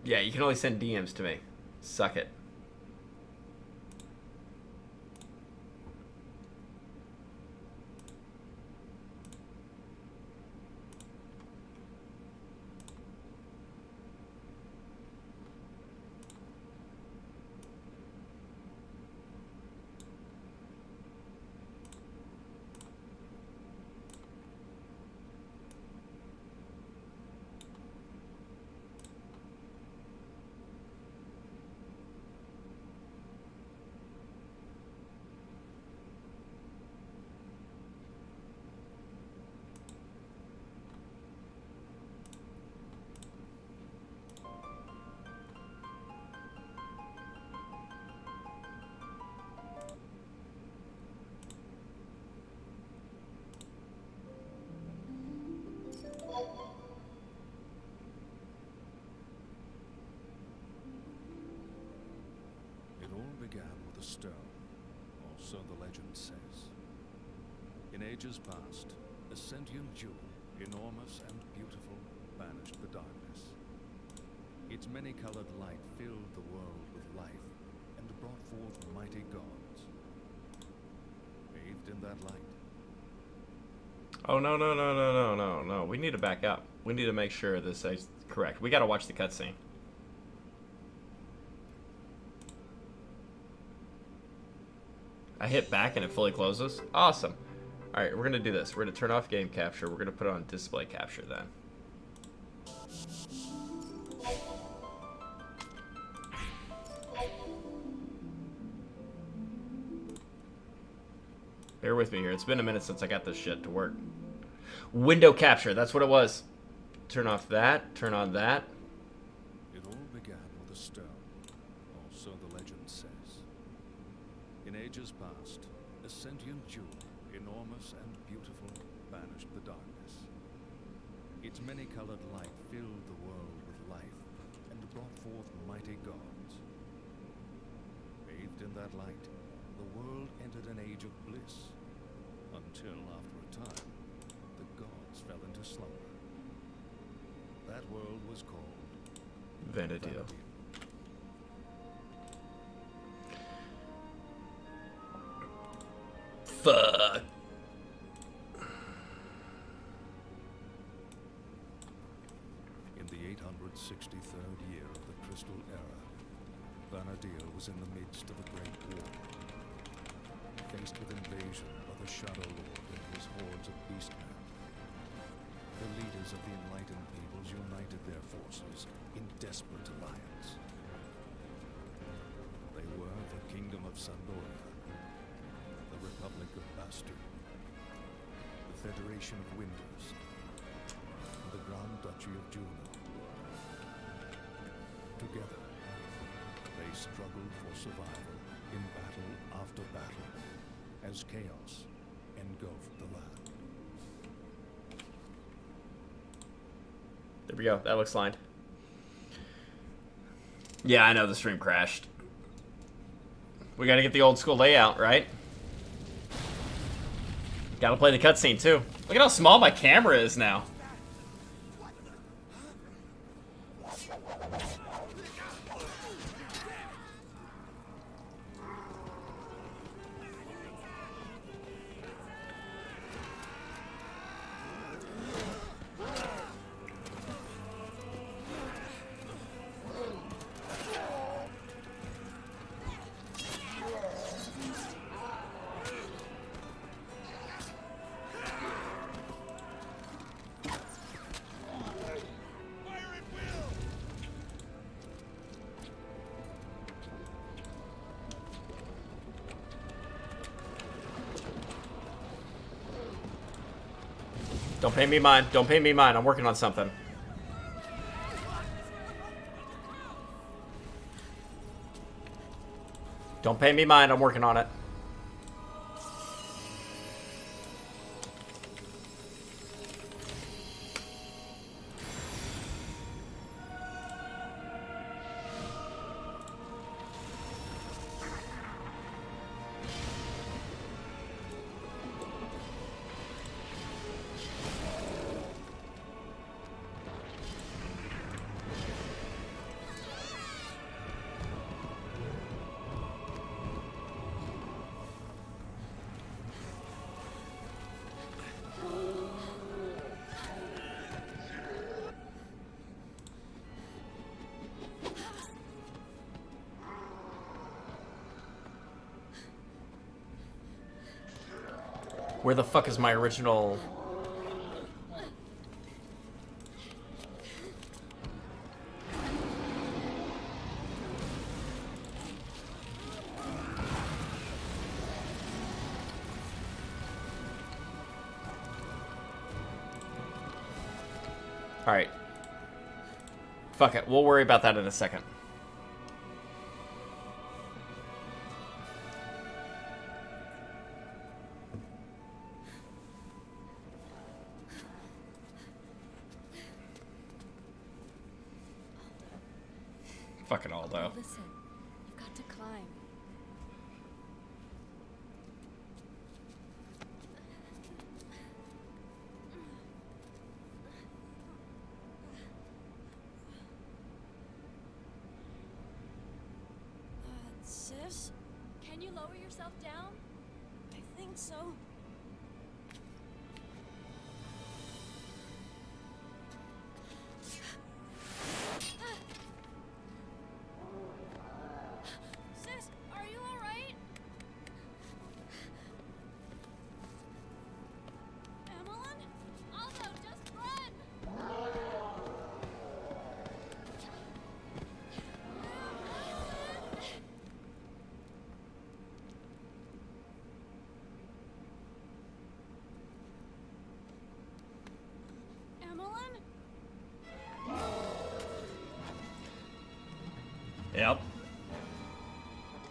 Yeah, you can only send DMs to me. Suck it. Stone, or so the legend says. In ages past, a sentient jewel, enormous and beautiful, banished the darkness. Its many-colored light filled the world with life and brought forth mighty gods. Bathed in that light. Oh, no. We need to back up. We need to make sure this is correct. We gotta watch the cutscene. I hit back and it fully closes. Awesome. Alright, we're going to do this. We're going to turn off game capture. We're going to put it on display capture then. Bear with me here. It's been a minute since I got this shit to work. Window capture. That's what it was. Turn off that. Turn on that. It all began with a stone, or so the legend says. In ages past, a sentient jewel, enormous and beautiful, banished the darkness. Its many-colored light filled the world with life and brought forth mighty gods. Bathed in that light, the world entered an age of bliss, until after a time, the gods fell into slumber. That world was called Vana'diel. Fuck. In the 863rd year of the Crystal Era, Vana'diel was in the midst of a great war. Faced with invasion by the Shadow Lord and his hordes of beastmen, the leaders of the enlightened peoples united their forces in desperate alliance. They were the Kingdom of Sandoria, the Republic of Bastion, the Federation of Winders, and the Grand Duchy of Juno. Together, they struggled for survival in battle after battle, as chaos engulfed the land. There we go. That looks lined. Yeah, I know the stream crashed. We gotta get the old school layout, right? Gotta play the cutscene too. Look at how small my camera is now. Don't pay me mine. Don't pay me mine. I'm working on something. Don't pay me mine. I'm working on it. Where the fuck is my original... Alright. Fuck it. We'll worry about that in a second. Fucking Aldo. Listen, you've got to climb. Sis? Can you lower yourself down? I think so. Sis, are you alright? Emelyn? Aldo, just run! Emelyn? Yep.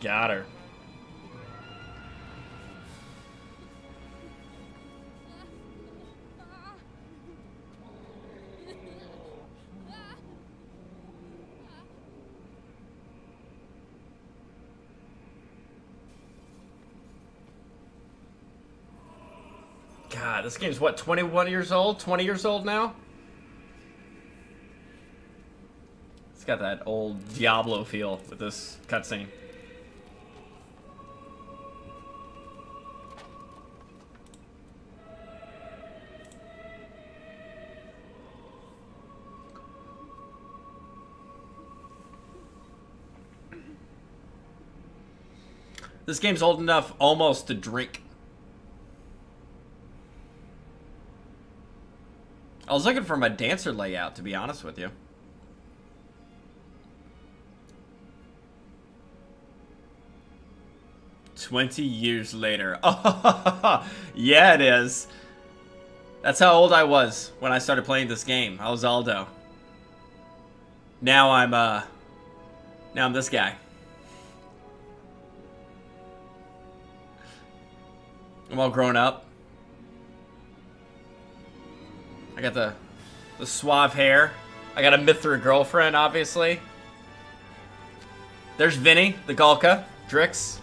Got her. God, this game's what, 21 years old? 20 years old now? It's got that old Diablo feel with this cutscene. This game's old enough almost to drink. I was looking for my dancer layout, to be honest with you. "20 years later." Oh, yeah, it is. That's how old I was when I started playing this game. I was Aldo. Now I'm this guy. I'm all grown up. I got the suave hair. I got a Mithra girlfriend, obviously. There's Vinny, the Galka, Drix.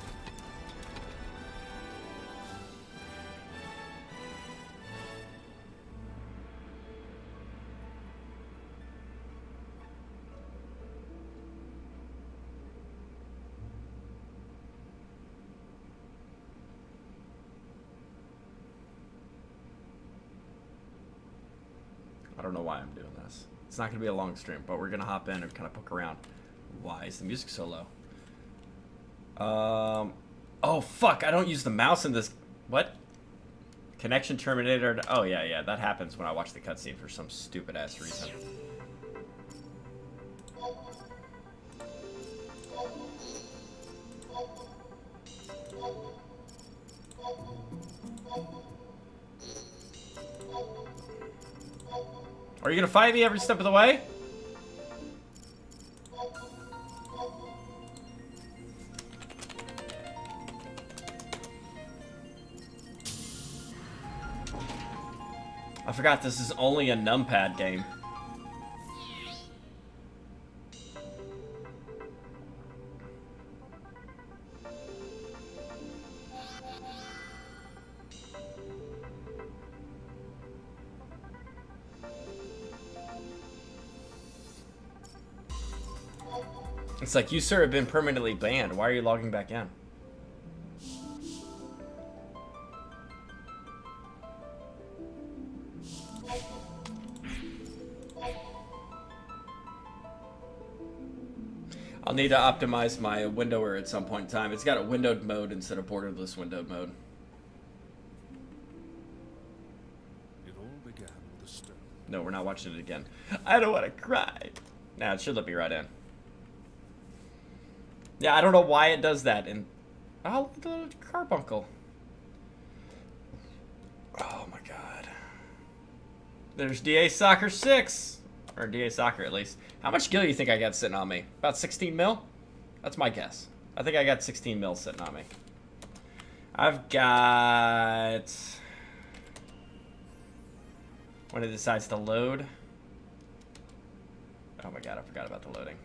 I don't know why I'm doing this. It's not going to be a long stream, but we're going to hop in and kind of poke around. Why is the music so low? Oh, fuck. I don't use the mouse in this. What? Connection terminated. Oh, yeah. That happens when I watch the cutscene for some stupid-ass reason. Are you gonna fight me every step of the way? I forgot this is only a numpad game. It's like, you, sir, have been permanently banned. Why are you logging back in? I'll need to optimize my windower at some point in time. It's got a windowed mode instead of borderless windowed mode. No, we're not watching it again. I don't want to cry. Nah, it should let me right in. Yeah, I don't know why it does that. And oh, the carbuncle. Oh my god. There's DA Soccer 6. Or DA Soccer, at least. How much gil you think I got sitting on me? About 16 mil? That's my guess. I think I got 16 mil sitting on me. I've got... When it decides to load. Oh my god, I forgot about the loading.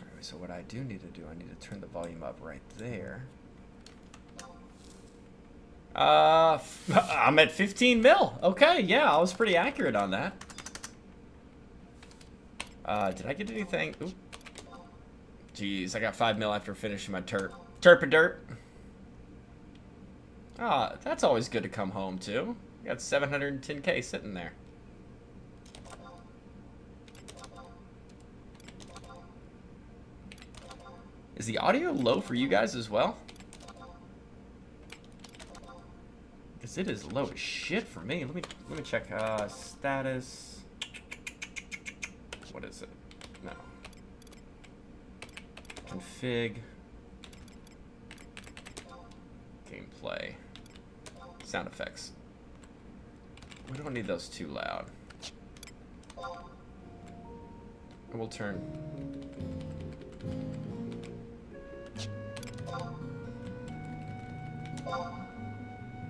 Alright, so what I do need to do, I need to turn the volume up right there. I'm at 15 mil. Okay, yeah, I was pretty accurate on that. Did I get anything? Oop. Jeez, I got 5 mil after finishing my Terp-a-Derp. Ah, that's always good to come home to. Got 710k sitting there. Is the audio low for you guys as well? Because it is low as shit for me. Let me check status. What is it? No. Config. Gameplay. Sound effects. We don't need those too loud. And we'll turn.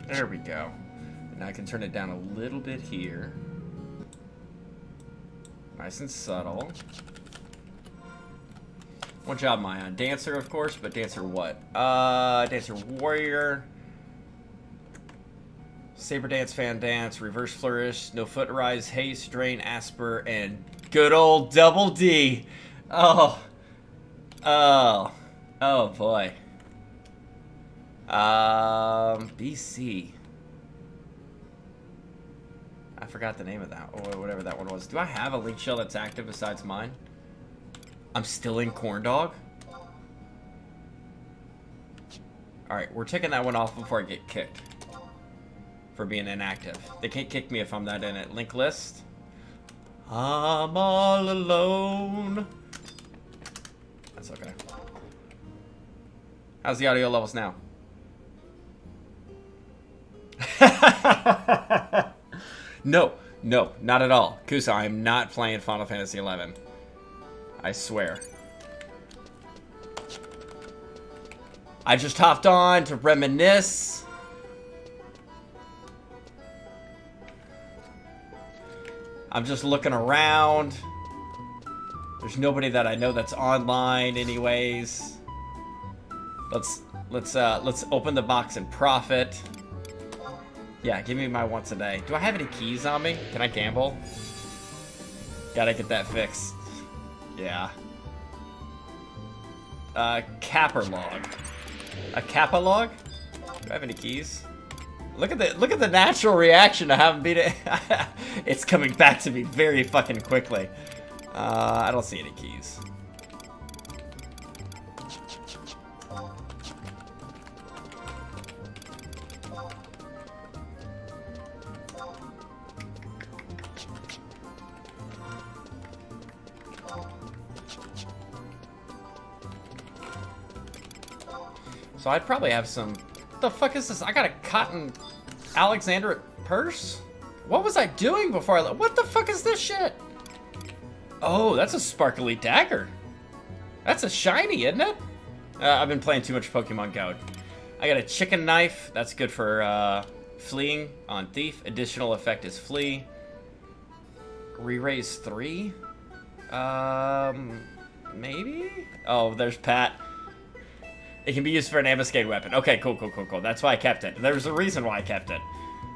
There we go. And I can turn it down a little bit here. Nice and subtle. What job am I on? Dancer, of course, but Dancer what? Dancer Warrior. Saber Dance, Fan Dance, Reverse Flourish, No Foot Rise, Haste, Drain, Asper, and good old Double D. Oh. Oh. Oh, boy. BC. I forgot the name of that, or whatever that one was. Do I have a link shell that's active besides mine? I'm still in Corn Dog? Alright, we're taking that one off before I get kicked. For being inactive. They can't kick me if I'm not in it. Link list. I'm all alone. That's okay. How's the audio levels now? No, not at all. Kusa, I'm not playing Final Fantasy XI. I swear. I just hopped on to reminisce. I'm just looking around. There's nobody that I know that's online anyways. Let's open the box and profit. Yeah, give me my once a day. Do I have any keys on me? Can I gamble? Gotta get that fixed. Yeah. Capper log. A Kappa log? Do I have any keys? Look at the natural reaction to having beat it. It's coming back to me very fucking quickly. I don't see any keys. So I'd probably have some... What the fuck is this? I got a cotton Alexandra purse? What was I doing before I... What the fuck is this shit? Oh, that's a sparkly dagger. That's a shiny, isn't it? I've been playing too much Pokemon Go. I got a chicken knife. That's good for fleeing on Thief. Additional effect is flee. Re-raise 3? Maybe? Oh, there's Pat. It can be used for an ambuscade weapon. Okay, cool. That's why I kept it. There's a reason why I kept it.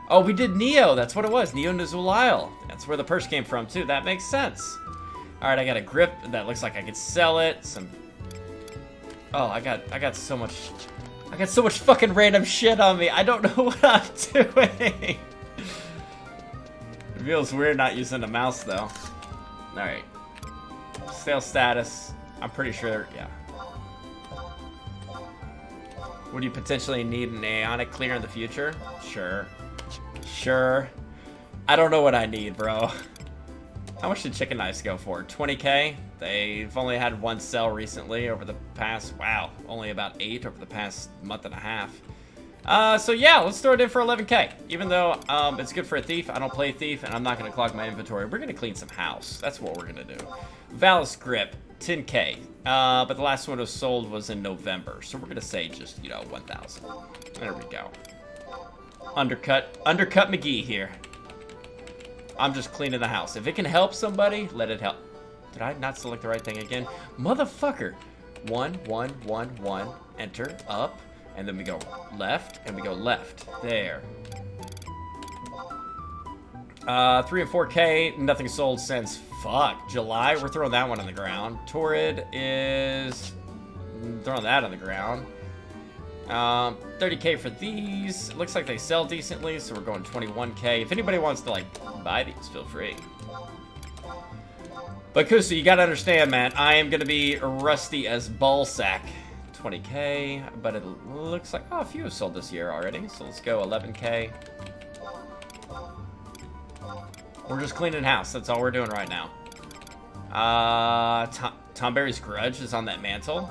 Oh, we did Neo. That's what it was. Neo Nizul Isle. That's where the purse came from, too. That makes sense. Alright, I got a grip. That looks like I could sell it. Some... Oh, I got so much... I got so much fucking random shit on me. I don't know what I'm doing. It feels weird not using the mouse, though. Alright. Sales status. I'm pretty sure... Yeah. Would you potentially need an Aeonic clear in the future? Sure. Sure. I don't know what I need, bro. How much did Chicken Knives go for? 20k? They've only had one sell recently over the past, wow, only about 8 over the past month and a half. So yeah, let's throw it in for 11k. Even though it's good for a thief, I don't play thief, and I'm not going to clog my inventory. We're going to clean some house. That's what we're going to do. Valis Grip, 10k. But the last one was sold was in November, so we're going to say just, you know, 1,000. There we go. Undercut McGee here. I'm just cleaning the house. If it can help somebody, let it help. Did I not select the right thing again? Motherfucker. 1, 1, 1, 1. Enter. Up. And then we go left. And we go left. There. 3 and 4K. Nothing sold since, fuck, July. We're throwing that one on the ground. Torrid is throwing that on the ground. 30k for these. It looks like they sell decently, so we're going 21k. If anybody wants to, like, buy these, feel free. But Kusu, you gotta understand, man, I am gonna be rusty as ballsack. 20k, but it looks like, oh, a few have sold this year already, so let's go 11k. We're just cleaning house, that's all we're doing right now. Tom Berry's Grudge is on that mantle.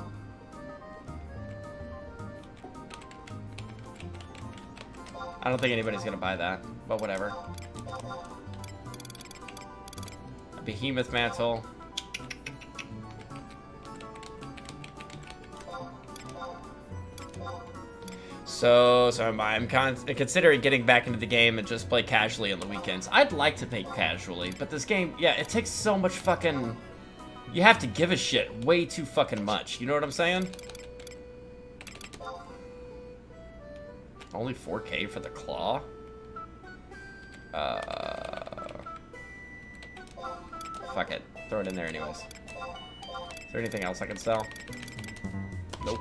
I don't think anybody's gonna buy that, but whatever. A Behemoth Mantle. So I'm considering getting back into the game and just play casually on the weekends. I'd like to play casually, but this game, yeah, it takes so much fucking... You have to give a shit way too fucking much. You know what I'm saying? Only 4k for the claw? Fuck it. Throw it in there anyways. Is there anything else I can sell? Nope.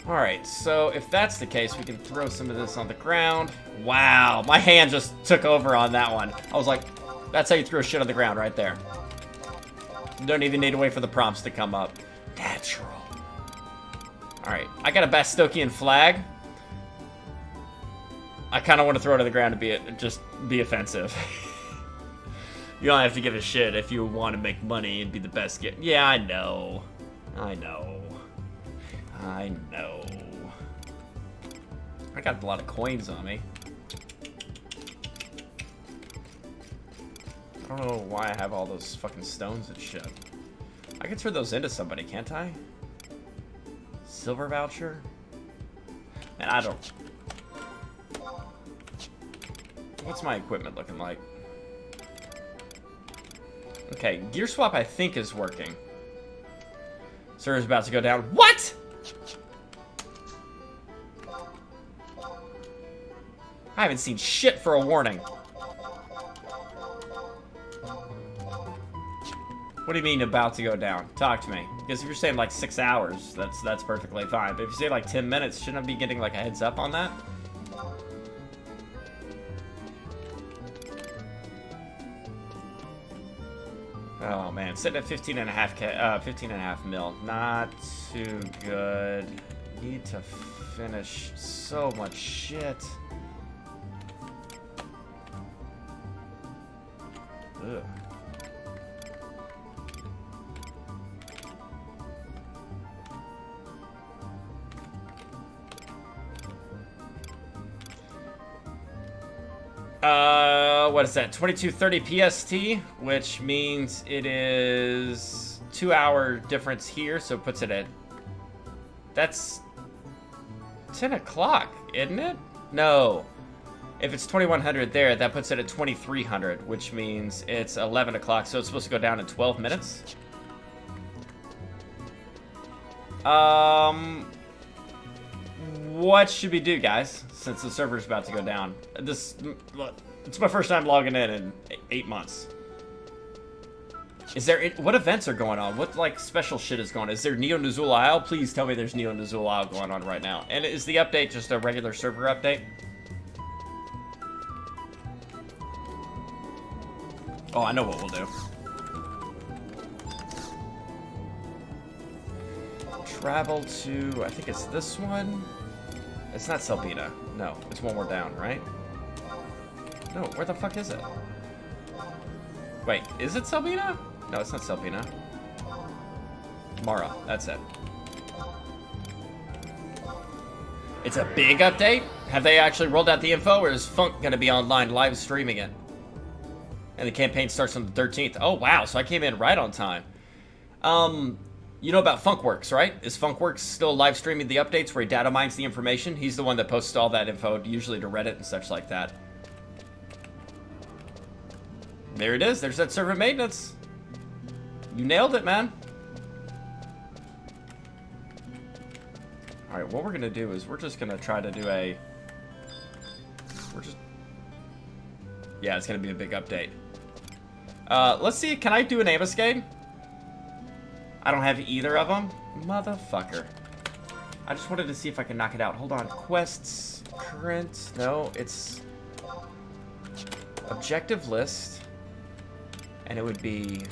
Alright, so if that's the case, we can throw some of this on the ground. Wow, my hand just took over on that one. I was like, that's how you throw shit on the ground right there. You don't even need to wait for the prompts to come up. Natural. Alright, I got a Bastokian flag. I kind of want to throw it on the ground to just be offensive. You don't have to give a shit if you want to make money and be the best get. Yeah, I know. I know. I know. I got a lot of coins on me. I don't know why I have all those fucking stones and shit. I can turn those into somebody, can't I? Silver voucher? Man, I don't... What's my equipment looking like? Okay, gear swap I think is working. Server's about to go down. What?! I haven't seen shit for a warning. What do you mean about to go down? Talk to me. Because if you're saying like 6 hours, that's perfectly fine. But if you say like 10 minutes, shouldn't I be getting like a heads up on that? Oh man, sitting at 15.5 mil. Not too good. Need to finish so much shit. Ugh. What is that? 22:30 PST, which means it is 2-hour difference here, so it puts it at... That's 10 o'clock, isn't it? No. If it's 2100 there, that puts it at 2300, which means it's 11 o'clock, so it's supposed to go down in 12 minutes. What should we do, guys, since the server's about to go down? It's my first time logging in 8 months. Is there... What events are going on? What, like, special shit is going on? Is there Neo Nuzul Isle? Please tell me there's Neo Nuzul Isle going on right now. And is the update just a regular server update? Oh, I know what we'll do. travel to, I think it's this one. It's not Selbina. No, it's one more down, right? No, where the fuck is it? Wait, is it Selbina? No, it's not Selbina. Mara, that's it. It's a big update? Have they actually rolled out the info, or is Funk gonna be online live streaming it? And the campaign starts on the 13th. Oh, wow, so I came in right on time. You know about Funkworks, right? Is Funkworks still live streaming the updates where he data mines the information? He's the one that posts all that info, usually to Reddit and such like that. There it is. There's that server maintenance. You nailed it, man. Alright, what we're going to do is we're just going to try to do a... Yeah, it's going to be a big update. Let's see. Can I do an ambuscade? I don't have either of them. Motherfucker. I just wanted to see if I can knock it out. Hold on. Quests. Current. No, it's... Objective list. And it would be...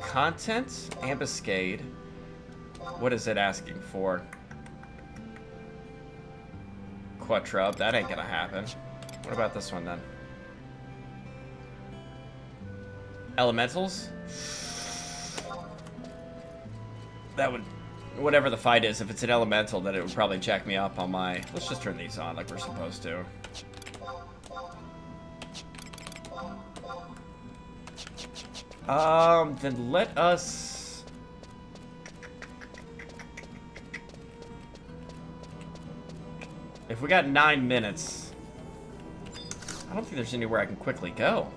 Content. Ambuscade. What is it asking for? Quattrub. That ain't gonna happen. What about this one then? Elementals? That would... Whatever the fight is, if it's an elemental, then it would probably jack me up on my... Let's just turn these on like we're supposed to. Then let us... If we got 9 minutes... I don't think there's anywhere I can quickly go.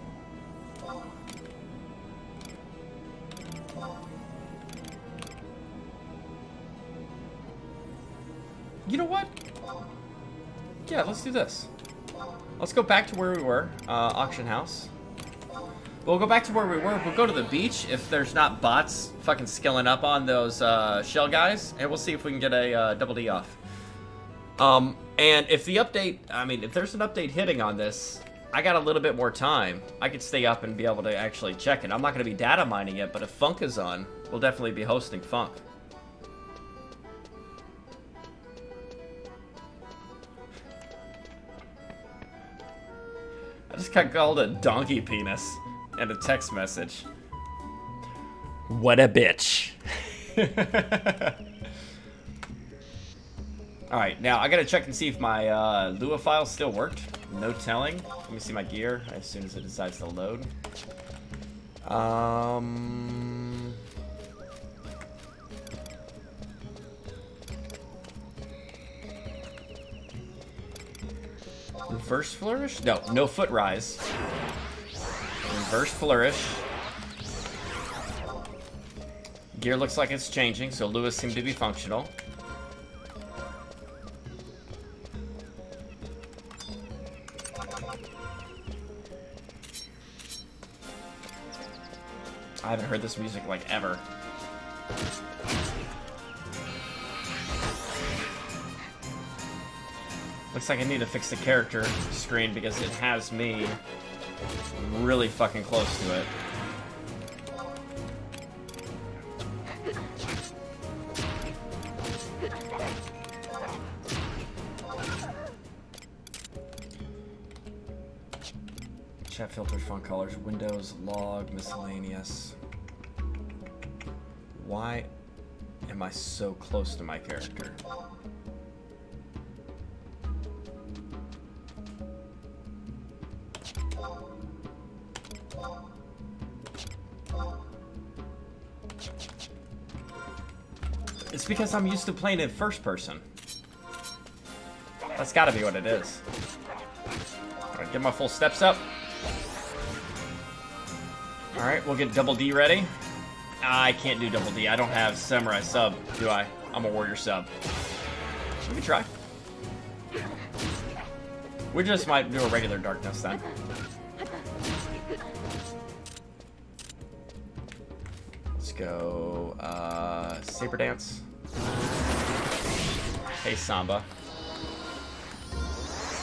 You know what? Yeah, let's do this. Let's go back to where we were. Auction house. We'll go back to where we were. We'll go to the beach if there's not bots fucking skilling up on those shell guys. And we'll see if we can get a double D off. And if the update... I mean, if there's an update hitting on this, I got a little bit more time. I could stay up and be able to actually check it. I'm not going to be data mining it, but if Funk is on, we'll definitely be hosting Funk. I just got called a donkey penis in a text message. What a bitch. Alright, now I gotta check and see if my Lua file still worked. No telling. Let me see my gear as soon as it decides to load. Reverse flourish? No, no foot rise. Reverse flourish. Gear looks like it's changing, so Lewis seemed to be functional. I haven't heard this music like ever. Looks like I need to fix the character screen because it has me really fucking close to it. Chat filters, font colors, Windows, log, miscellaneous. Why am I so close to my character? It's because I'm used to playing in first person. That's gotta be what it is. Alright, get my full steps up. Alright, we'll get double D ready. I can't do double D. I don't have samurai sub, do I? I'm a warrior sub. We can try. We just might do a regular darkness then. Let's go, Saber Dance. Hey, Samba.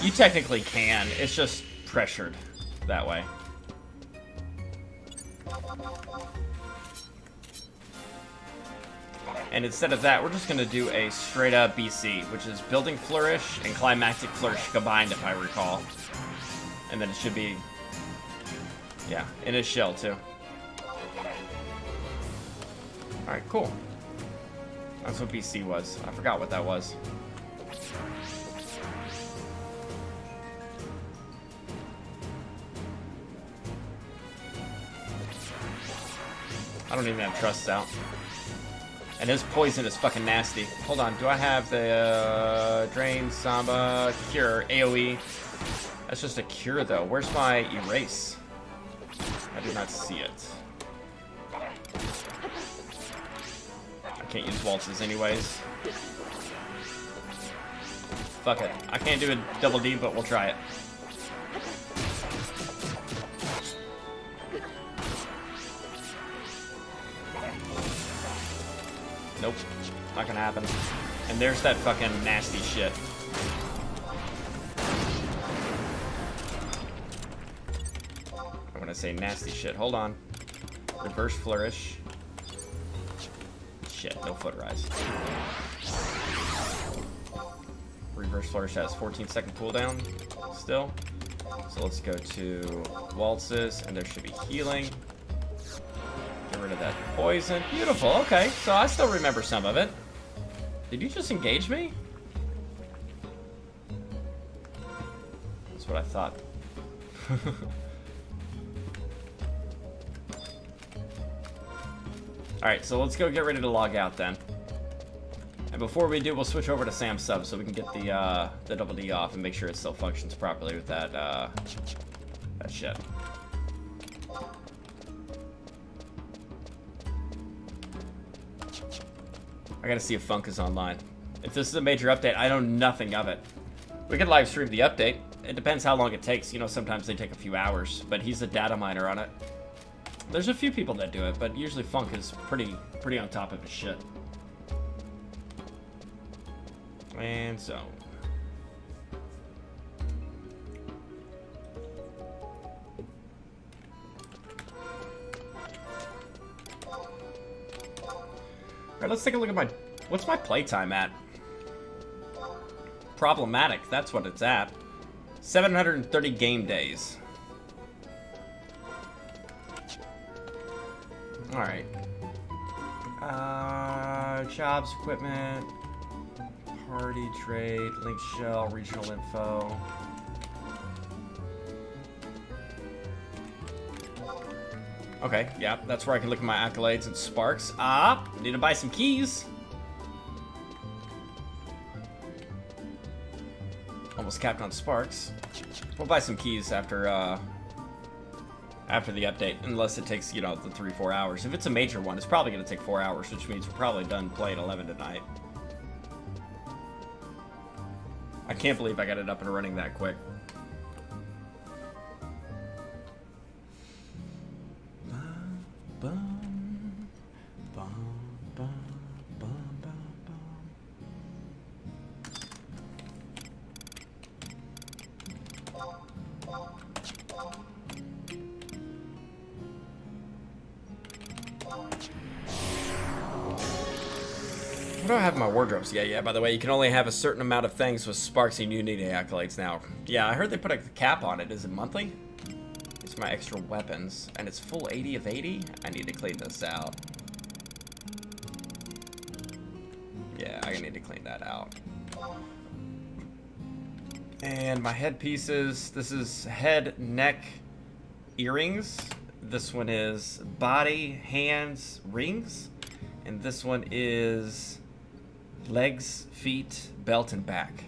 You technically can, it's just pressured that way. And instead of that, we're just going to do a straight up BC, which is Building Flourish and Climactic Flourish combined, if I recall. And then it should be, yeah, in his shell too. Alright, cool. That's what BC was. I forgot what that was. I don't even have trusts out. And his poison is fucking nasty. Hold on, do I have the Drain, Samba, Cure, AoE? That's just a cure though. Where's my erase? I do not see it. I can't use waltzes anyways. Fuck it. I can't do a double D, but we'll try it. Nope. Not gonna happen. And there's that fucking nasty shit. I want to say nasty shit. Hold on. Reverse Flourish. Shit, no Foot Rise. Reverse Flourish has 14-second cooldown still. So let's go to Waltzes, and there should be healing. Get rid of that poison. Beautiful, okay. So I still remember some of it. Did you just engage me? That's what I thought. Alright, so let's go get ready to log out then. And before we do, we'll switch over to Sam Sub so we can get the double D off and make sure it still functions properly with that, that shit. I gotta see if Funk is online. If this is a major update, I know nothing of it. We can live stream the update. It depends how long it takes. You know, sometimes they take a few hours, but he's a data miner on it. There's a few people that do it, but usually Funk is pretty on top of his shit. And so. Alright, let's take a look at my... What's my playtime at? Problematic, that's what it's at. 730 game days. Alright. Jobs, equipment, party, trade, link shell, regional info. Okay, yeah, that's where I can look at my accolades and sparks. Need to buy some keys. Almost capped on sparks. We'll buy some keys after the update, unless it takes, you know, the 3-4 hours. If it's a major one, it's probably going to take 4 hours, which means we're probably done playing 11 tonight. I can't believe I got it up and running that quick. I don't have my wardrobes. Yeah, by the way, you can only have a certain amount of things with sparks and unity accolades now. Yeah, I heard they put a cap on it. Is it monthly? It's my extra weapons. And it's full 80 of 80? I need to clean this out. Yeah, I need to clean that out. And my headpieces. This is head, neck, earrings. This one is body, hands, rings. And this one is legs, feet, belt, and back.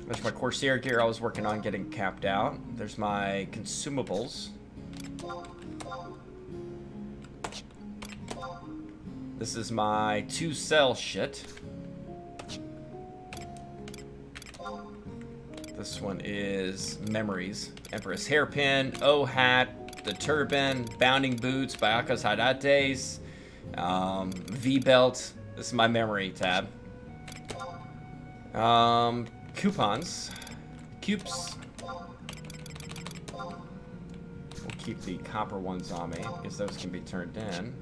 There's my Corsair gear I was working on getting capped out. There's my consumables. This is my 2-cell shit. This one is memories. Empress hairpin, O-hat, the turban, bounding boots, Bayaka's Hadates, V-belt. This is my memory tab. Coupons. Cupes. We'll keep the copper ones on me, because those can be turned in.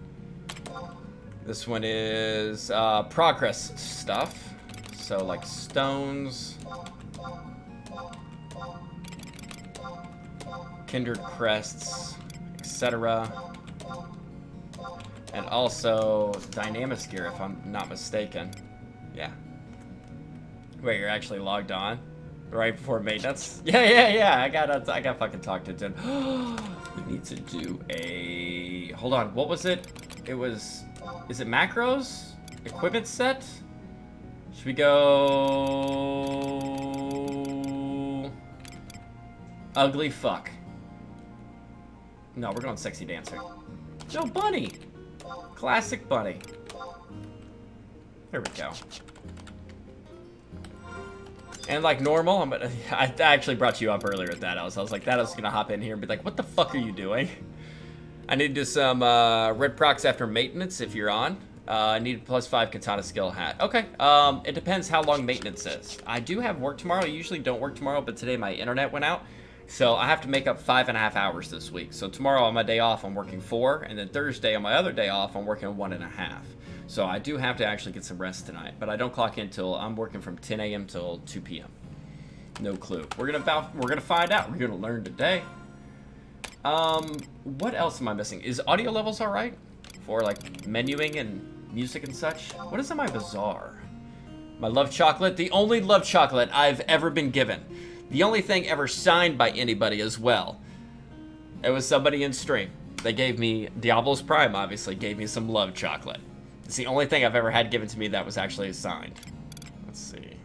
This one is progress stuff. So like stones, kindred crests, etc. And also Dynamis gear, if I'm not mistaken. Yeah. Wait, you're actually logged on? Right before maintenance? Yeah. I got fucking talked to Jen. We need to do a... Hold on, what was it? It was... Is it macros? Equipment set? Should we go... Ugly fuck. No, we're going sexy dancer. No, bunny! Classic bunny. There we go. And like normal, I actually brought you up earlier at that. I was like, that I was gonna hop in here and be like, what the fuck are you doing? I need to do some red procs after maintenance if you're on. I need a +5 katana skill hat. Okay, it depends how long maintenance is. I do have work tomorrow. I usually don't work tomorrow, but today my internet went out. So I have to make up 5.5 hours this week. So tomorrow on my day off, I'm working 4. And then Thursday on my other day off, I'm working 1.5. So I do have to actually get some rest tonight. But I don't clock in till I'm working from 10 a.m. till 2 p.m. No clue. We're gonna find out. We're gonna learn today. What else am I missing? Is audio levels all right for like menuing and music and such? What is in my bazaar? My love chocolate, the only love chocolate I've ever been given. The only thing ever signed by anybody as well. It was somebody in stream. They gave me, Diablo's Prime obviously gave me some love chocolate. It's the only thing I've ever had given to me that was actually signed. Let's see.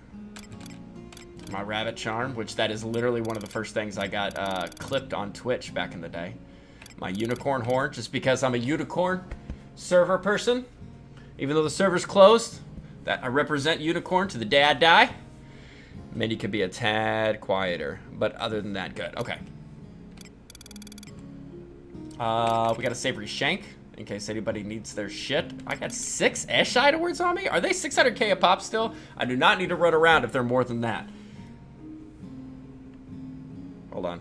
My rabbit charm, which that is literally one of the first things I got clipped on Twitch back in the day. My unicorn horn, just because I'm a unicorn server person. Even though the server's closed, that I represent unicorn to the day I die. Mini could be a tad quieter, but other than that, good. Okay. We got a savory shank, in case anybody needs their shit. I got 6 Eshite awards on me? Are they 600k a pop still? I do not need to run around if they're more than that. Hold on.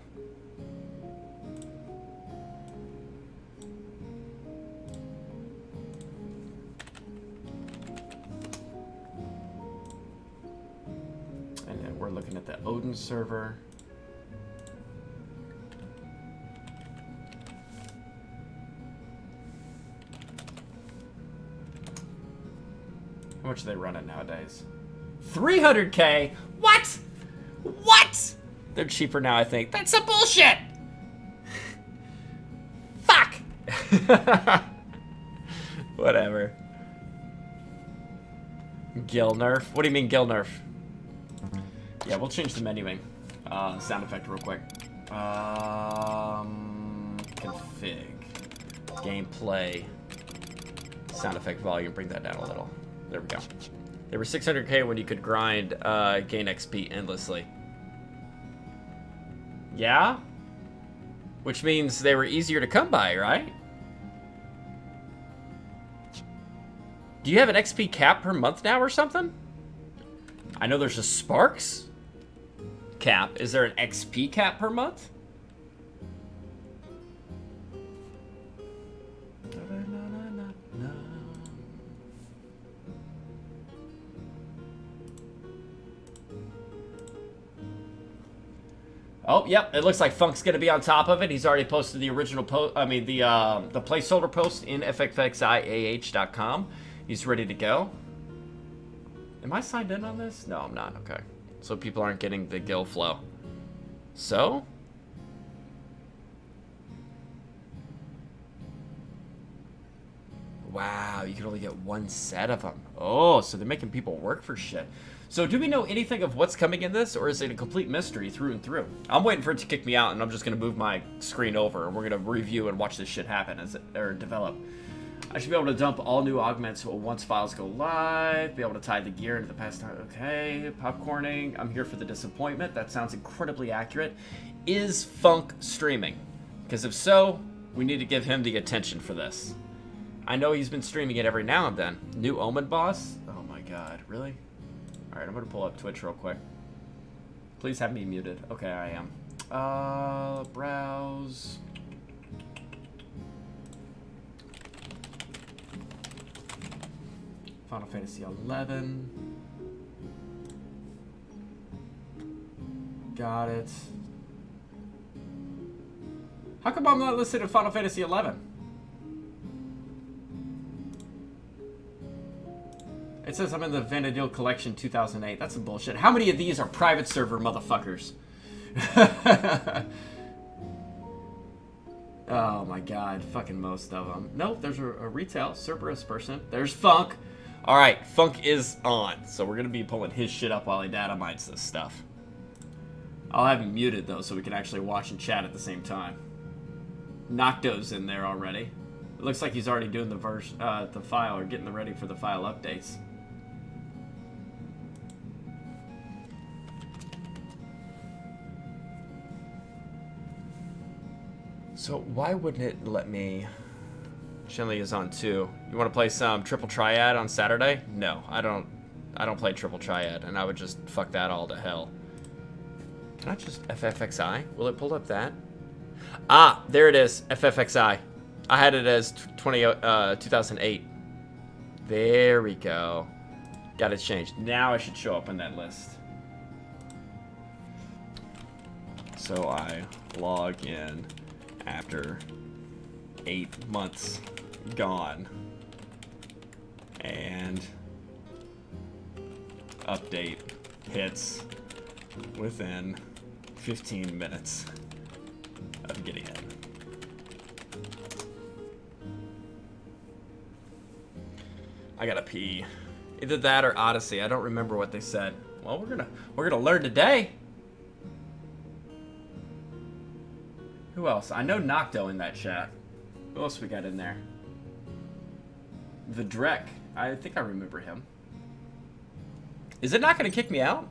And then we're looking at the Odin server. How much are they running nowadays? 300k? What? What? They're cheaper now, I think. That's some bullshit! Fuck! Whatever. Gil nerf? What do you mean Gil nerf? Yeah, we'll change the menuing. Sound effect real quick. Config. Gameplay. Sound effect volume, bring that down a little. There we go. They were 600k when you could grind gain XP endlessly. Yeah? Which means they were easier to come by, right? Do you have an XP cap per month now or something? I know there's a Sparks cap. Is there an XP cap per month? Oh, yep. It looks like Funk's gonna be on top of it. He's already posted the original post. I mean, the placeholder post in ffxiah.com. He's ready to go. Am I signed in on this? No, I'm not. Okay. So people aren't getting the Gil flow. So? Wow, you can only get 1 set of them. Oh, so they're making people work for shit. So do we know anything of what's coming in this, or is it a complete mystery through and through? I'm waiting for it to kick me out, and I'm just going to move my screen over, and we're going to review and watch this shit happen as it, or develop. I should be able to dump all new augments once files go live, be able to tie the gear into the past time. Okay, popcorning. I'm here for the disappointment. That sounds incredibly accurate. Is Funk streaming? Because if so, we need to give him the attention for this. I know he's been streaming it every now and then. New Omen boss? Oh my god, really? Alright, I'm gonna pull up Twitch real quick. Please have me muted. Okay, I am. Browse. Final Fantasy 11. Got it. How come I'm not listed in Final Fantasy 11? It says I'm in the Vanadil Collection 2008. That's some bullshit. How many of these are private server motherfuckers? Oh my god, fucking most of them. Nope, there's a retail Cerberus person. There's Funk. Alright, Funk is on. So we're gonna be pulling his shit up while he data mines this stuff. I'll have him muted though so we can actually watch and chat at the same time. Nocto's in there already. It looks like he's already doing the file or getting ready for the file updates. So why wouldn't it let me... Shenley is on too. You want to play some Triple Triad on Saturday? No, I don't play Triple Triad, and I would just fuck that all to hell. Can I just FFXI? Will it pull up that? Ah, there it is, FFXI. I had it as 2008. There we go. Got it changed. Now I should show up in that list. So I log in after 8 months gone and update hits within 15 minutes of getting in. I gotta pee. Either that or Odyssey. I don't remember what they said. Well, we're gonna learn today. Who else? I know Nocto in that chat. Who else we got in there? The Drek. I think I remember him. Is it not going to kick me out?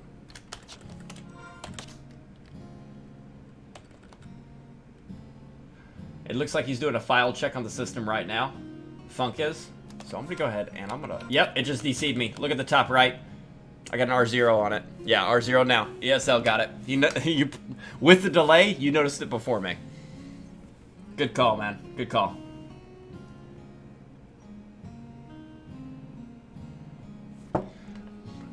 It looks like he's doing a file check on the system right now. Funk is. So I'm going to go ahead and I'm going to... Yep, it just DC'd me. Look at the top right. I got an R0 on it. Yeah, R0 now. ESL got it. You, with the delay, you noticed it before me. Good call, man. Good call.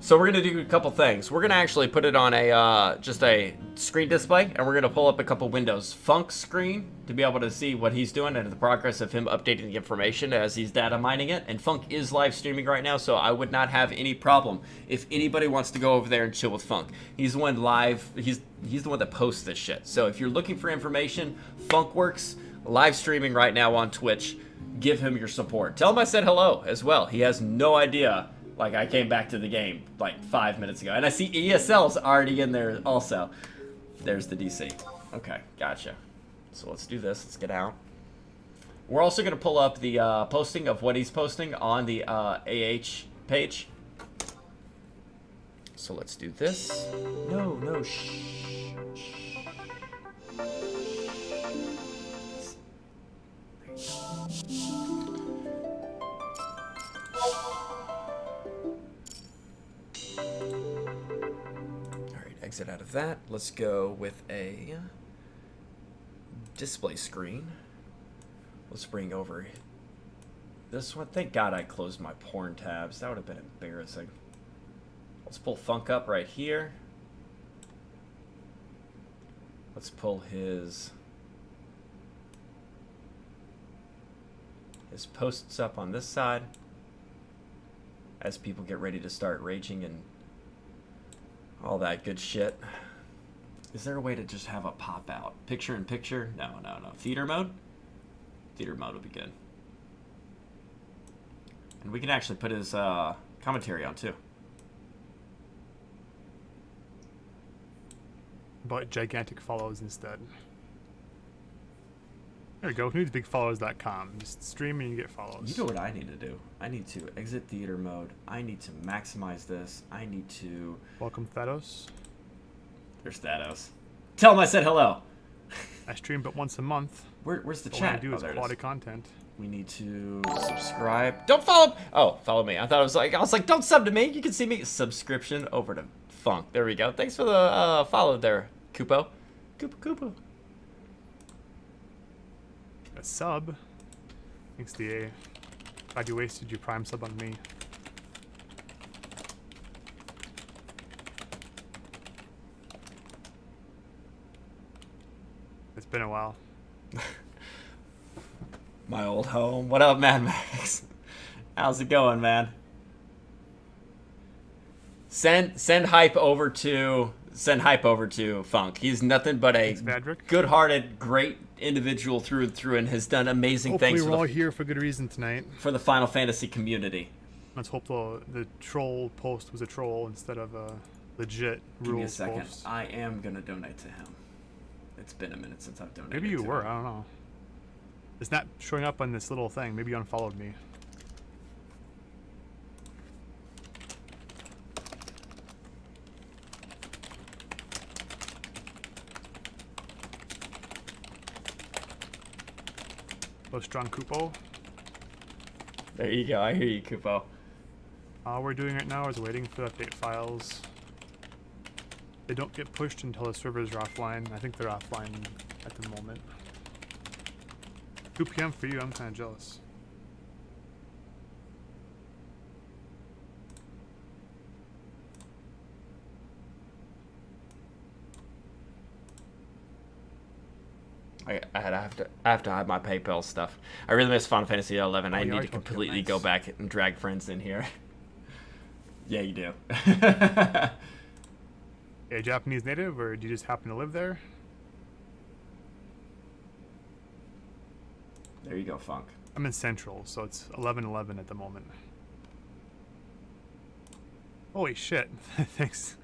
So we're going to do a couple things. We're going to actually put it on a just a screen display, and we're going to pull up a couple windows. Funk's screen to be able to see what he's doing and the progress of him updating the information as he's data mining it. And Funk is live streaming right now, so I would not have any problem if anybody wants to go over there and chill with Funk. He's the one live. He's the one that posts this shit. So if you're looking for information, Funkworks live streaming right now on Twitch. Give him your support. Tell him I said hello as well. He has no idea. Like, I came back to the game like 5 minutes ago. And I see ESL's already in there also. There's the DC. Okay, gotcha. So let's do this. Let's get out. We're also going to pull up the posting of what he's posting on the AH page. So let's do this. No, shh. Exit out of that. Let's go with a display screen. Let's bring over this one. Thank God I closed my porn tabs. That would have been embarrassing. Let's pull Funk up right here. Let's pull his posts up on this side as people get ready to start raging and all that good shit. Is there a way to just have a pop out? Picture in picture? No. Theater mode? Theater mode would be good. And we can actually put his commentary on too. But gigantic follows instead. There we go. Who needs bigfollows.com? Just stream and you get follows. You know what I need to do? I need to exit theater mode. I need to maximize this. I need to... Welcome, Thanos. There's Thanos. Tell him I said hello. I stream but once a month. Where's the All chat? I do is there it quality content. We need to subscribe. Don't follow. Oh, follow me. I thought I was like, don't sub to me. You can see me. Subscription over to Funk. There we go. Thanks for the follow there, Kupo. Kupo. A sub. Thanks, DA. Glad you wasted your Prime sub on me. It's been a while. My old home. What up, Mad Max? How's it going, man? Send hype over to Funk. He's nothing but a Thanks, Vadrick. good-hearted, great individual through and through, and has done amazing Hopefully things we're all here for good reason tonight. for the Final Fantasy community. Let's hope the troll post was a troll instead of a legit Give me a rules second. post. I am gonna donate to him. It's been a minute since I've donated. Maybe you to were. him. I don't know. It's not showing up on this little thing. Maybe you unfollowed me. Oh, strong Kupo. There you go. I hear you, Kupo. All we're doing right now is waiting for the update files. They don't get pushed until the servers are offline. I think they're offline at the moment. 2 p.m. for you, I'm kind of jealous. I have to hide my PayPal stuff. I really miss Final Fantasy XI. I you need are to talking, completely nice. go back and drag friends in here. Yeah, you do. A Japanese native, or do you just happen to live there? There you go, Funk. I'm in Central, so it's 11:11 at the moment. Holy shit! Thanks,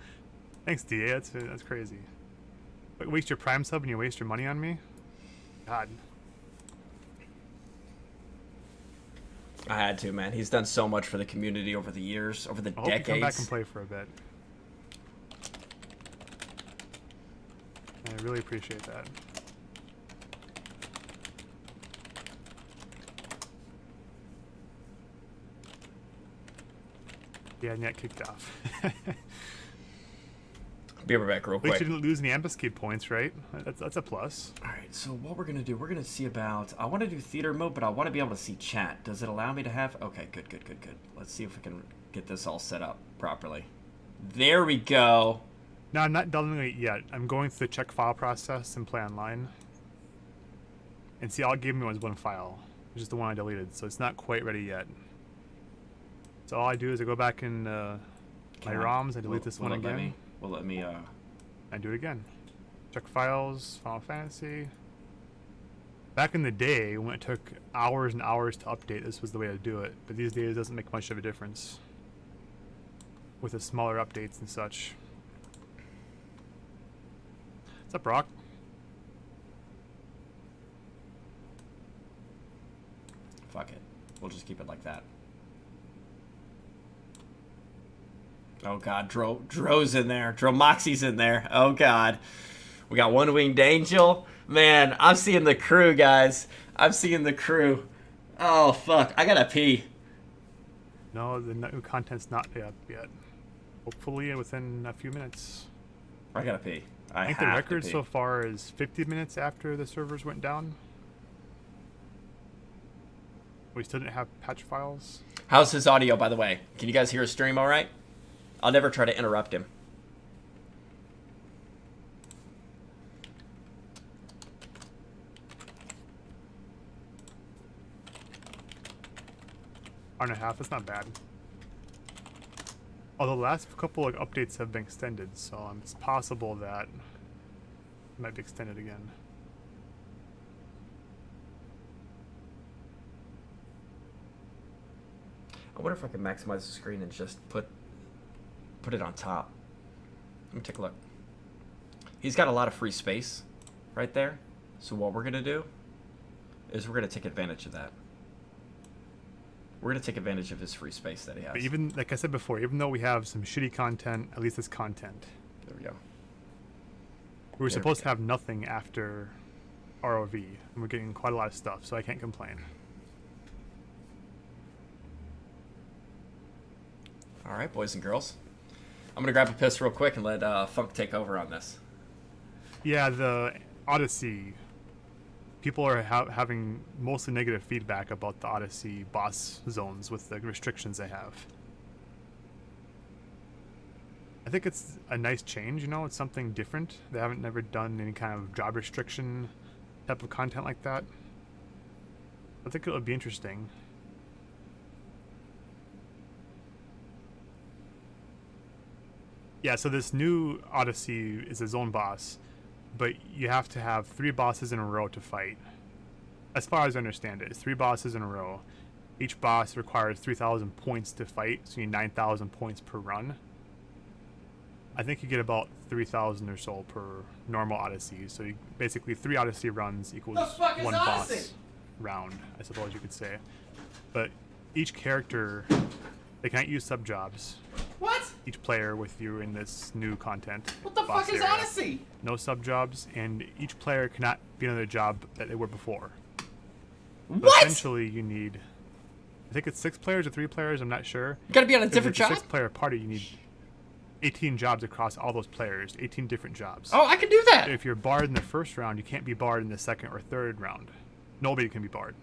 DA. That's crazy. Wait, waste your Prime sub and you waste your money on me? God. I had to, man. He's done so much for the community over the years, over the I hope you come back decades. and play for a bit. I really appreciate that. Yeah, net kicked off. Be right back real At least quick. you didn't lose any ambuscade points, right? That's a plus. All right, so what we're gonna do? We're gonna see about. I want to do theater mode, but I want to be able to see chat. Does it allow me to have? Okay, good. Let's see if we can get this all set up properly. There we go. No, I'm not done it yet. I'm going through the check file process and play online. And see, all it gave me was one file, which is the one I deleted, so it's not quite ready yet. So all I do is I go back in my Can I- ROMs, I delete this one it let again, me- Will let me. and do it again. Check files, Final Fantasy. Back in the day, when it took hours and hours to update, this was the way to do it. But these days, it doesn't make much of a difference with the smaller updates and such. What's up, Brock? Fuck it. We'll just keep it like that. Oh god, Dro's in there. Dromoxy's in there. Oh god. We got One Winged Angel. Man, I'm seeing the crew, guys. I'm seeing the crew. Oh fuck. I gotta pee. No, the new content's not up yet. Hopefully within a few minutes. I gotta pee. I think have the to record pee. so far is 50 minutes after the servers went down. We still didn't have patch files. How's his audio, by the way? Can you guys hear his stream all right? I'll never try to interrupt him. Hour and a half, it's not bad. Although the last couple of updates have been extended, so it's possible that it might be extended again. I wonder if I can maximize the screen and just put it on top. Let me take a look. He's got a lot of free space right there. So what we're gonna do is we're gonna take advantage of that. We're gonna take advantage of his free space that he has. But even, like I said before, even though we have some shitty content, at least it's content. There we go. We were There we supposed to go. have nothing after ROV, and we're getting quite a lot of stuff, so I can't complain. All right, boys and girls. I'm gonna grab a piss real quick and let Funk take over on this. Yeah, the Odyssey. People are having mostly negative feedback about the Odyssey boss zones with the restrictions they have. I think it's a nice change, you know, it's something different. They haven't never done any kind of job restriction type of content like that. I think it would be interesting. Yeah, so this new Odyssey is its own boss, but you have to have 3 bosses in a row to fight. As far as I understand it, it's 3 bosses in a row. Each boss requires 3,000 points to fight, so you need 9,000 points per run. I think you get about 3,000 or so per normal Odyssey. So you, basically 3 Odyssey runs equals 1 boss round, I suppose you could say. But each character, they can't use sub jobs. What? Each player with you in this new content. What the boss fuck is area. Odyssey? No sub jobs, and each player cannot be on the job that they were before. So What? essentially, you need, I think it's 6 players or 3 players. I'm not sure. You gotta be on a If different it's a job? 6-player party, you need 18 jobs across all those players, 18 different jobs. Oh, I can do that. If you're barred in the first round, you can't be barred in the second or third round. Nobody can be barred.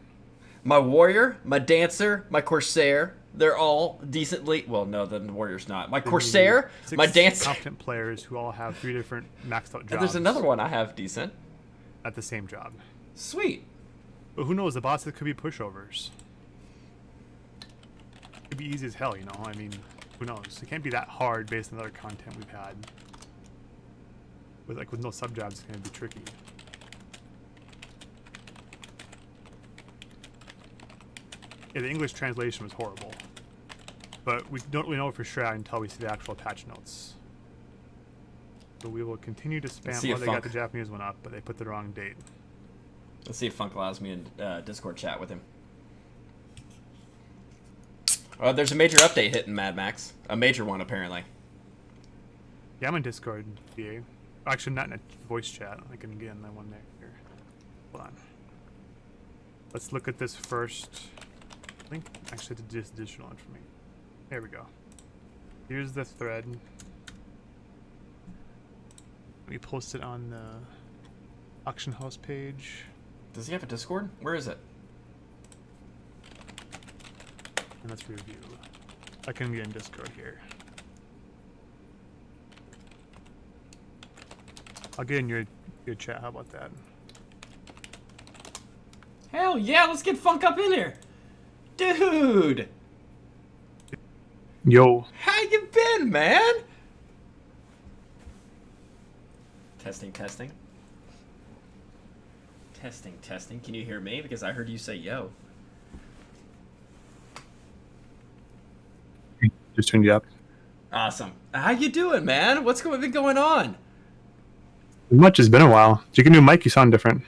My warrior, my dancer, my corsair, they're all decently. Well, no, the warrior's not. My Then you corsair, need my 6 dancer. competent players who all have 3 different maxed out jobs. And there's another one I have decent. at the same job. Sweet. But who knows? The bosses could be pushovers. It could be easy as hell, you know. I mean, who knows? It can't be that hard based on the other content we've had. With no sub jobs, it's gonna be tricky. Yeah, the English translation was horrible, but we don't really know for sure until we see the actual patch notes. So we will continue to spam. see Oh, if they got Funk- the Japanese one up, but they put the wrong date. Let's see if Funk allows me in Discord chat with him. There's a major update hitting Mad Max. A major one, apparently. Yeah, I'm in Discord, VA. Actually, not in a voice chat. I can get in that one there. Here. Hold on. Let's look at this first. I think actually it's just additional information. There we go. Here's the thread. We post it on the auction house page. Does he have a Discord? Where is it? And let's review. I can get in Discord here. I'll get in your chat. How about that? Hell yeah, let's get Funk up in here. Dude, Yo. how you been, man? Testing, testing. Testing, testing. Can you hear me? Because I heard you say yo. Just turned you up. Awesome. How you doing, man? What's been going on? Much. It's been a while. Did you get a new mic? You sound different.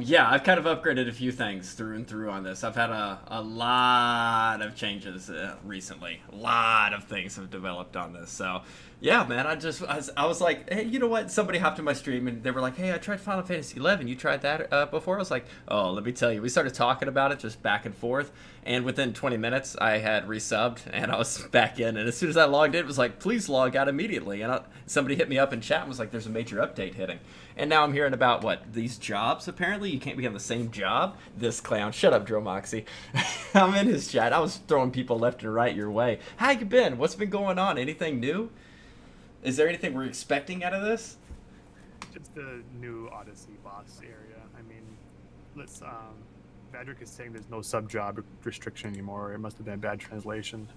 Yeah, I've kind of upgraded a few things through and through on this. I've had a lot of changes recently. A lot of things have developed on this. So, yeah, man, I was like, hey, you know what? Somebody hopped in my stream and they were like, hey, I tried Final Fantasy XI. You tried that before? I was like, oh, let me tell you. We started talking about it just back and forth. And within 20 minutes, I had resubbed and I was back in. And as soon as I logged in, it was like, please log out immediately. And somebody hit me up in chat and was like, there's a major update hitting. And now I'm hearing about, what, these jobs, apparently? You can't be on the same job? This clown. Shut up, Dromoxy. I'm in his chat. I was throwing people left and right your way. How you been? What's been going on? Anything new? Is there anything we're expecting out of this? Just the new Odyssey boss area. I mean, let's, Badrick is saying there's no sub-job restriction anymore. It must have been a bad translation.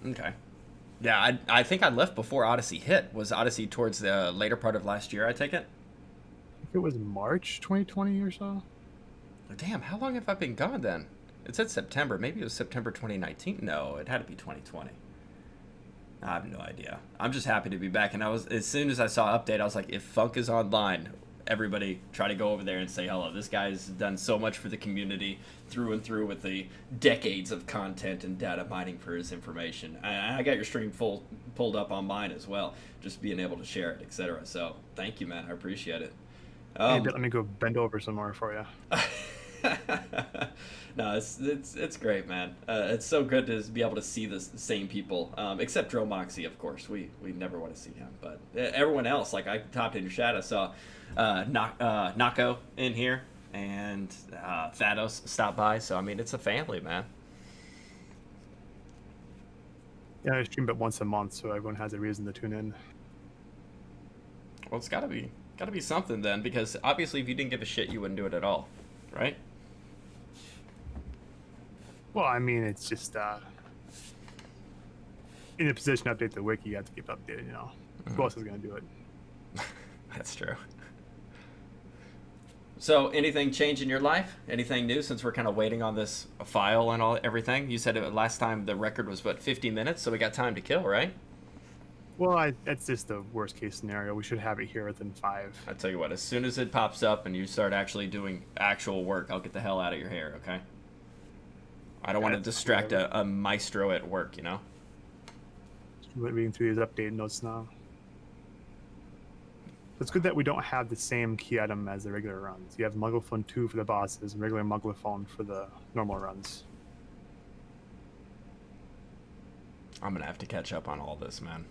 Okay. Yeah, I think I left before Odyssey hit. Was Odyssey towards the later part of last year, I take it? I think it was March 2020 or so. Damn, how long have I been gone then? It said September. Maybe it was September 2019. No, it had to be 2020. I have no idea. I'm just happy to be back. And as soon as I saw update, I was like, if Funk is online, everybody try to go over there and say hello. This guy's done so much for the community through and through with the decades of content and data mining for his information. I got your stream pulled up on mine as well, just being able to share it, etc. So thank you, man. I appreciate it. Hey, let me go bend over some more for you. No, it's great, man. It's so good to be able to see the same people, except Dromoxy, of course. We never want to see him, but everyone else, like I topped in your chat, I saw Nako in here, and Thanos stopped by. So I mean, it's a family, man. Yeah, I stream it once a month, so everyone has a reason to tune in. Well, it's got to be Gotta be something then, because obviously if you didn't give a shit, you wouldn't do it at all, right? Well, I mean, it's just in a position to update the wiki, you have to keep updated. You know, who else is gonna do it? That's true. So, anything change in your life? Anything new since we're kind of waiting on this file and everything? You said last time the record was, what, 50 minutes? So we got time to kill, right? Well, that's just the worst case scenario. We should have it here within 5. I tell you what, as soon as it pops up and you start actually doing actual work, I'll get the hell out of your hair, okay? I don't want to distract a maestro at work, you know? Just reading through these updated notes now. It's good that we don't have the same key item as the regular runs. You have Mugglephone 2 for the bosses and regular Mugglephone for the normal runs. I'm gonna have to catch up on all this, man.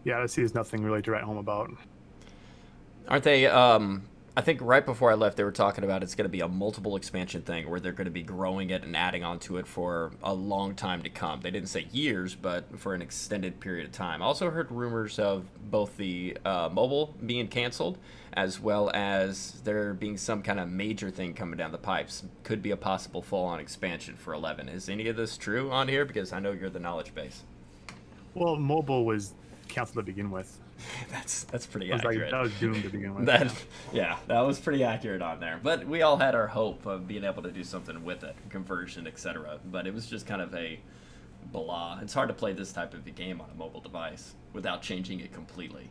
Yeah, I see there's nothing really to write home about. Aren't they, I think right before I left, they were talking about it's going to be a multiple expansion thing where they're going to be growing it and adding onto it for a long time to come. They didn't say years, but for an extended period of time. I also heard rumors of both the mobile being canceled as well as there being some kind of major thing coming down the pipes. Could be a possible full-on expansion for 11. Is any of this true on here? Because I know you're the knowledge base. Well, mobile was canceled to begin with. That's pretty It was like, accurate. that was doomed to begin with. That was pretty accurate on there. But we all had our hope of being able to do something with it, conversion, etc. But it was just kind of a blah. It's hard to play this type of a game on a mobile device without changing it completely.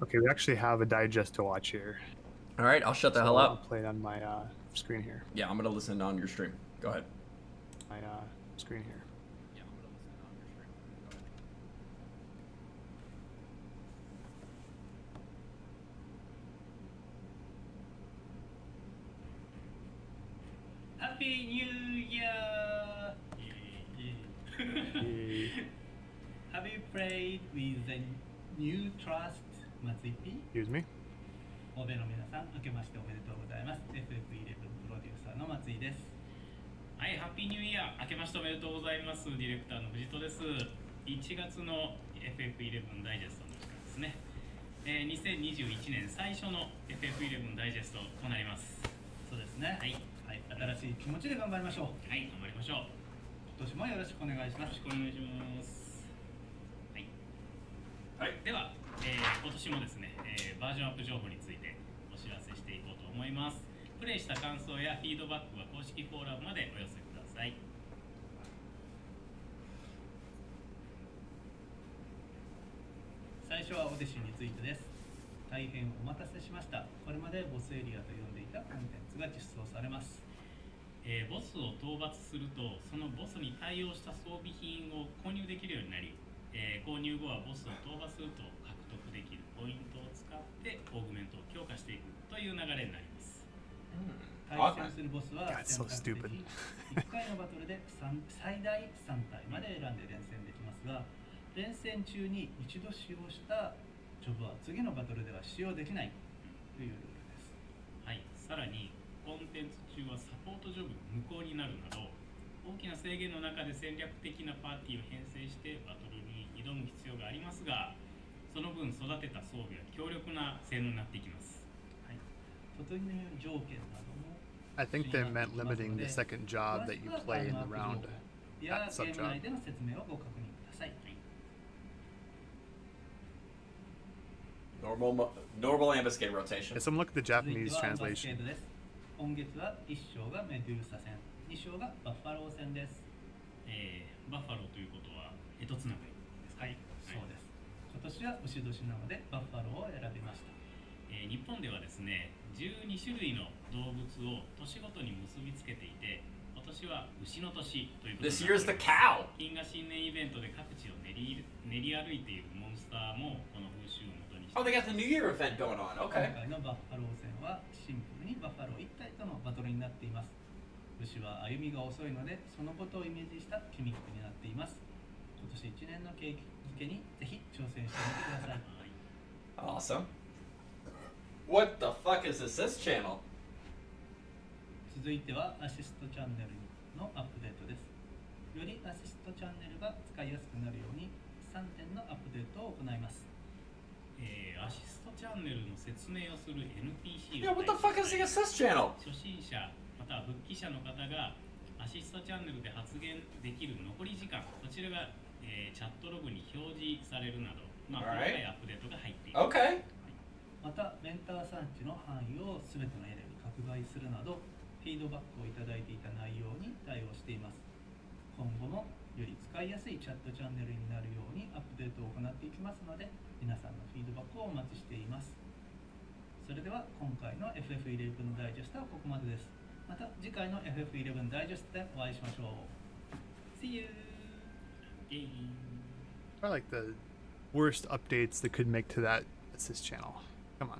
Okay, we actually have a digest to watch here. All right, I'll shut the So hell I'll up. play it on my screen here. Yeah, I'm gonna listen on your stream. Go ahead. My screen here. Yeah, I'm gonna listen on your stream. Go ahead. Happy New Year! Have you played with the new Trust 松井 P? Excuse me. 欧米の皆さん、明けましておめでとうございます。FF11 プロデューサーの松井です。はい、ハッピーニューイヤー、明けましておめでとうございます。ディレクターの藤戸です。1月の FF11 ダイジェストの時間ですね。2021年最初の FF11 ダイジェストとなります。そうですね。はい。はい、新しい気持ちで頑張りましょう。はい、頑張りましょう。今年もよろしくお願いします。よろしくお願いします。はい。はい、では、今年もですね、バージョンアップ情報についてお知らせしていこうと思います。プレイした感想やフィードバックは公式フォーラムまでお寄せください。最初はオデシーについてです。大変お待たせしました。これまでボスエリアと呼んでいたコンテンツが実装されます。ボスを討伐すると、そのボスに対応した装備品を購入できるようになり、購入後はボスを討伐すると獲得できるポイントを使ってオーグメントを強化していくという流れになります。対戦するボスは選択的に1回のバトルで最大3体まで選んで連戦できますが、連戦中に一度使用したジョブは次のバトルでは使用できないというルールです。はい、さらにコンテンツ中はサポートジョブ無効になるなど、大きな制限の中で戦略的なパーティーを編成してバトルに挑む必要がありますが、その分育てた装備は強力な性能になっていきます。はい、突入条件なども I think they meant limiting the second job that you play in the round. やゲーム内での説明をご確認ください。Normal ambuscade rotation. Let's look at the Japanese translation. 今月は1章がメデューサ戦、2章がバッファロー戦です。バッファローということは干支つながりですか？はい、そうです。今年は牛年なのでバッファローを選びました。日本ではですね、12種類の動物を年ごとに結びつけていて、今年は牛の年ということで、This year's the cow. 金河新年イベントで各地を練り歩いているモンスターもこの風習をもとにして、Oh, they got the New Year event going on. 今 Okay. 回のバッファロー戦はシンプルにバッファロー1体とのバトルになっています。牛は歩みが遅いので、そのことをイメージしたギミックになっています。今年1年の景気づけにぜひ挑戦してみてください。Awesome. What the fuck is this channel? 続いてはアシストチャンネルのアップデートです。よりアシストチャンネルが使いやすくなるように3点のアップデートを行います。アシストチャンネルの説明をする NPC を Yeah, what the fuck is the assist channel? 初心者または復帰者の方がアシストチャンネルで発言できる残り時間、こちらが、チャットログに表示されるなど、細かいアップデートが入っています。Okay. また、メンター産地の範囲を全てのエリアに拡大するなど、フィードバックをいただいていた内容に対応しています。今後もより使いやすいチャットチャンネルになるようにアップデートを行っていきますので、皆さんのフィードバックをお待ちしています。それでは今回の FF11 ダイジェストはここまでです。また次回の FF11 ダイジェストでお会いしましょう。See you! Or like the worst updates they could make to that assist channel. Come on.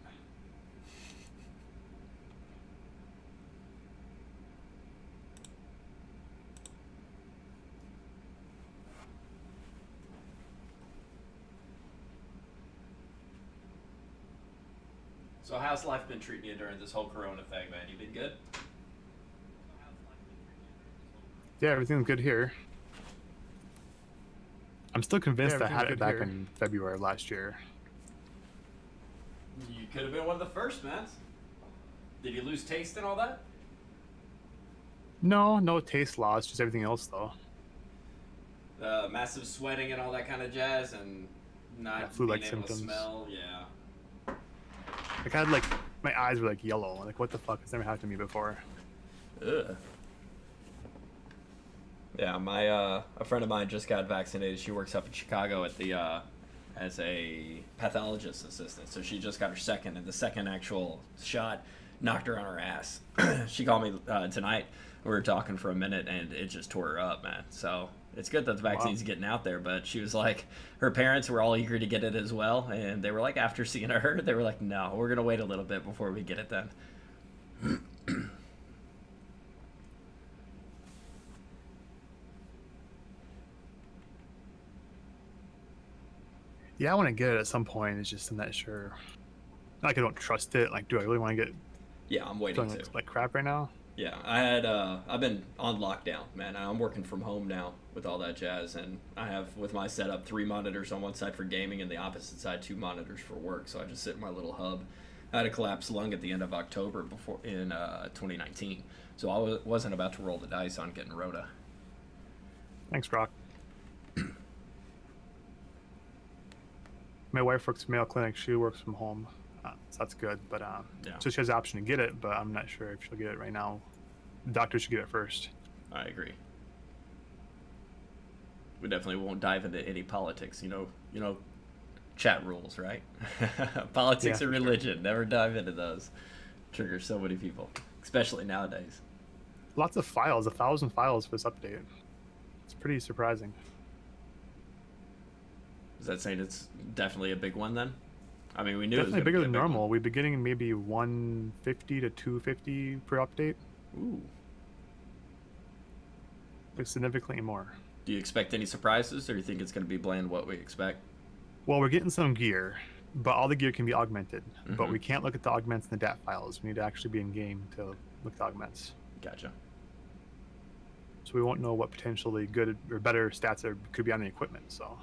So how's life been treating you during this whole Corona thing, man? You been good? Yeah, everything's good here. I'm still convinced I everything's had it good back here. in February of last year. You could have been one of the first, man. Did you lose taste and all that? No, no taste loss, just everything else though. Massive sweating and all that kind of jazz, and not Yeah, flu-like being able symptoms. to smell. Yeah. Like I had like my eyes were like yellow. Like what the fuck has never happened to me before? Ugh. Yeah, my a friend of mine just got vaccinated. She works up in Chicago at the as a pathologist assistant. So she just got her second, and the second actual shot knocked her on her ass. She called me tonight. We were talking for a minute, and it just tore her up, man. So it's good that the vaccine's getting out there, but she was like, her parents were all eager to get it as well, and they were like, after seeing her, they were like, no, we're gonna wait a little bit before we get it then. Yeah, I want to get it at some point. It's just I'm not sure. Not like I don't trust it. Like, do I really want to get Yeah, I'm waiting feeling to. like crap right now? Yeah, I had I've been on lockdown, man. I'm working from home now with all that jazz, and I have with my setup 3 monitors on one side for gaming and the opposite side 2 monitors for work. So I just sit in my little hub. I had a collapsed lung at the end of October before in 2019, so I wasn't about to roll the dice on getting Rota. Thanks, Rock. My wife works at Mayo Clinic. She works from home, so that's good. But Yeah. so she has the option to get it, but I'm not sure if she'll get it right now. The doctor should get it first. I agree. We definitely won't dive into any politics. You know, chat rules, right? Politics Yeah, and for sure. religion. Never dive into those. Triggers so many people, especially nowadays. Lots of files, 1,000 files for this update. It's pretty surprising. Is that saying it's definitely a big one then? I mean, we knew it was Definitely gonna bigger be a than big one. normal. We've been getting maybe 150 to 250 per update. Ooh. Like significantly more. Do you expect any surprises, or do you think it's going to be bland what we expect? Well, we're getting some gear, but all the gear can be augmented. But Mhm. we can't look at the augments in the DAT files. We need to actually be in game to look at the augments. Gotcha. So we won't know what potentially good or better stats there could be on the equipment. So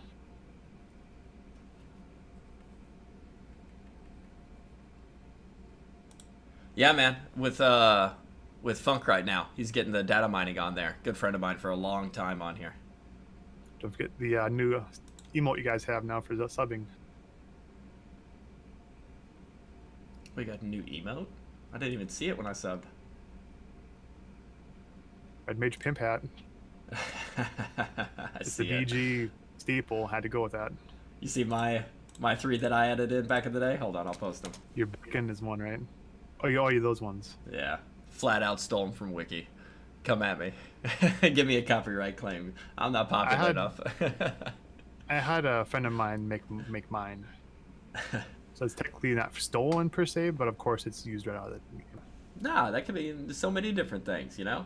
Yeah, man. With Funk right now, he's getting the data mining on there. Good friend of mine for a long time on here. don't forget the new emote you guys have now for the subbing. We got a new emote. I didn't even see it when I subbed. Red Mage Pimp Hat. I It's the see it. VG staple. Had to go with that. You see my 3 that I added in back in the day? Hold on, I'll post them. Your beacon is one, right? Oh, you those ones. Yeah, flat out stolen from Wiki. Come at me. Give me a copyright claim. I'm not popular had- enough. I had a friend of mine make mine. So it's technically not stolen per se, but of course it's used right out of the Nah, that could be so many different things, you know?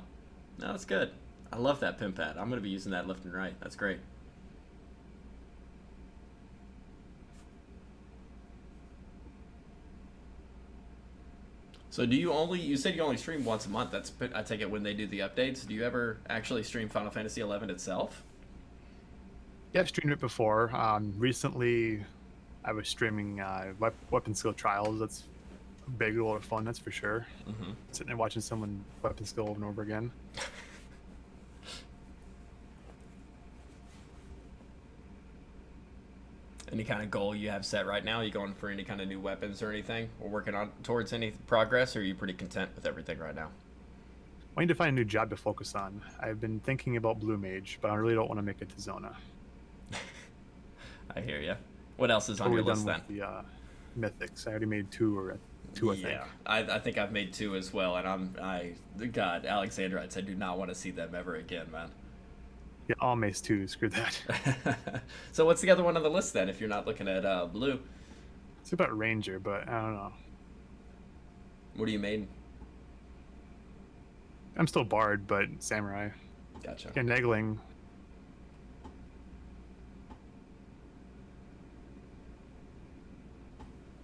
No, that's good. I love that pimp pad. I'm going to be using that left and right. That's great. So do you said you only stream once a month. I take it when they do the updates. Do you ever actually stream Final Fantasy 11 itself? Yeah, I've streamed it before. Recently, I was streaming weapon skill trials. That's a big lot of fun, that's for sure. Mm-hmm. Sitting there watching someone weapon skill over and over again. Any kind of goal you have set right now? Are you going for any kind of new weapons or anything? Or working on towards any progress? Or are you pretty content with everything right now? I need to find a new job to focus on. I've been thinking about Blue Mage, but I really don't want to make it to Zona. I hear you. What else is on your list then? The Mythics. I already made two, I think. Yeah, I think I've made 2 as well, and God, Alexandrites, I do not want to see them ever again, man. Yeah, all Mace 2. Screw that. So what's the other one on the list then? If you're not looking at blue, It's about Ranger, but I don't know. what do you mean? I'm still Bard, but Samurai. Gotcha. Yeah, Negling.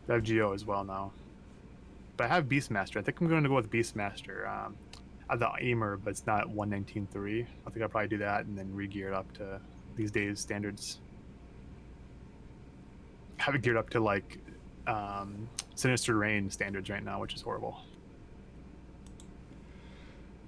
I have Geo as well now. But I have Beastmaster. I think I'm going to go with Beastmaster. I have the Aimer, but it's not 119.3. I think I'll probably do that and then re-gear it up to these days standards. I have it geared up to like Sinister Reign standards right now, which is horrible.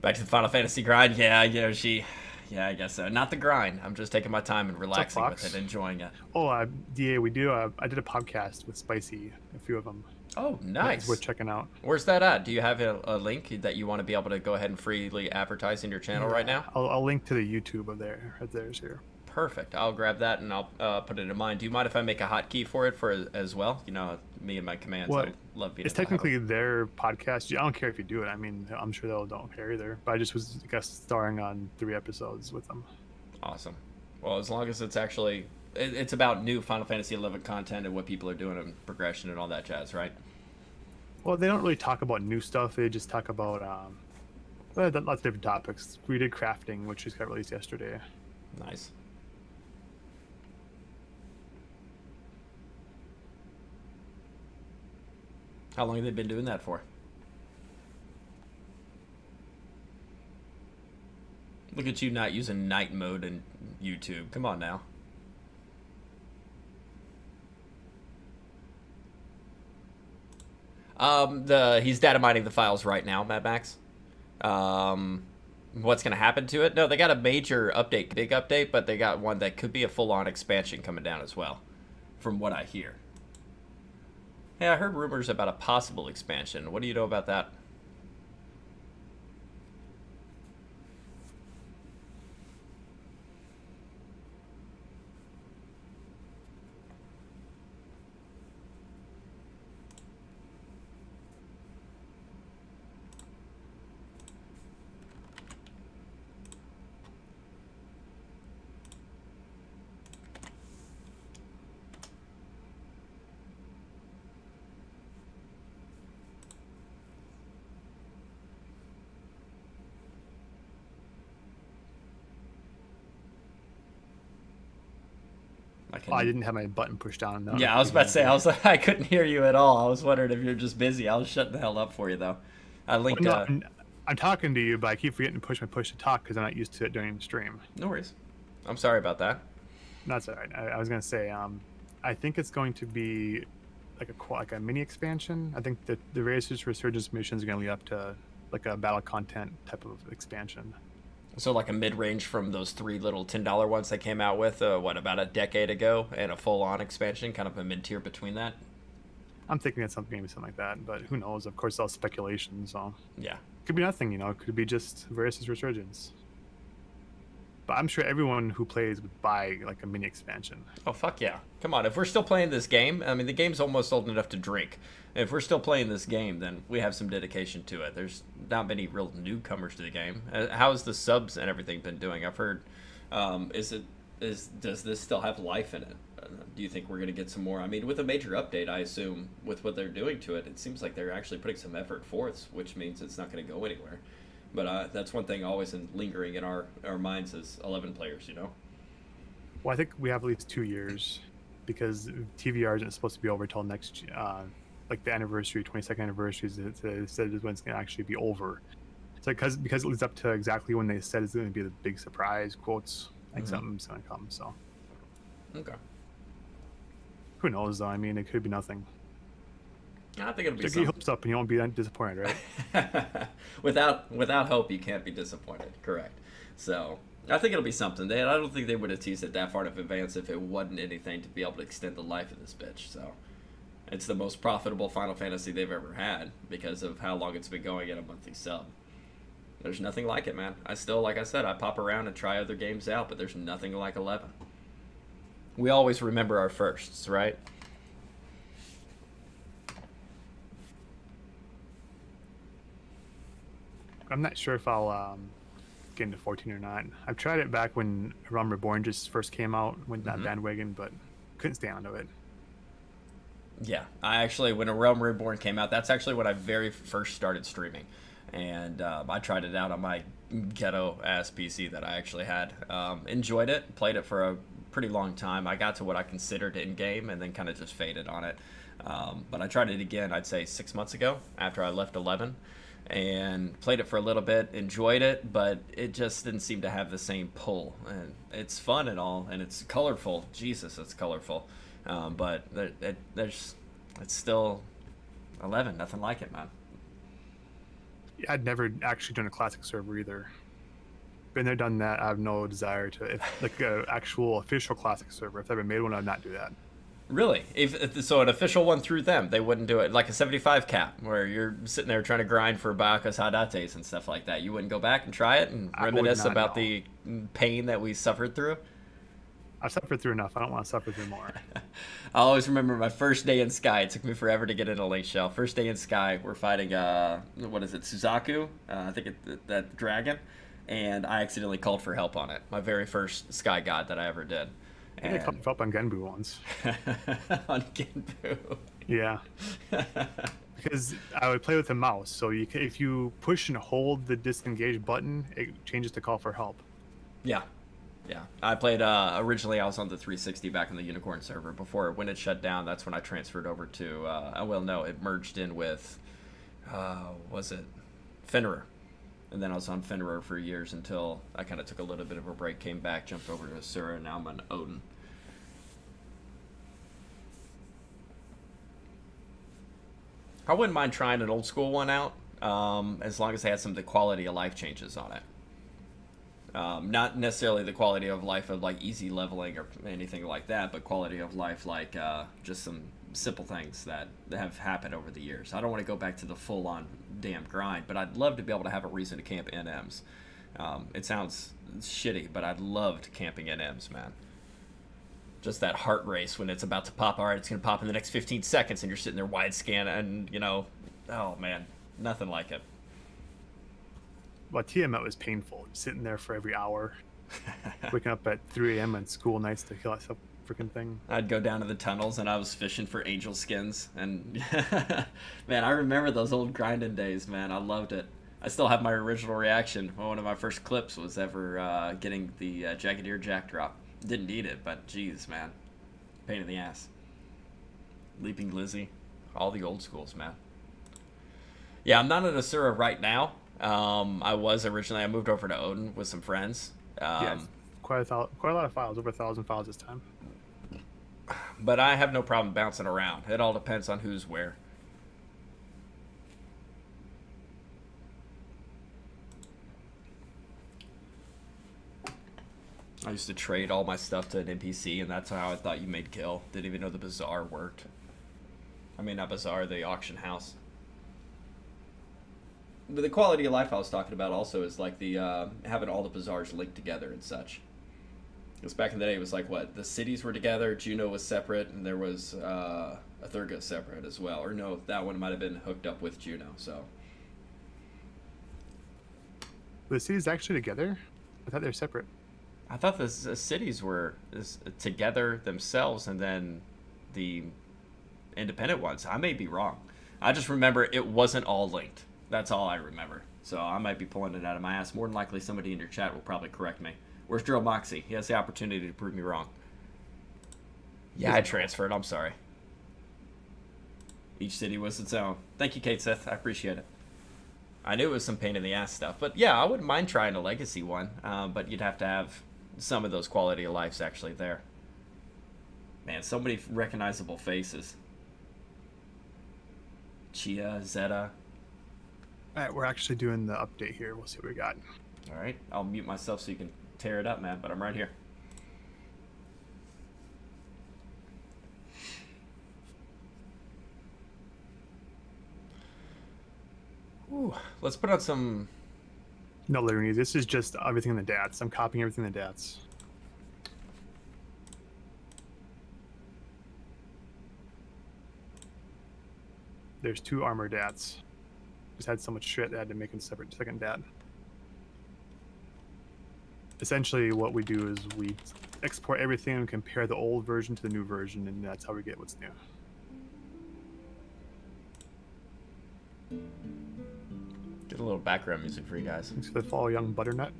Back to the Final Fantasy grind. Yeah, yeah, I guess so. Not the grind. I'm just taking my time and relaxing with it, enjoying it. Oh, DA, we do. I did a podcast with Spicy, a few of them. Oh, nice. It's worth checking out. Where's that at? Do you have a link that you want to be able to go ahead and freely advertise in your channel right now? I'll link to the YouTube of there. Right there's here. Perfect. I'll grab that and I'll put it in mine. Do you mind if I make a hotkey for it as well? You know, me and my commands. Well, I love being. It's technically their podcast. I don't care if you do it. I mean, I'm sure they'll don't care either. But I just was guest starring on 3 episodes with them. Awesome. Well, as long as it's actually, it's about new Final Fantasy 11 content and what people are doing and progression and all that jazz, right? Well, they don't really talk about new stuff. They just talk about lots of different topics. We did crafting, which just got released yesterday. Nice. How long have they been doing that for? Look at you not using night mode in YouTube. Come on now. He's data mining the files right now, Mad Max. What's gonna happen to it? No, they got a major update, big update, but they got one that could be a full-on expansion coming down as well, from what I hear. Yeah, I heard rumors about a possible expansion. What do you know about that? I didn't have my button pushed down. No. Yeah, I was about to say, I couldn't hear you at all. I was wondering if you're just busy. I was shutting the hell up for you, though. I linked... Well, no, I'm talking to you, but I keep forgetting to push my push to talk because I'm not used to it during the stream. No worries. I'm sorry about that. That's all right. I was going to say, I think it's going to be like a mini expansion. I think that the Razor's Resurgence missions are going to lead up to like a battle content type of expansion. So like a mid-range from those 3 little $10 ones they came out with, about a decade ago, and a full-on expansion, kind of a mid-tier between that? I'm thinking it's maybe something like that, but who knows? Of course, it's all speculation, so... Yeah. Could be nothing, It could be just Varys' Resurgence. But I'm sure everyone who plays would buy, like, a mini expansion. Oh, fuck yeah. Come on, if we're still playing this game, I mean, the game's almost old enough to drink. If we're still playing this game, then we have some dedication to it. There's not many real newcomers to the game. How's the subs and everything been doing? I've heard, does this still have life in it? Do you think we're going to get some more? I mean, with a major update, I assume, with what they're doing to it, it seems like they're actually putting some effort forth, which means it's not going to go anywhere. But that's one thing always lingering in our minds as 11 players, Well, I think we have at least 2 years, because TVR isn't supposed to be over till next like the anniversary, 22nd anniversary, it said is when it's gonna actually be over. It's like because it leads up to exactly when they said it's gonna be the big surprise quotes, like something's gonna come. So Okay. who knows though? I mean, it could be nothing. I think it'll be Get your something. hopes up and you won't be disappointed, right? Without hope, you can't be disappointed. Correct. So I think it'll be something. I don't think they would have teased it that far in advance if it wasn't anything to be able to extend the life of this bitch. So it's the most profitable Final Fantasy they've ever had because of how long it's been going at a monthly sub. There's nothing like it, man. I still, like I said, I pop around and try other games out, but there's nothing like 11. We always remember our firsts, right? I'm not sure if I'll get into 14 or not. I've tried it back when Realm Reborn just first came out, went that bandwagon, but couldn't stay onto it. Yeah, I actually, when A Realm Reborn came out, that's actually when I very first started streaming. And I tried it out on my ghetto-ass PC that I actually had. Enjoyed it, played it for a pretty long time. I got to what I considered in-game and then kind of just faded on it. But I tried it again, I'd say 6 months ago, after I left 11. And played it for a little bit, enjoyed it, but it just didn't seem to have the same pull. And it's fun and all, and it's colorful. Jesus, it's colorful. But it's still 11, nothing like it, man. Yeah, I'd never actually done a classic server either. Been there, done that. I have no desire to, like an actual official classic server. If they ever made one, I'd not do that. Really? If so, an official one through them, they wouldn't do it like a 75 cap, where you're sitting there trying to grind for Byakuya's Hadates and stuff like that. You wouldn't go back and try it and reminisce about the pain that we suffered through. I've suffered through enough. I don't want to suffer through more. I always remember my first day in Sky. It took me forever to get into Lake Shell. First day in Sky, we're fighting what is it, Suzaku? I think that dragon, and I accidentally called for help on it. My very first Sky God that I ever did. I think I called up on Genbu once. On Genbu. Yeah. Because I would play with the mouse, so if you push and hold the disengage button, it changes to call for help. Yeah. Yeah. I played, originally I was on the 360 back in the Unicorn server. When it shut down, that's when I transferred over to, it merged in with, was it Fenrir? And then I was on Fenrir for years until I kind of took a little bit of a break, came back, jumped over to Asura, and now I'm on Odin. I wouldn't mind trying an old school one out, as long as they had some of the quality of life changes on it. Not necessarily the quality of life of like easy leveling or anything like that, but quality of life like just some simple things that have happened over the years. I don't want to go back to the full-on damn grind, but I'd love to be able to have a reason to camp NMs. It sounds shitty, but I'd loved camping NMs, man. Just that heart race when it's about to pop. All right, it's going to pop in the next 15 seconds, and you're sitting there wide scan, and, oh, man, nothing like it. Well, Tiamat was painful. Sitting there for every hour. Waking up at 3 a.m. on school nights to kill that freaking thing. I'd go down to the tunnels, and I was fishing for angel skins. And, man, I remember those old grinding days, man. I loved it. I still have my original reaction. One of my first clips was ever getting the Jagged Ear Jack drop. Didn't need it, but geez, man. Pain in the ass. Leaping Lizzie. All the old schools, man. Yeah, I'm not at Asura right now. I was originally. I moved over to Odin with some friends. Yes, quite a lot of files, over 1,000 files this time. But I have no problem bouncing around. It all depends on who's where. I used to trade all my stuff to an NPC, and that's how I thought you made kill. Didn't even know the bazaar worked. I mean, not bazaar, the auction house. But the quality of life I was talking about also is like the having all the bazaars linked together and such. Because back in the day, it was like, what? The cities were together, Juno was separate, and there was Athurga separate as well. Or no, that one might have been hooked up with Juno, so. The cities actually together? I thought they were separate. I thought the cities were together themselves, and then the independent ones. I may be wrong. I just remember it wasn't all linked. That's all I remember. So I might be pulling it out of my ass. More than likely, somebody in your chat will probably correct me. Where's Drill Moxie? He has the opportunity to prove me wrong. Yeah, I transferred. I'm sorry. Each city was its own. Thank you, Kate Sith. I appreciate it. I knew it was some pain in the ass stuff, but yeah, I wouldn't mind trying a legacy one. But you'd have to have some of those quality of lives actually there. Man, so many recognizable faces. Chia, Zeta. Alright, we're actually doing the update here. We'll see what we got. All right, I'll mute myself so you can tear it up, man. But I'm right here. Ooh, let's put on some. No, literally, this is just everything in the DATs. I'm copying everything in the DATs. There's 2 armor DATs. Just had so much shit, I had to make a separate second DAT. Essentially, what we do is we export everything and compare the old version to the new version, and that's how we get what's new. Get a little background music for you guys. Thanks for the follow, young butternut.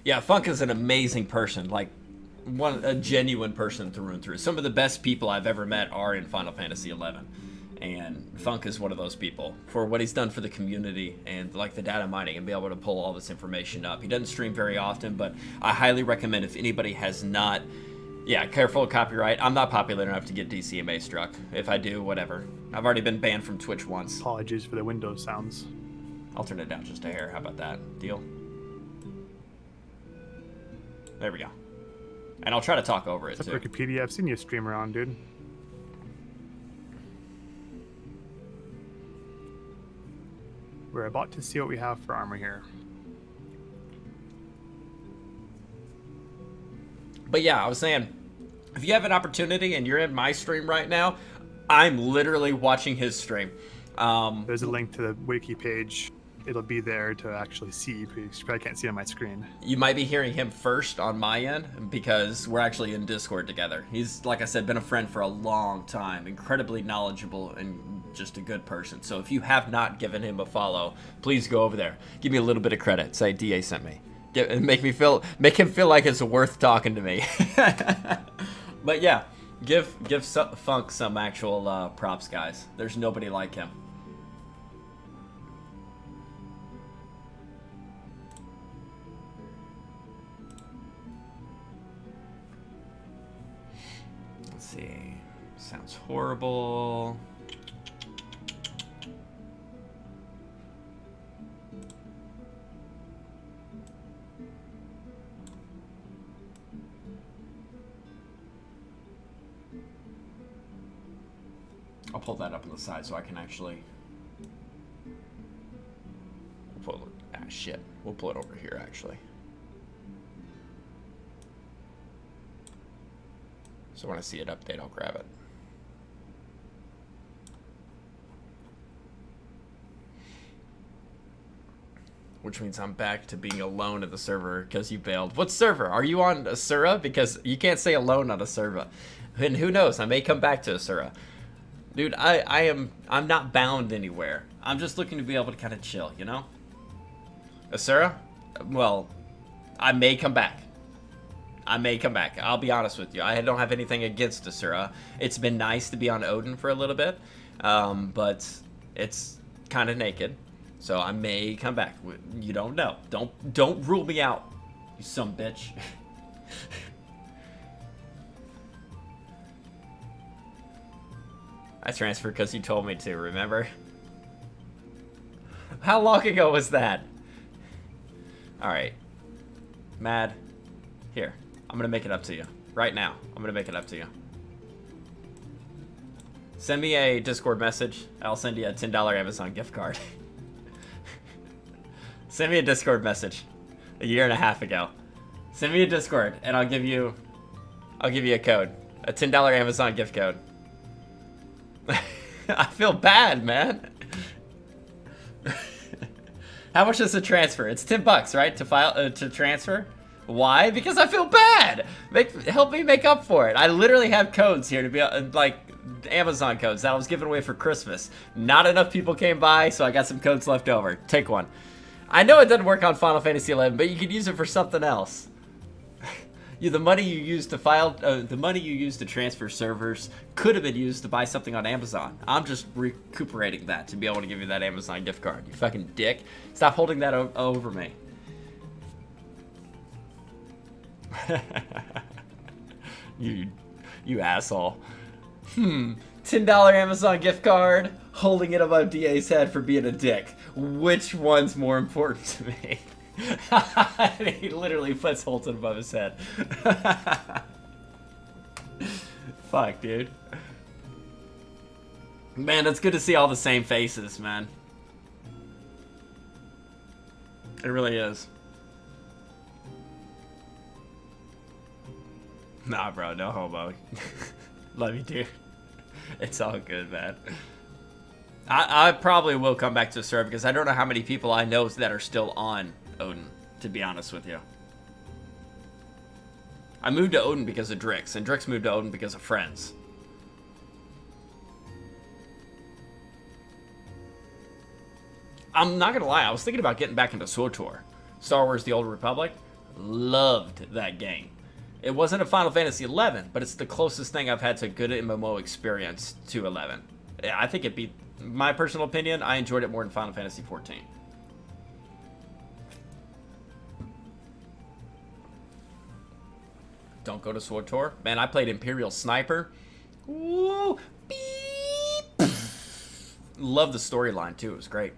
Yeah, Funk is an amazing person. Like, a genuine person through and through. Some of the best people I've ever met are in Final Fantasy XI, and Funk is one of those people for what he's done for the community and like the data mining and be able to pull all this information up. He doesn't stream very often, but I highly recommend if anybody has not. Yeah, careful of copyright. I'm not popular enough to get DCMA struck. If I do, whatever. I've already been banned from Twitch once. Apologies for the Windows sounds. I'll turn it down just a hair. How about that? Deal? There we go. And I'll try to talk over it, What's too. up, Wikipedia? I've seen you stream around, dude. We're about to see what we have for armor here. But yeah, I was saying, if you have an opportunity and you're in my stream right now, I'm literally watching his stream. There's a link to the wiki page. It'll be there to actually see, but you probably can't see it on my screen. You might be hearing him first on my end because we're actually in Discord together. He's, like I said, been a friend for a long time, incredibly knowledgeable and just a good person. So if you have not given him a follow, please go over there. Give me a little bit of credit. Say DA sent me. Make him feel like it's worth talking to me. But yeah, give Funk some actual props, guys. There's nobody like him. Let's see. Sounds horrible. I'll pull that up on the side so I can actually. Shit. We'll pull it over here actually. So when I see it update, I'll grab it. Which means I'm back to being alone at the server because you bailed. What server? Are you on Asura? Because you can't say alone on Asura. And who knows? I may come back to Asura. Dude, I'm not bound anywhere. I'm just looking to be able to kind of chill, you know? Asura? Well, I may come back. I may come back. I'll be honest with you. I don't have anything against Asura. It's been nice to be on Odin for a little bit, but it's kind of naked. So I may come back. You don't know. Don't rule me out, you some bitch. I transferred because you told me to, remember? How long ago was that? Alright. Mad. Here. I'm gonna make it up to you. Right now. I'm gonna make it up to you. Send me a Discord message. I'll send you a $10 Amazon gift card. Send me a Discord message. A year and a half ago. Send me a Discord and I'll give you a code. A $10 Amazon gift code. I feel bad, man. How much is the transfer? It's $10, right? To transfer? Why? Because I feel bad. Help me make up for it. I literally have codes here to be like Amazon codes that I was giving away for Christmas. Not enough people came by, so I got some codes left over. Take one. I know it doesn't work on Final Fantasy XI, but you could use it for something else. the money you used to file, the money you used to transfer servers could have been used to buy something on Amazon. I'm just recuperating that to be able to give you that Amazon gift card. You fucking dick. Stop holding that over me. You asshole. $10 Amazon gift card, holding it above DA's head for being a dick. Which one's more important to me? He literally puts Holton above his head. Fuck, dude. Man, it's good to see all the same faces, man. It really is. Nah, bro, no homo. Love you, dude. It's all good, man. I probably will come back to the server because I don't know how many people I know that are still on Odin, to be honest with you. I moved to Odin because of Drix, and Drix moved to Odin because of friends. I'm not gonna lie, I was thinking about getting back into SWTOR. Star Wars The Old Republic. Loved that game. It wasn't a Final Fantasy 11, but it's the closest thing I've had to a good MMO experience to 11. I think it beat, my personal opinion, I enjoyed it more than Final Fantasy 14. Don't go to SWTOR. Man, I played Imperial Sniper. Woo! Beep! Love the storyline too, it was great.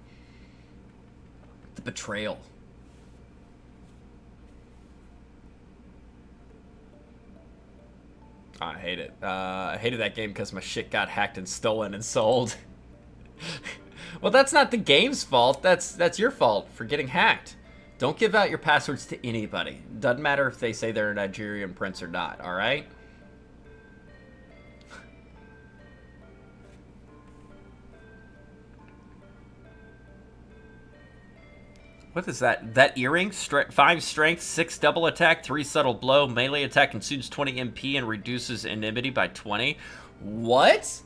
The betrayal. I hate it. I hated that game because my shit got hacked and stolen and sold. Well, that's not the game's fault. That's your fault for getting hacked. Don't give out your passwords to anybody. Doesn't matter if they say they're a Nigerian prince or not, alright? What is that? That earring? 5 strength, 6 double attack, 3 subtle blow, melee attack consumes 20 MP and reduces enmity by 20. What?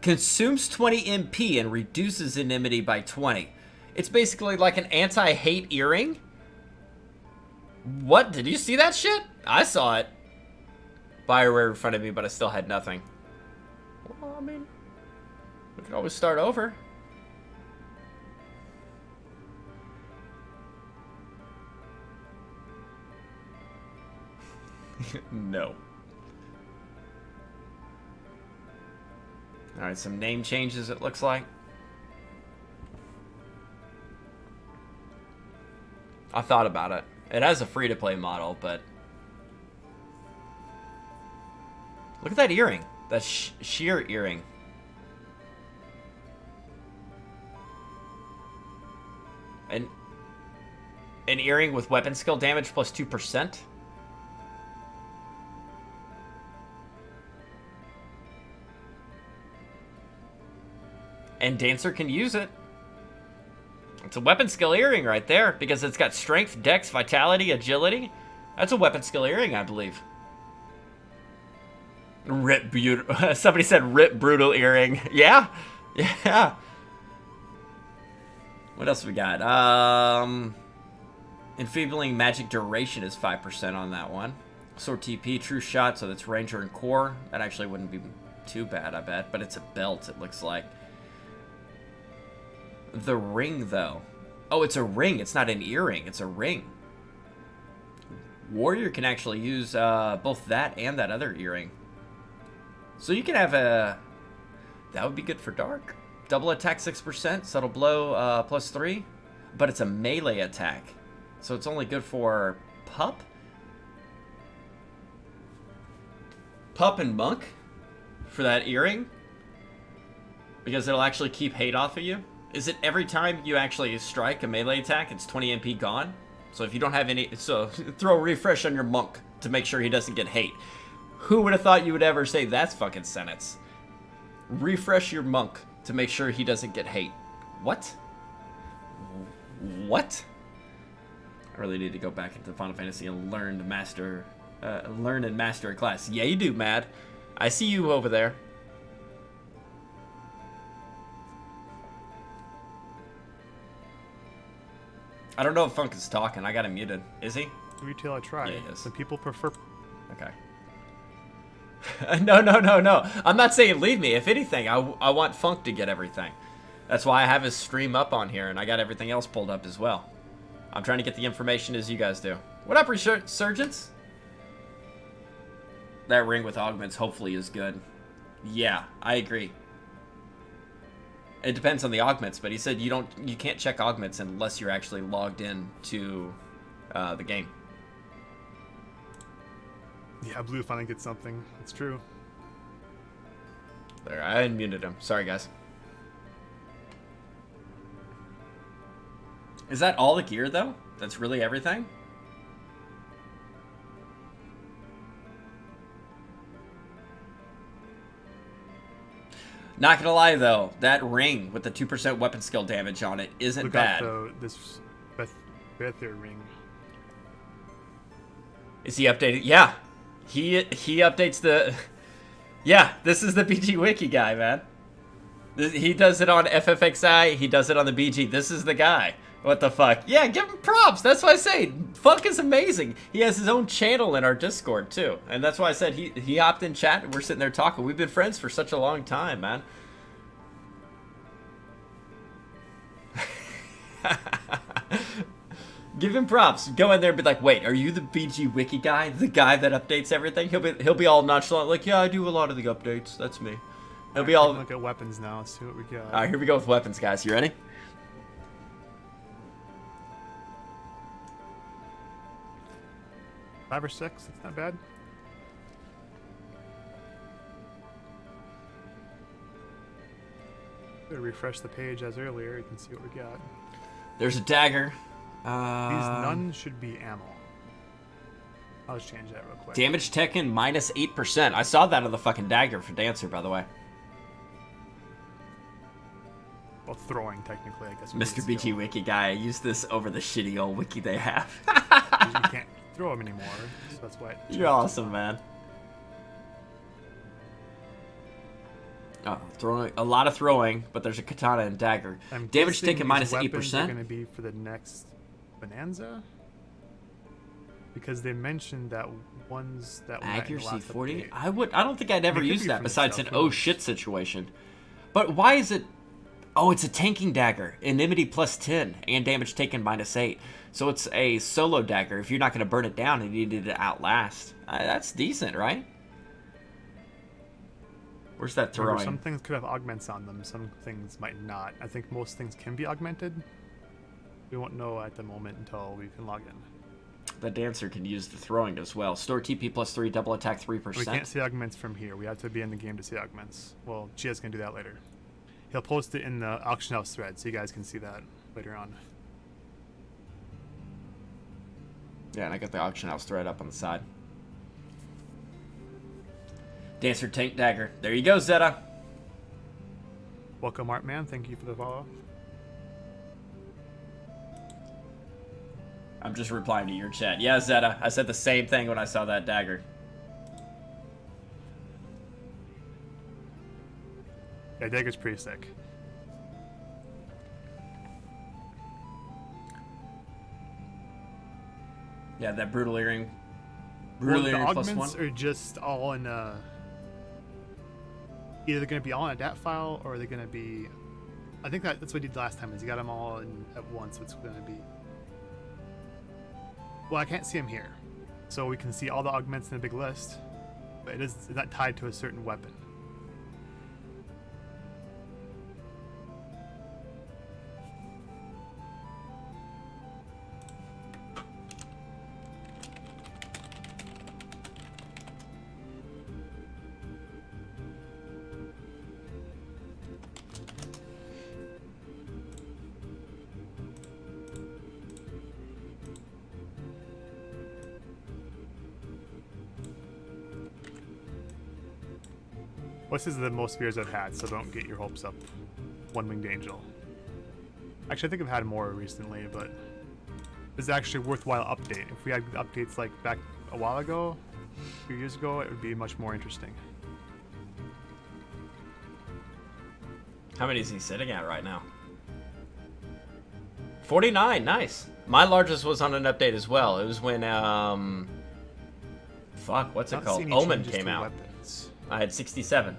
Consumes 20 MP and reduces enmity by 20. It's basically like an anti-hate earring? What? Did you see that shit? I saw it. BioWare in front of me, but I still had nothing. Well, I mean, we can always start over. No. Alright, some name changes it looks like. I thought about it. It has a free-to-play model, but... Look at that earring. That sheer earring. An earring with weapon skill damage plus 2%? And Dancer can use it. It's a weapon skill earring right there because it's got strength, dex, vitality, agility. That's a weapon skill earring, I believe. Somebody said rip brutal earring. Yeah. Yeah. What else we got? Enfeebling magic duration is 5% on that one. Sword TP, true shot, so that's ranger and core. That actually wouldn't be too bad, I bet. But it's a belt, it looks like. The ring, though. Oh, it's a ring. It's not an earring. It's a ring. Warrior can actually use both that and that other earring. So you can have a... That would be good for Dark. Double attack 6%, subtle blow plus 3. But it's a melee attack. So it's only good for Pup? Pup and Monk for that earring. Because it'll actually keep hate off of you. Is it every time you actually strike a melee attack, it's 20 MP gone? So if you don't have any... So throw a refresh on your Monk to make sure he doesn't get hate. Who would have thought you would ever say that's fucking sentence? Refresh your Monk to make sure he doesn't get hate. What? What? I really need to go back into Final Fantasy and learn and master a class. Yeah, you do, Mad. I see you over there. I don't know if Funk is talking. I got him muted. Is he? the retail I try. Yeah, it is. Some people prefer. Okay. No. I'm not saying leave me. If anything, I want Funk to get everything. That's why I have his stream up on here, and I got everything else pulled up as well. I'm trying to get the information as you guys do. What up, Resurgence? That ring with augments hopefully is good. Yeah, I agree. It depends on the augments, but he said you can't check augments unless you're actually logged in to the game. Yeah, Blue finally gets something. It's true. There, I unmuted him. Sorry, guys. Is that all the gear, though? That's really everything? Not gonna lie, though, that ring with the 2% weapon skill damage on it isn't Look bad. out this Bether ring. Is he updated? Yeah. He updates the... Yeah, this is the BG Wiki guy, man. He does it on FFXI. He does it on the BG. This is the guy. What the fuck? Yeah, give him props. That's why I say Funk is amazing. He has his own channel in our Discord, too. And that's why I said he hopped in chat and we're sitting there talking. We've been friends for such a long time, man. Give him props. Go in there and be like, wait, are you the BG Wiki guy? The guy that updates everything? He'll be all nonchalant, like, yeah, I do a lot of the updates. That's me. He'll be all... Look at weapons now. Let's see what we got. Alright, here we go with weapons, guys. You ready? Five or six. That's not bad. Refresh the page as earlier. You can see what we got. There's a dagger. These none should be ammo. I'll just change that real quick. Damage taken minus 8%. I saw that on the fucking dagger for Dancer, by the way. Well, throwing, technically, I guess. Mr. BG Wiki guy, I use this over the shitty old wiki they have. You can't throw them anymore, so that's why. You're awesome, man. Oh, throwing a lot of throwing, but there's a katana and dagger. Damage taken minus 8%. Are going to be for the next Bonanza, because they mentioned that ones that were accuracy 40. Update. I don't think I'd ever It could use be that from besides an itself, oh who knows? shit situation. But why is it? Oh, it's a tanking dagger. Enmity plus 10 and damage taken minus 8. So it's a solo dagger. If you're not going to burn it down and you need to outlast, that's decent, right? Where's that Remember, throwing? some things could have augments on them. Some things might not. I think most things can be augmented. We won't know at the moment until we can log in. The Dancer can use the throwing as well. Store TP plus 3, double attack 3%. We can't see augments from here. We have to be in the game to see augments. Well, Chia's going to do that later. He'll post it in the auction house thread so you guys can see that later on. Yeah, and I got the auction house thread up on the side. Dancer tank dagger. There you go, Zeta. Welcome, Artman. Thank you for the follow. I'm just replying to your chat. Yeah, Zeta. I said the same thing when I saw that dagger. Yeah, dagger's pretty sick. Yeah, that brutal earring. Well, Brutal the earring plus augments 1. are just all in either they're going to be all in a DAT file or they're going to be... I think that's what he did last time, is he got them all in at once, so it's going to be... Well, I can't see them here. So we can see all the augments in a big list, but it's not tied to a certain weapon. This is the most fears I've had, so don't get your hopes up. One-winged angel. Actually, I think I've had more recently, but this is actually a worthwhile update. If we had updates like back a while ago, a few years ago, it would be much more interesting. How many is he sitting at right now? 49. Nice. My largest was on an update as well. It was when fuck, what's it Not called? seeing any Omen changes came to out. Weapons. I had 67.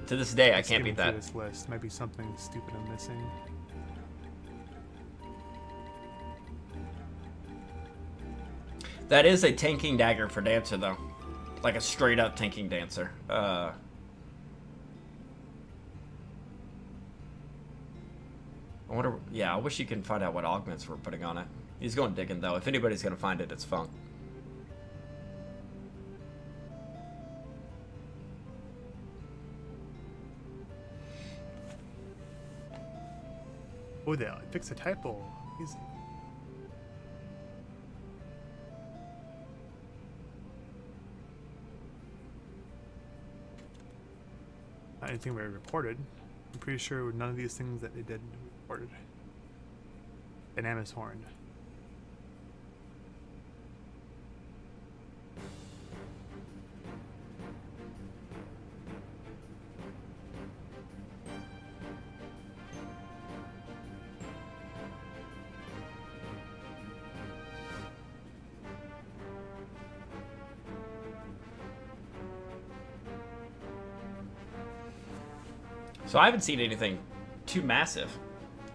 To this day, I can't Skimming beat that. through this list. Might be something stupid I'm missing. That is a tanking dagger for Dancer, though. Like a straight up tanking Dancer. I wonder. Yeah, I wish you can find out what augments we're putting on it. He's going digging, though. If anybody's going to find it, it's Funk. Oh, they fixed a typo. Easy. Not anything we reported. I'm pretty sure none of these things that they did reported. Dynamis Horn. So I haven't seen anything too massive.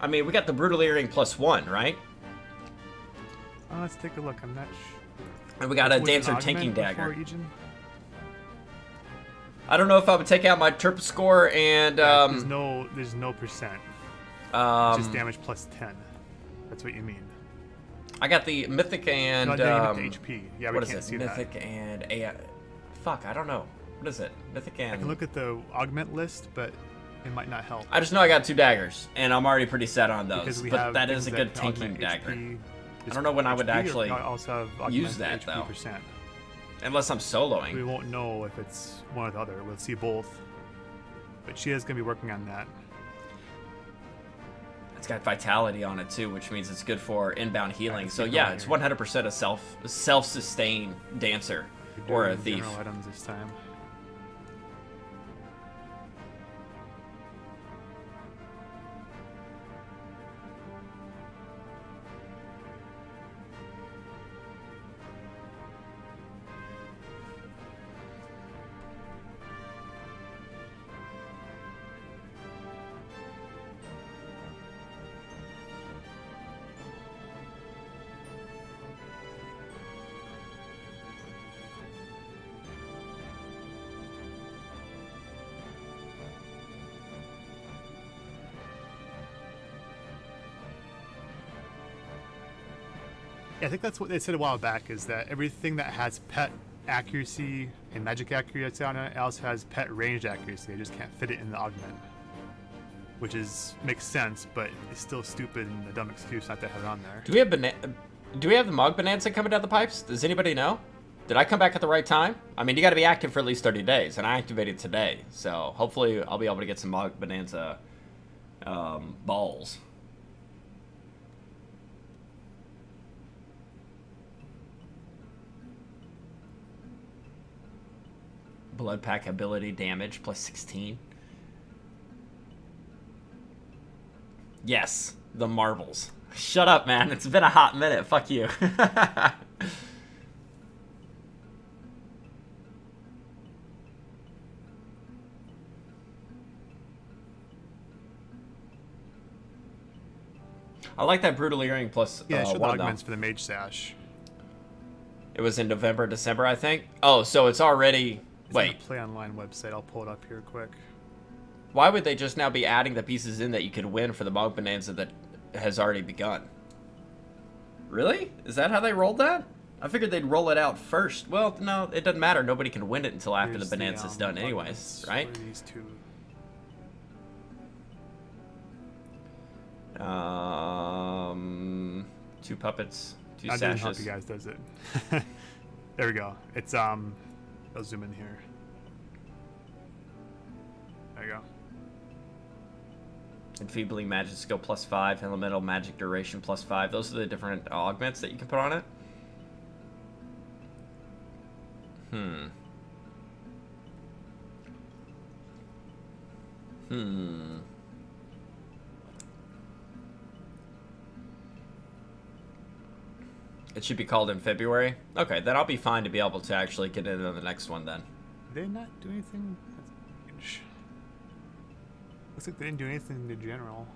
I mean, we got the Brutal Earring +1, right? Let's take a look. I'm not sure. And we got a Was it Dancer an tanking augment before dagger. Ejin? I don't know if I would take out my Terp score and Yeah, there's no percent. Just damage +10. That's what you mean. I got the Mythic and No, then you hit the HP. Yeah, we what is can't it? see Mythic that. and AI. Fuck, I don't know. What is it? Mythic and. I can look at the augment list, but it might not help. I just know I got 2 daggers, and I'm already pretty set on those. Because we But have that is things a good that tanking augment dagger. HP, I don't know when I would HP, or actually also have use augmented that, HP though. percent. Unless I'm We soloing. won't know if it's one or the other. We'll see both. But she is going to be working on that. It's got vitality on it too, which means it's good for inbound healing. let's So keep yeah, going it's here. 100% a self-sustained dancer We're or a doing thief. general items this time. Yeah, I think that's what they said a while back, is that everything that has pet accuracy and magic accuracy on it also has pet ranged accuracy. They just can't fit it in the augment. Which makes sense, but it's still stupid and a dumb excuse not to have it on there. Do we have the Mog Bonanza coming down the pipes? Does anybody know? Did I come back at the right time? I mean, you got to be active for at least 30 days, and I activated today. So hopefully I'll be able to get some Mog Bonanza balls. Blood Pack ability damage +16. Yes, the marbles. Shut up, man. It's been a hot minute. Fuck you. I like that Brutal Earring plus Yeah, show the one, though. augments for the Mage Sash. It was in November, December, I think. Oh, so it's already... It's on Wait, the Play Online website. I'll pull it up here quick. why would they just now be adding the pieces in that you could win for the Mog Bonanza that has already begun? Really? Is that how they rolled that? I figured they'd roll it out first. Well, no, it doesn't matter. Nobody can win it until after Here's the Bonanza's done anyways, augments. right? What are these two? 2 puppets, 2 That doesn't help sashes. you guys, does it? There we go. It's I'll zoom in here. There you go. Enfeebling magic skill +5, elemental magic duration +5. Those are the different augments that you can put on it. It should be called in February. Okay, then I'll be fine to be able to actually get into the next one then. Did they not do anything? That's strange. Looks like they didn't do anything in general.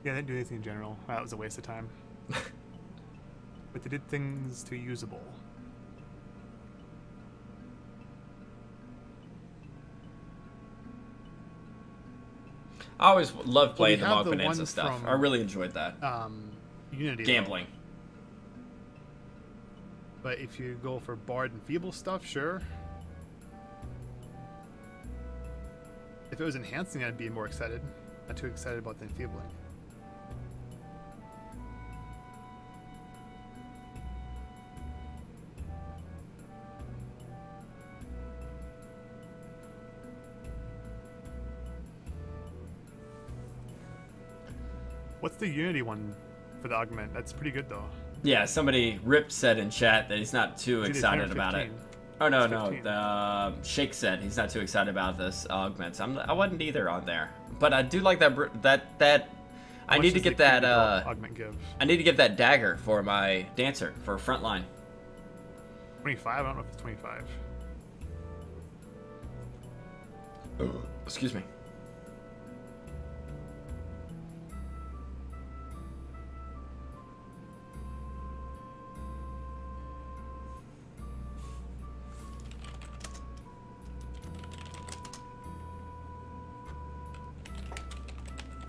Yeah, they didn't do anything in general. That was a waste of time. But they did things to usable. I always loved playing the have the Bonanza one stuff. from- I really enjoyed that. Unity. though. Gambling. But if you go for Bard and Feeble stuff, sure. If it was enhancing, I'd be more excited. Not too excited about the enfeebling. What's the Unity one for the augment? That's pretty good though. Yeah, somebody Rip said in chat that he's not too Dude, it's excited about it. 115. Oh no, It's no. 15. The Shake said he's not too excited about this augments. I wasn't either on there, but I do like that. I How need much to does get the that. Creepy augment give I need to get that dagger for my dancer for frontline. 25. I don't know if it's 25. Excuse me.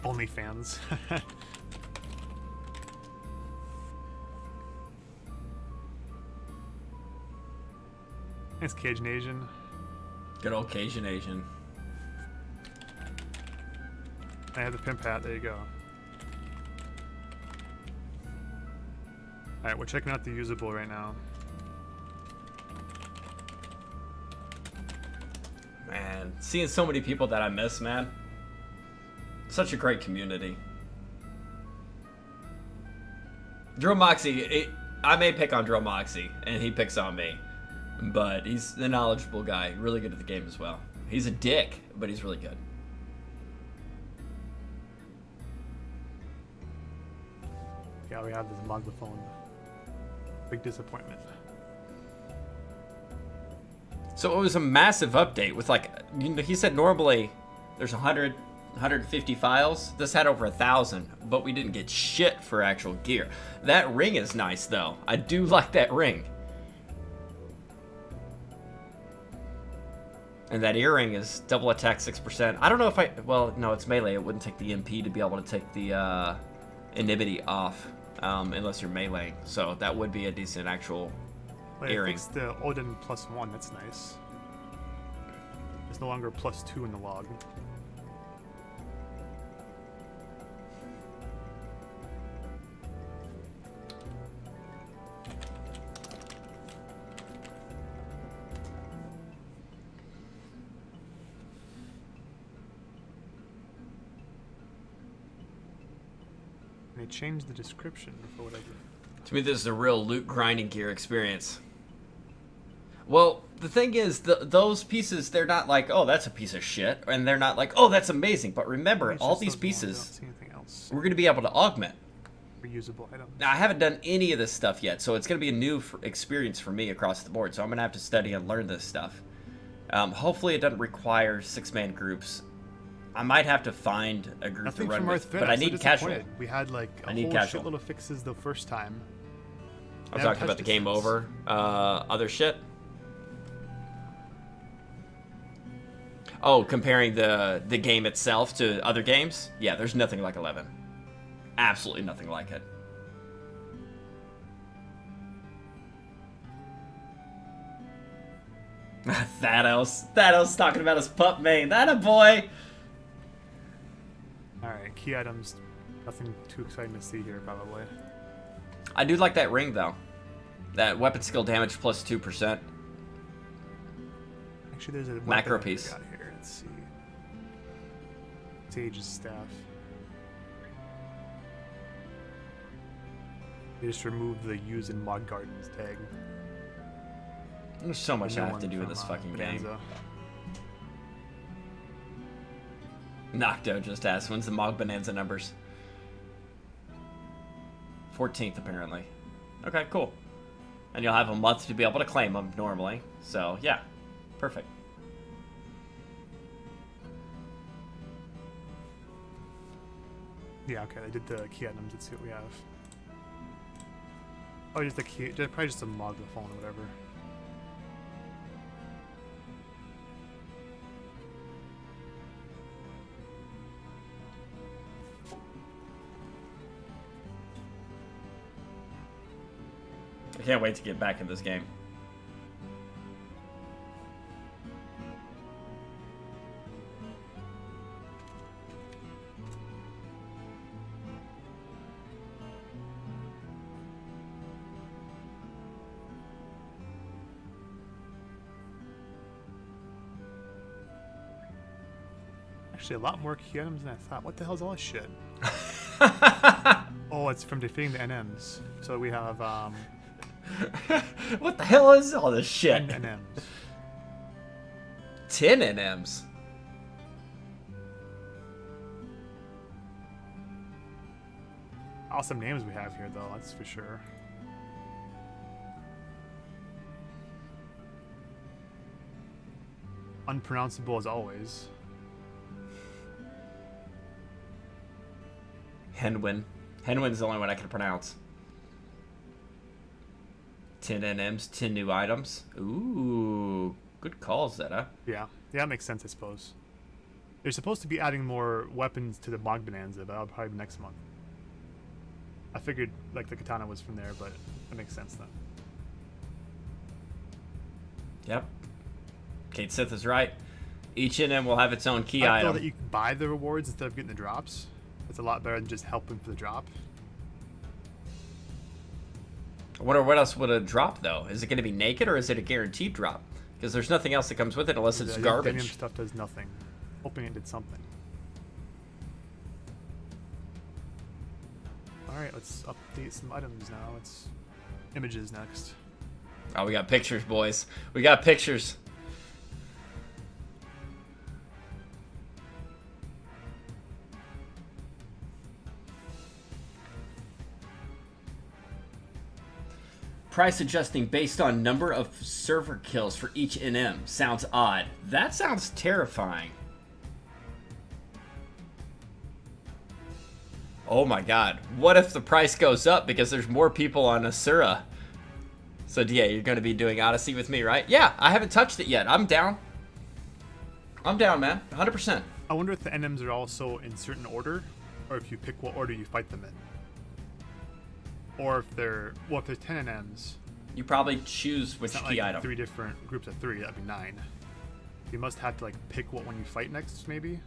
OnlyFans. Thanks, Cajun Asian. Good old Cajun Asian. I have the pimp hat. There you go. Alright, we're checking out the usable right now. Man, seeing so many people that I miss, man. Such a great community. Drill Moxie, I may pick on Drill Moxie, and he picks on me. But he's a knowledgeable guy, really good at the game as well. He's a dick, but he's really good. Yeah, we have this Moglaphone. Big disappointment. So it was a massive update with like, you know, he said normally there's 100, 150 files. This had over 1,000, but we didn't get shit for actual gear. That ring is nice though. I do like that ring. And that earring is double attack 6%. I don't know if well, no, it's melee. It wouldn't take the MP to be able to take the enmity off unless you're melee. So that would be a decent actual Wait, earring. it's the Odin +1. That's nice. It's no longer +2 in the log. They changed the description for whatever. To me, this is a real loot grinding gear experience. Well, the thing is, those pieces, they're not like, oh, that's a piece of shit, and they're not like, oh, that's amazing. But remember, It's all just these those ones, I don't pieces, see anything else. we're going to be able to augment. Reusable items. Now, I haven't done any of this stuff yet, so it's going to be a new experience for me across the board. So I'm going to have to study and learn this stuff. Hopefully, it doesn't require 6-man groups. I might have to find a group Nothing to run from with, Earth but I I'm so need casual. disappointed. We had like a I need whole casual. shitload of fixes the first time. I'm They haven't talking about touched the it game since. over, other shit. Oh, comparing the game itself to other games? Yeah, there's nothing like 11. Absolutely nothing like it. Thanos talking about his pup main. That a boy. Alright, key items. Nothing too exciting to see here, probably. I do like that ring though. That weapon skill damage plus 2%. Actually, there's a weapon Macro I piece. forgot here. Let's see. Sage's staff. They just removed the use in Mod Gardens tag. There's so much The I new have to one do in from, this fucking game. Bonanza. Nocto just asked, when's the Mog Bonanza numbers? 14th, apparently. Okay, cool. And you'll have a month to be able to claim them normally. So, yeah. Perfect. Yeah, okay, they did the key items. Let's see what we have. Oh, just the key. Probably just a Mog the phone or whatever. I can't wait to get back in this game. Actually, a lot more key items than I thought. What the hell's all this shit? Oh, it's from defeating the NMs. So we have What the hell is all this shit? 10 NMs. 10 NMs. Awesome names we have here, though. That's for sure. Unpronounceable as always. Henwin. Henwin's the only one I can pronounce. 10 NMs, 10 new items. Ooh, good call, Zeta. Yeah, that makes sense, I suppose. They're supposed to be adding more weapons to the Mog Bonanza, but that'll probably be next month. I figured like the katana was from there, but that makes sense then. Yep. Kate Sith is right. Each NM will have its own key I item. feel that you can buy the rewards instead of getting the drops. It's a lot better than just helping for the drop. I wonder what else would a drop, though. Is it going to be naked, or is it a guaranteed drop? Because there's nothing else that comes with it unless it's The garbage. Denim stuff does nothing. Hoping it did something. Alright, let's update some items now. It's images next. Oh, we got pictures, boys. We got pictures. Price adjusting based on number of server kills for each NM. Sounds odd. That sounds terrifying. Oh my god. What if the price goes up because there's more people on Asura? So yeah, you're going to be doing Odyssey with me, right? Yeah, I haven't touched it yet. I'm down. I'm down, man. 100%. I wonder if the NMs are also in certain order, or if you pick what order you fight them in. Or if they're, well, if there's 10 NMs, You probably choose which it's not key like item. 3 different groups of 3, that'd be 9. You must have to like pick what one you fight next, maybe?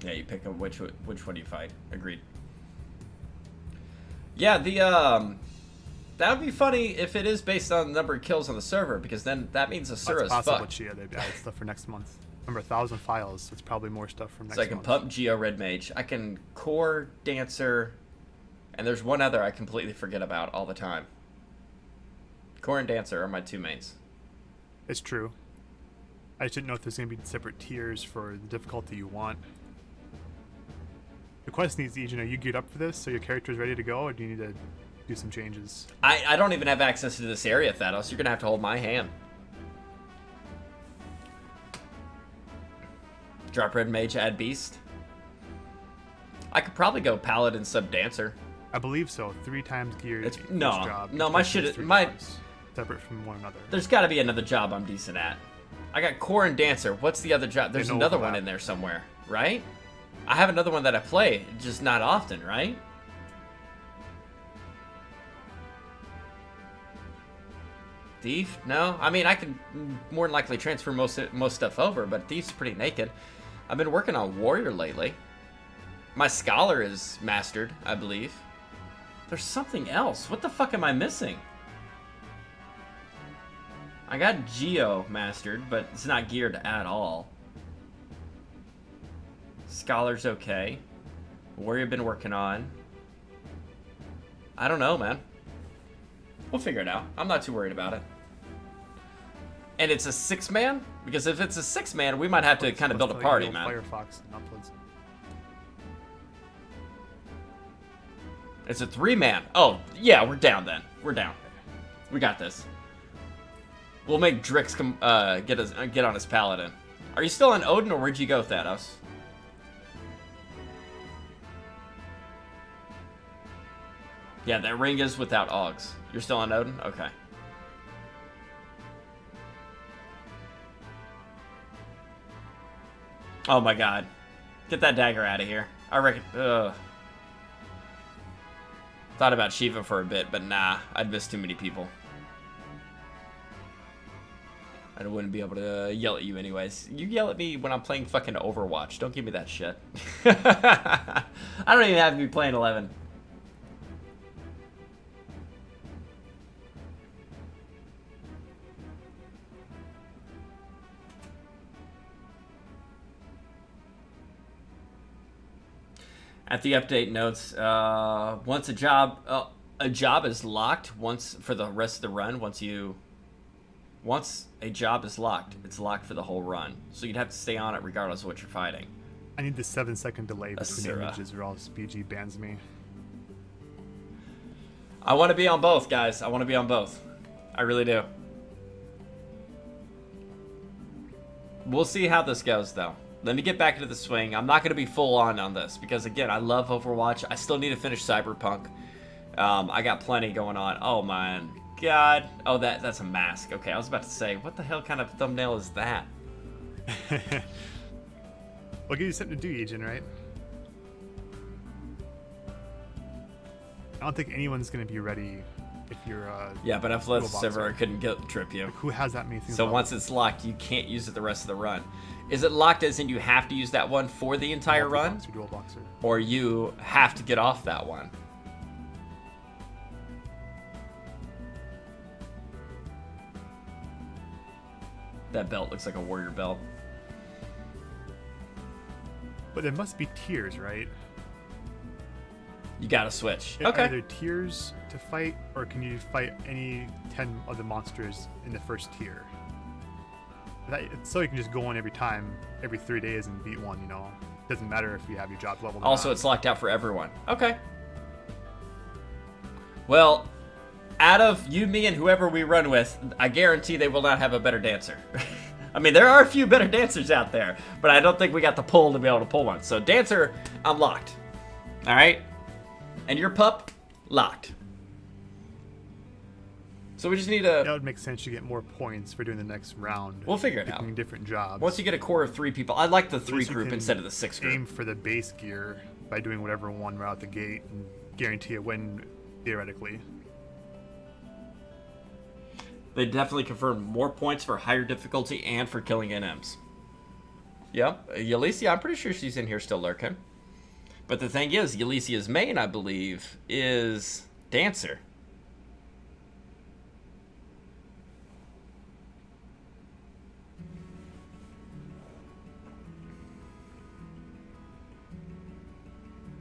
Yeah, you pick up which one you fight. Agreed. Yeah, that would be funny if it is based on the number of kills on the server, because then that means Asura's It's possible, fucked. Chia, they've added stuff for next month. Remember, 1,000 files, so it's probably more stuff from next So I can month. pump Geo Red Mage. I can Core Dancer, and there's one other I completely forget about all the time. Core and Dancer are my two mains. It's true. I just didn't know if there's going to be separate tiers for the difficulty you want. The quest needs, you know, you geared up for this, so your character's ready to go, or do you need to do some changes? I don't even have access to this area, Thanos. You're gonna have to hold my hand. Drop Red Mage, add Beast. I could probably go Paladin sub Dancer. I believe so. 3 times geared. It's- each no, job. no, Each my person shit has is- 3 my- jobs, separate from one another. There's got to be another job I'm decent at. I got Core and Dancer. What's the other job? There's They know another one overlap. in there somewhere, right? I have another one that I play, just not often, right? Thief? No? I mean, I can more than likely transfer most stuff over, but Thief's pretty naked. I've been working on Warrior lately. My Scholar is mastered, I believe. There's something else. What the fuck am I missing? I got Geo mastered, but it's not geared at all. Scholar's okay. Warrior been working on. I don't know, man. We'll figure it out. I'm not too worried about it. And it's a 6-man Because if it's a 6-man, we might have to kind of build a party, man. Firefox uploads. It's a 3-man. Oh, yeah, we're down then. We're down. We got this. We'll make Drix get on his paladin. Are you still on Odin, or where'd you go, Thanos? Yeah, that ring is without Augs. You're still on Odin? Okay. Oh my god. Get that dagger out of here. I reckon... Ugh. Thought about Shiva for a bit, but nah. I'd miss too many people. I wouldn't be able to yell at you anyways. You yell at me when I'm playing fucking Overwatch. Don't give me that shit. I don't even have to be playing 11. At the update notes, once a job is locked, once for the rest of the run, once a job is locked, it's locked for the whole run. So you'd have to stay on it regardless of what you're fighting. I need the 7-second delay between Asura. images or else BG bans me. I want to be on both, guys. I want to be on both. I really do. We'll see how this goes, though. Let me get back into the swing. I'm not going to be full on this because, again, I love Overwatch. I still need to finish Cyberpunk. I got plenty going on. Oh, my God. Oh, that's a mask. Okay, I was about to say, what the hell kind of thumbnail is that? I'll give you something to do, Ejin, right? I don't think anyone's going to be ready if you're yeah, but I've left the boxer. server. I couldn't trip you. Like, who has that many things? So on? once it's locked, you can't use it the rest of the run. Is it locked as in you have to use that one for the entire run? Multi-boxer, dual boxer. Or you have to get off that one? That belt looks like a warrior belt. But there must be tiers, right? You gotta switch. Are Okay. there tiers to fight, or can you fight any 10 of the monsters in the first tier? So you can just go in every time, every 3 days and beat one, you know? Doesn't matter if you have your job leveled or Also, not. it's locked out for everyone. Okay. Well, out of you, me, and whoever we run with, I guarantee they will not have a better dancer. I mean, there are a few better dancers out there, but I don't think we got the pull to be able to pull one. So, dancer, I'm locked. All right? And your pup, locked. So we just need That to... would make sense to get more points for doing the next round. We'll figure it out. Picking different jobs. Once you get a core of 3 people, I like the At 3 least you group can instead of the 6 group. Aim for the base gear by doing whatever one right out the gate and guarantee a win, theoretically. They definitely confirmed more points for higher difficulty and for killing NMs. Yep, Yalicia, I'm pretty sure she's in here still lurking. But the thing is, Yalicia's main, I believe, is Dancer.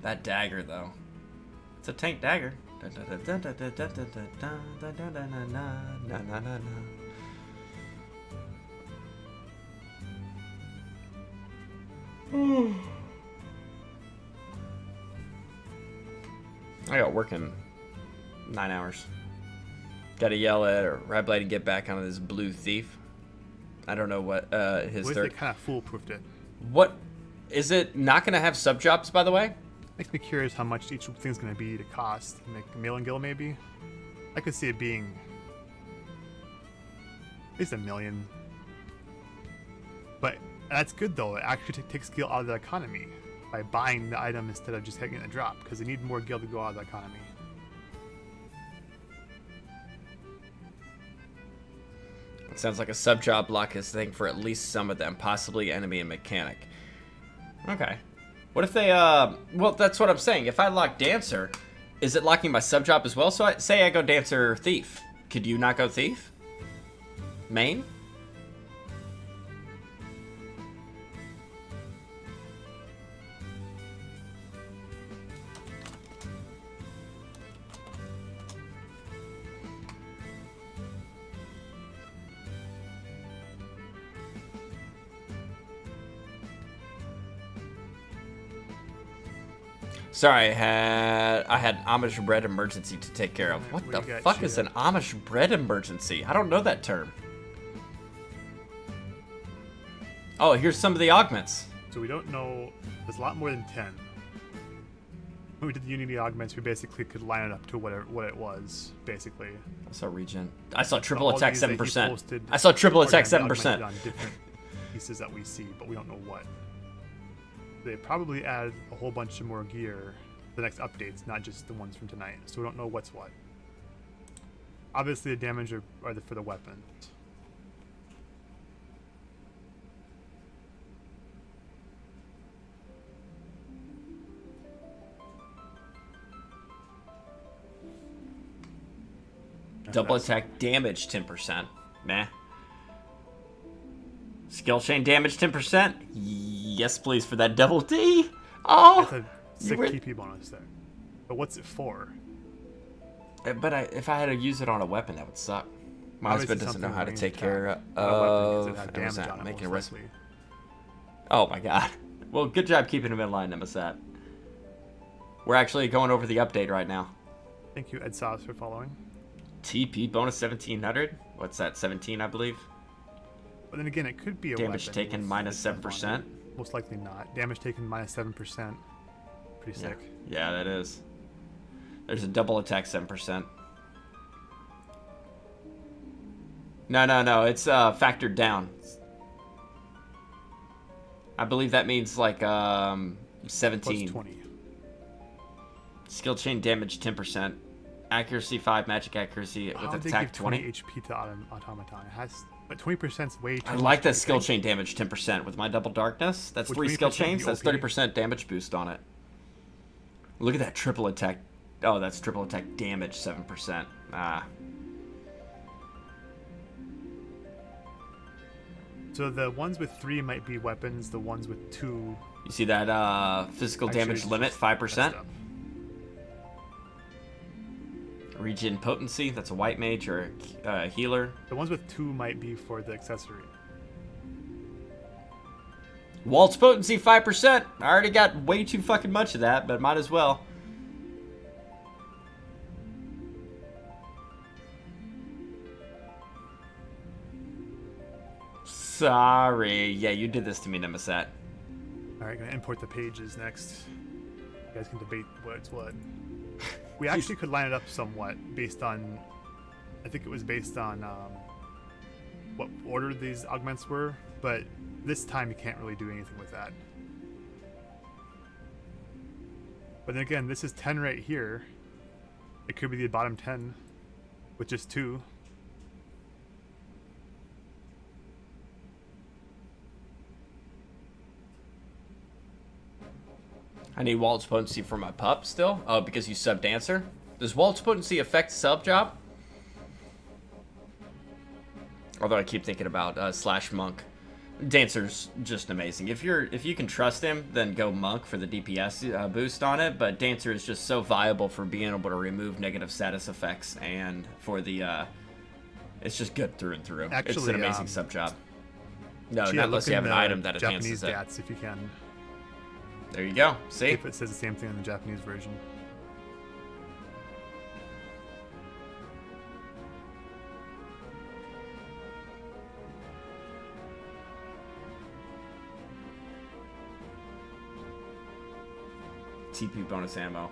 That dagger, though. It's a tank dagger. I got working 9 hours. Gotta yell at or Ryblade and get back on this blue thief. I don't know what his What if third. they kind of foolproofed it? What is it not gonna have sub jobs, by the way? Makes me curious how much each thing's going to be to cost. Like Maelengil, maybe? I could see it being at least $1 million. But that's good, though. It actually takes skill out of the economy by buying the item instead of just getting a drop, because they need more gil to go out of the economy. It sounds like a sub job block is thing for at least some of them, possibly enemy and mechanic. Okay. What if they, well, that's what I'm saying. If I lock Dancer, is it locking my sub job as well? So say I go Dancer Thief. Could you not go Thief? Main? Sorry, I had Amish bread emergency to take care of. What What the do you got, fuck is Chia? an Amish bread emergency? I don't know that term. Oh, here's some of the augments. So we don't know. There's a lot more than 10. When we did the Unity augments, we basically could line it up to what it was, basically. I saw regen. I saw triple All attack these that he 7%. posted I saw triple are attack gonna be 7%. augmented on different pieces that we see, but we don't know what. They probably added a whole bunch of more gear the next updates, not just the ones from tonight. So we don't know what's what. Obviously, the damage are for the weapons. Double attack damage 10%. Meh. Skill chain damage 10%. Yes, please, for that double D. Oh, That's a sick were- TP bonus there. But what's it for? but if I had to use it on a weapon, that would suck. My Obviously husband doesn't know something how to ranged take attack, care not a weapon, 'cause of. it had damage on it, making a most risk. likely. Oh my god. Well, good job keeping him in line, Nemasat. We're actually going over the update right now. Thank you, Ed Sauce, for following. TP bonus 1700. What's that? 17, I believe. But then again, it could be a Damage weapon. taken It minus depends on 7%. it. Most likely not. Damage taken minus 7%. Pretty Yeah. sick. Yeah, that is. There's a double attack 7%. No. It's factored down. I believe that means like Plus 17. 20. Skill chain damage 10%. Accuracy 5, magic accuracy How with would they attack give 20 20. HP to Automaton? It has, but 20% is way too I much, like don't that you skill think? chain damage 10% with my double darkness. That's Would 3 skill 20% be chains. That's OP? 30% damage boost on it. Look at that triple attack. Oh, that's triple attack damage 7%. Ah. So the ones with 3 might be weapons. The ones with 2 You see that physical actually damage just limit, messed 5%? up. Regen potency, that's a white mage or a healer. The ones with 2 might be for the accessory. Waltz potency, 5%. I already got way too fucking much of that, but might as well. Sorry. Yeah, you did this to me, Nemasat. Alright, gonna import the pages next. You guys can debate what's what. We actually could line it up somewhat based on, I think it was based on what order these augments were, but this time you can't really do anything with that. But then again, this is 10 right here. It could be the bottom 10 with just 2. I need Waltz potency for my pup still. Oh, because you sub Dancer? Does Waltz potency affect sub job? Although I keep thinking about slash monk. Dancer's just amazing. If you can trust him, then go monk for the DPS boost on it. But Dancer is just so viable for being able to remove negative status effects and for the it's just good through and through. It's Actually, an amazing sub job. No, Chia, not unless look you have in an the item that enhances Japanese it. stats if you can. There you go. See? If it says the same thing in the Japanese version. TP bonus ammo.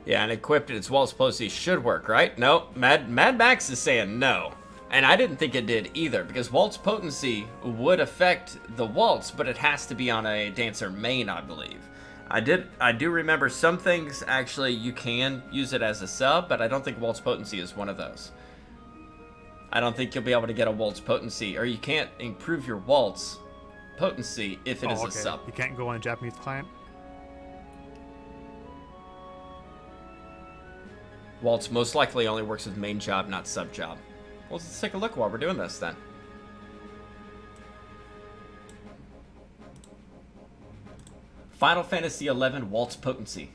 Yeah, and equipped its Waltz potency should work, right? No, Mad Max is saying no. And I didn't think it did either, because Waltz potency would affect the Waltz, but it has to be on a Dancer main, I believe. I do remember some things, actually, you can use it as a sub, but I don't think Waltz potency is one of those. I don't think you'll be able to get a Waltz potency, or you can't improve your Waltz potency if it is a sub. You can't go on a Japanese client? Waltz most likely only works with main job, not sub job. Well, let's take a look while we're doing this then. Final Fantasy XI Waltz potency.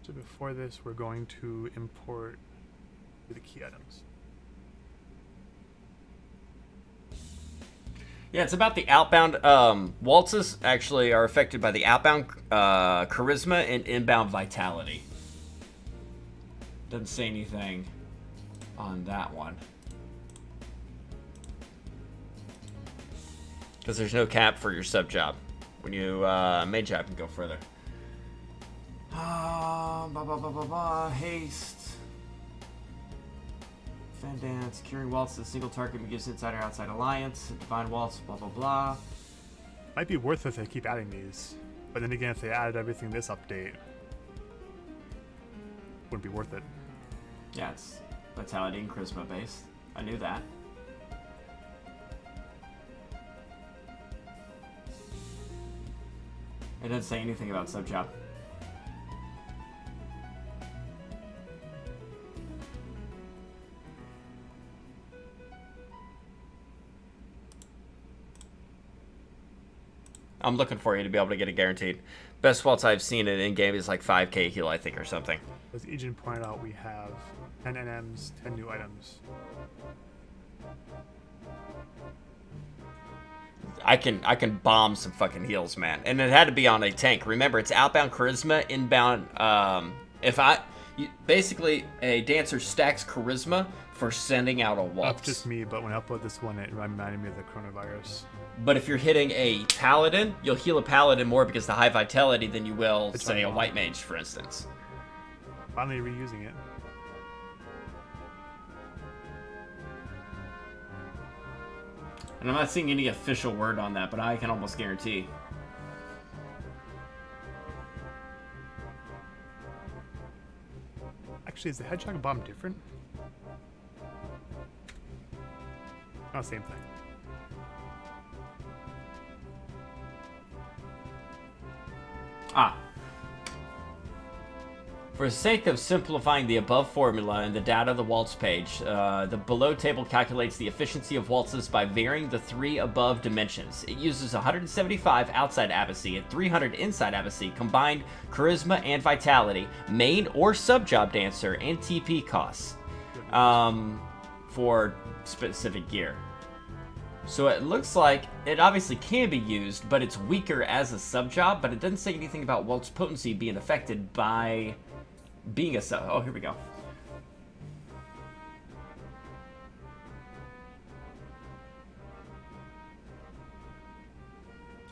So before this, we're going to import the key items. Yeah, it's about the outbound. Waltzes actually are affected by the outbound charisma and inbound vitality. Doesn't say anything on that one. Because there's no cap for your sub job. When you main job can go further. Haste. Fan dance. Curing waltz. A single target gives inside or outside alliance. Divine waltz. Blah blah blah. Might be worth it if they keep adding these. But then again, if they added everything this update, wouldn't be worth it. Yeah, it's vitality and charisma based. I knew that. It doesn't say anything about sub job. I'm looking for you to be able to get it guaranteed. Best waltz I've seen it in game is like 5k heal, I think, or something. As Ejin pointed out, we have 10 NMs, 10 new items. I can bomb some fucking heals, man. And it had to be on a tank. Remember, it's outbound charisma, inbound. Basically, a dancer stacks charisma for sending out a waltz. That's just me, but when I upload this one, it reminded me of the coronavirus. But if you're hitting a paladin, you'll heal a paladin more because the high vitality than you will, It's say, a unlocked. white mage, for instance. Finally reusing it. And I'm not seeing any official word on that, but I can almost guarantee. Actually, is the hedgehog bomb different? Oh, same thing. Ah. For the sake of simplifying the above formula in the data of the waltz page, the below table calculates the efficiency of waltzes by varying the three above dimensions. It uses 175 outside Abacy and 300 inside Abacy, combined charisma and vitality, main or sub-job dancer, and TP costs for specific gear. So it looks like it obviously can be used, but it's weaker as a sub-job, but it doesn't say anything about waltz potency being affected by being a sub. Oh, here we go.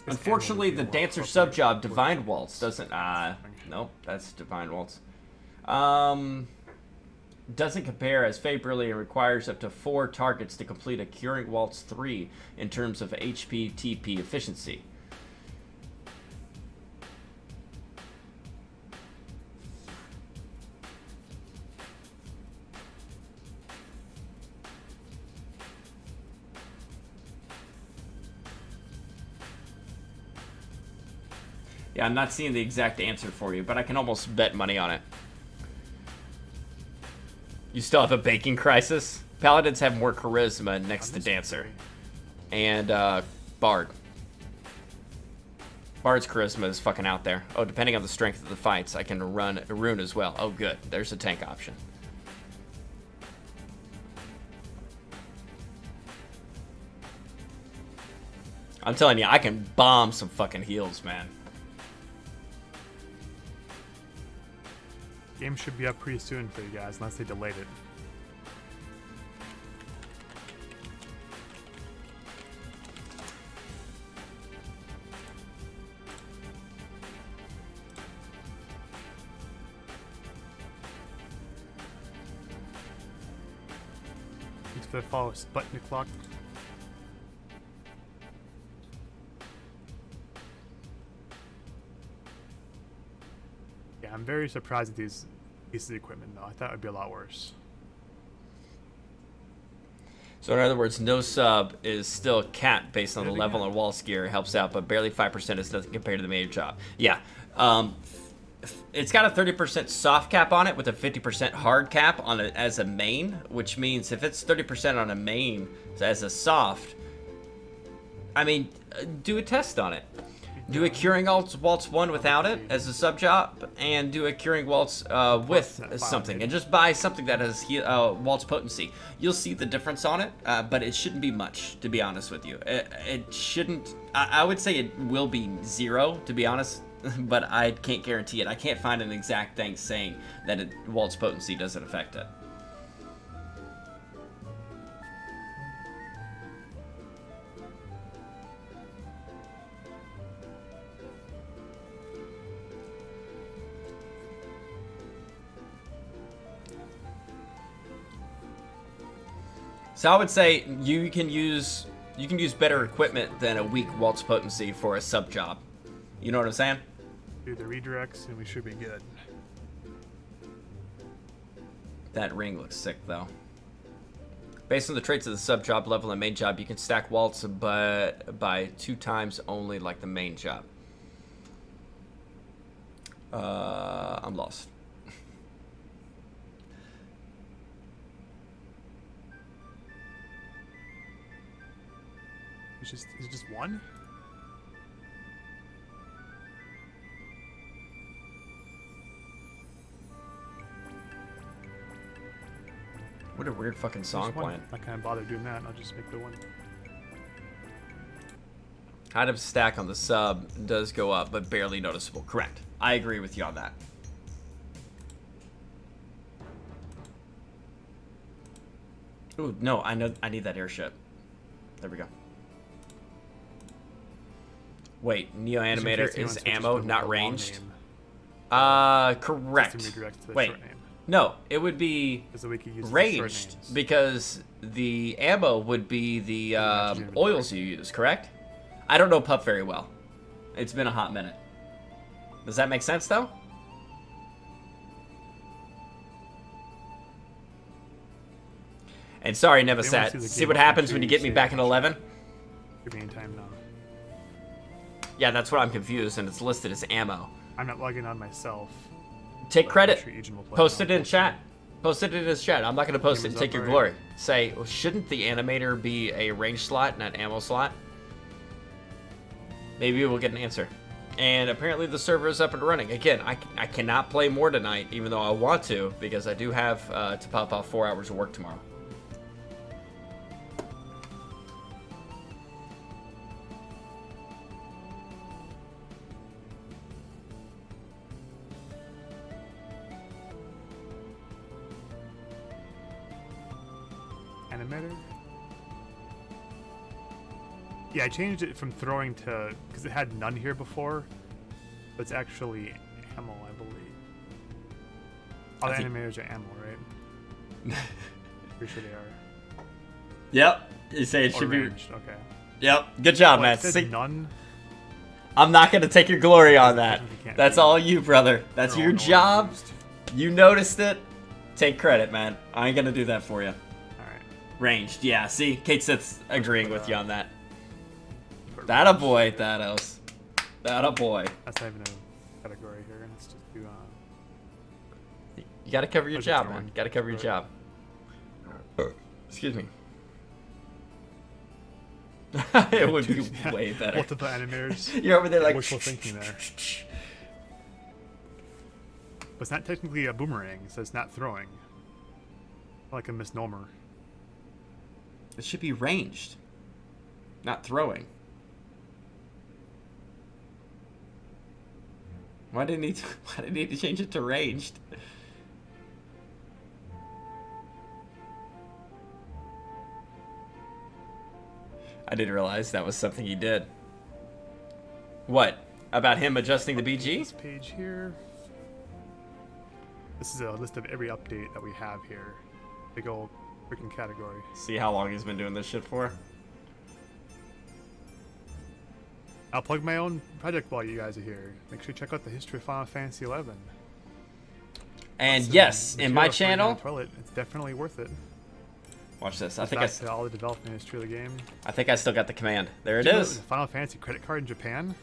Unfortunately, the dancer sub-job Divine Waltz doesn't, nope, that's Divine Waltz. Doesn't compare as favorably and requires up to 4 targets to complete a Curing Waltz 3 in terms of HP TP efficiency. Yeah, I'm not seeing the exact answer for you, but I can almost bet money on it. You still have a baking crisis? Paladins have more charisma next to Dancer. And, Bard. Bard's charisma is fucking out there. Oh, depending on the strength of the fights, I can run a rune as well. Oh, good. There's a tank option. I'm telling you, I can bomb some fucking heals, man. Game should be up pretty soon for you guys, unless they delayed it. Thanks for the follow, Sputnik Clock. Yeah, I'm very surprised at these pieces of equipment, though. I thought it would be a lot worse. So in other words, no sub is still capped based on the level and waltz gear. Helps out, but barely 5% is nothing compared to the main job. Yeah. It's got a 30% soft cap on it with a 50% hard cap on it as a main, which means if it's 30% on a main as a soft, I mean, do a test on it. Do a Curing Waltz 1 without it as a sub job, and do a Curing Waltz with that file something, maybe. and just buy something that has Waltz potency. You'll see the difference on it, but it shouldn't be much, to be honest with you. It shouldn't. I would say it will be 0, to be honest, but I can't guarantee it. I can't find an exact thing saying that Waltz potency doesn't affect it. So I would say you can use better equipment than a weak Waltz potency for a sub job. You know what I'm saying? Do the redirects, and we should be good. That ring looks sick though. Based on the traits of the sub job level and main job, you can stack Waltz but by 2 times only like the main job. I'm lost. Is it just one? What a weird fucking song Just one. playing. I can't bother doing that. I'll just make the one. Item stack on the sub does go up, but barely noticeable. Correct. I agree with you on that. Ooh, no, I know I need that airship. There we go. Wait, Neo Animator Just in case anyone is searches ammo, for not the long ranged? name, Correct. just to redirect to the Wait, short name. no, it would be Because the wiki uses the short ranged names. because the ammo would be the matches your oils you use, correct? I don't know Pup very well. It's been a hot minute. Does that make sense though? And sorry, They wanna Nevasat. see the See game what open happens when you too, get me save back in action. 11? Give me in time now. Yeah, that's what I'm confused, and it's listed as ammo. I'm not logging on myself. Take but credit. I'm sure Agent will play Post now. it in chat. Post it in his chat. I'm not going to post it and Gamers take up your already? glory. Say, well, shouldn't the animator be a range slot, not ammo slot? Maybe we'll get an answer. And apparently the server is up and running. Again, I cannot play more tonight, even though I want to, because I do have to pop off 4 hours of work tomorrow. Animator? Yeah, I changed it from throwing to... Because it had none here before. But it's actually ammo, I believe. All I the think- animators are ammo, right? Pretty sure they are. Yep. You say it Or should be. ranged, okay. Yep. Good job, Oh, man. it said See, none? I'm not going to take your glory on that. Technically can't That's be. all you, brother. That's They're your all job. used. You noticed it. Take credit, man. I ain't going to do that for you. Alright. Ranged, yeah. See, Kate Sith's agreeing with you on that. Put That a ranged. boy, Thanos. That a boy. That's not even a category here. Let's just do... You gotta cover your How's it job, going? man. Gotta cover your Sorry. job. Excuse me. It would be Yeah, way better. multiple animators. You're over there like. Wishful thinking there. But it's not technically a boomerang, so it's not throwing. Like a misnomer. It should be ranged, not throwing. Why didn't he? Why did he need to change it to ranged? I didn't realize that was something he did. What? About him adjusting the BG? This page here. This is a list of every update that we have here. Big old freaking category. See how long he's been doing this shit for? I'll plug my own project while you guys are here. Make sure you check out the history of Final Fantasy XI. And Some yes, in my material for you on channel, the toilet. It's definitely worth it. watch this. I Goes think back to all the development history of the game. I still got the command. There it Did you know is. there's a Final Fantasy credit card in Japan?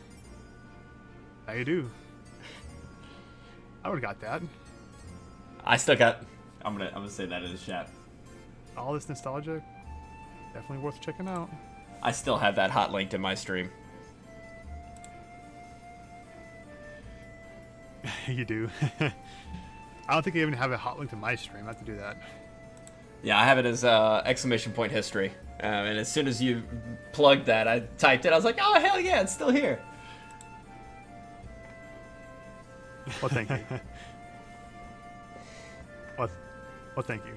Now you do. I would've got that. I still got. I'm gonna say that in the chat. All this nostalgia, definitely worth checking out. I still have that hot linked in my stream. You do. I don't think I even have a hot link to my stream. I have to do that. Yeah, I have it as exclamation point history. And as soon as you plugged that, I typed it. I was like, oh, hell yeah, it's still here. Well, thank you. well, thank you.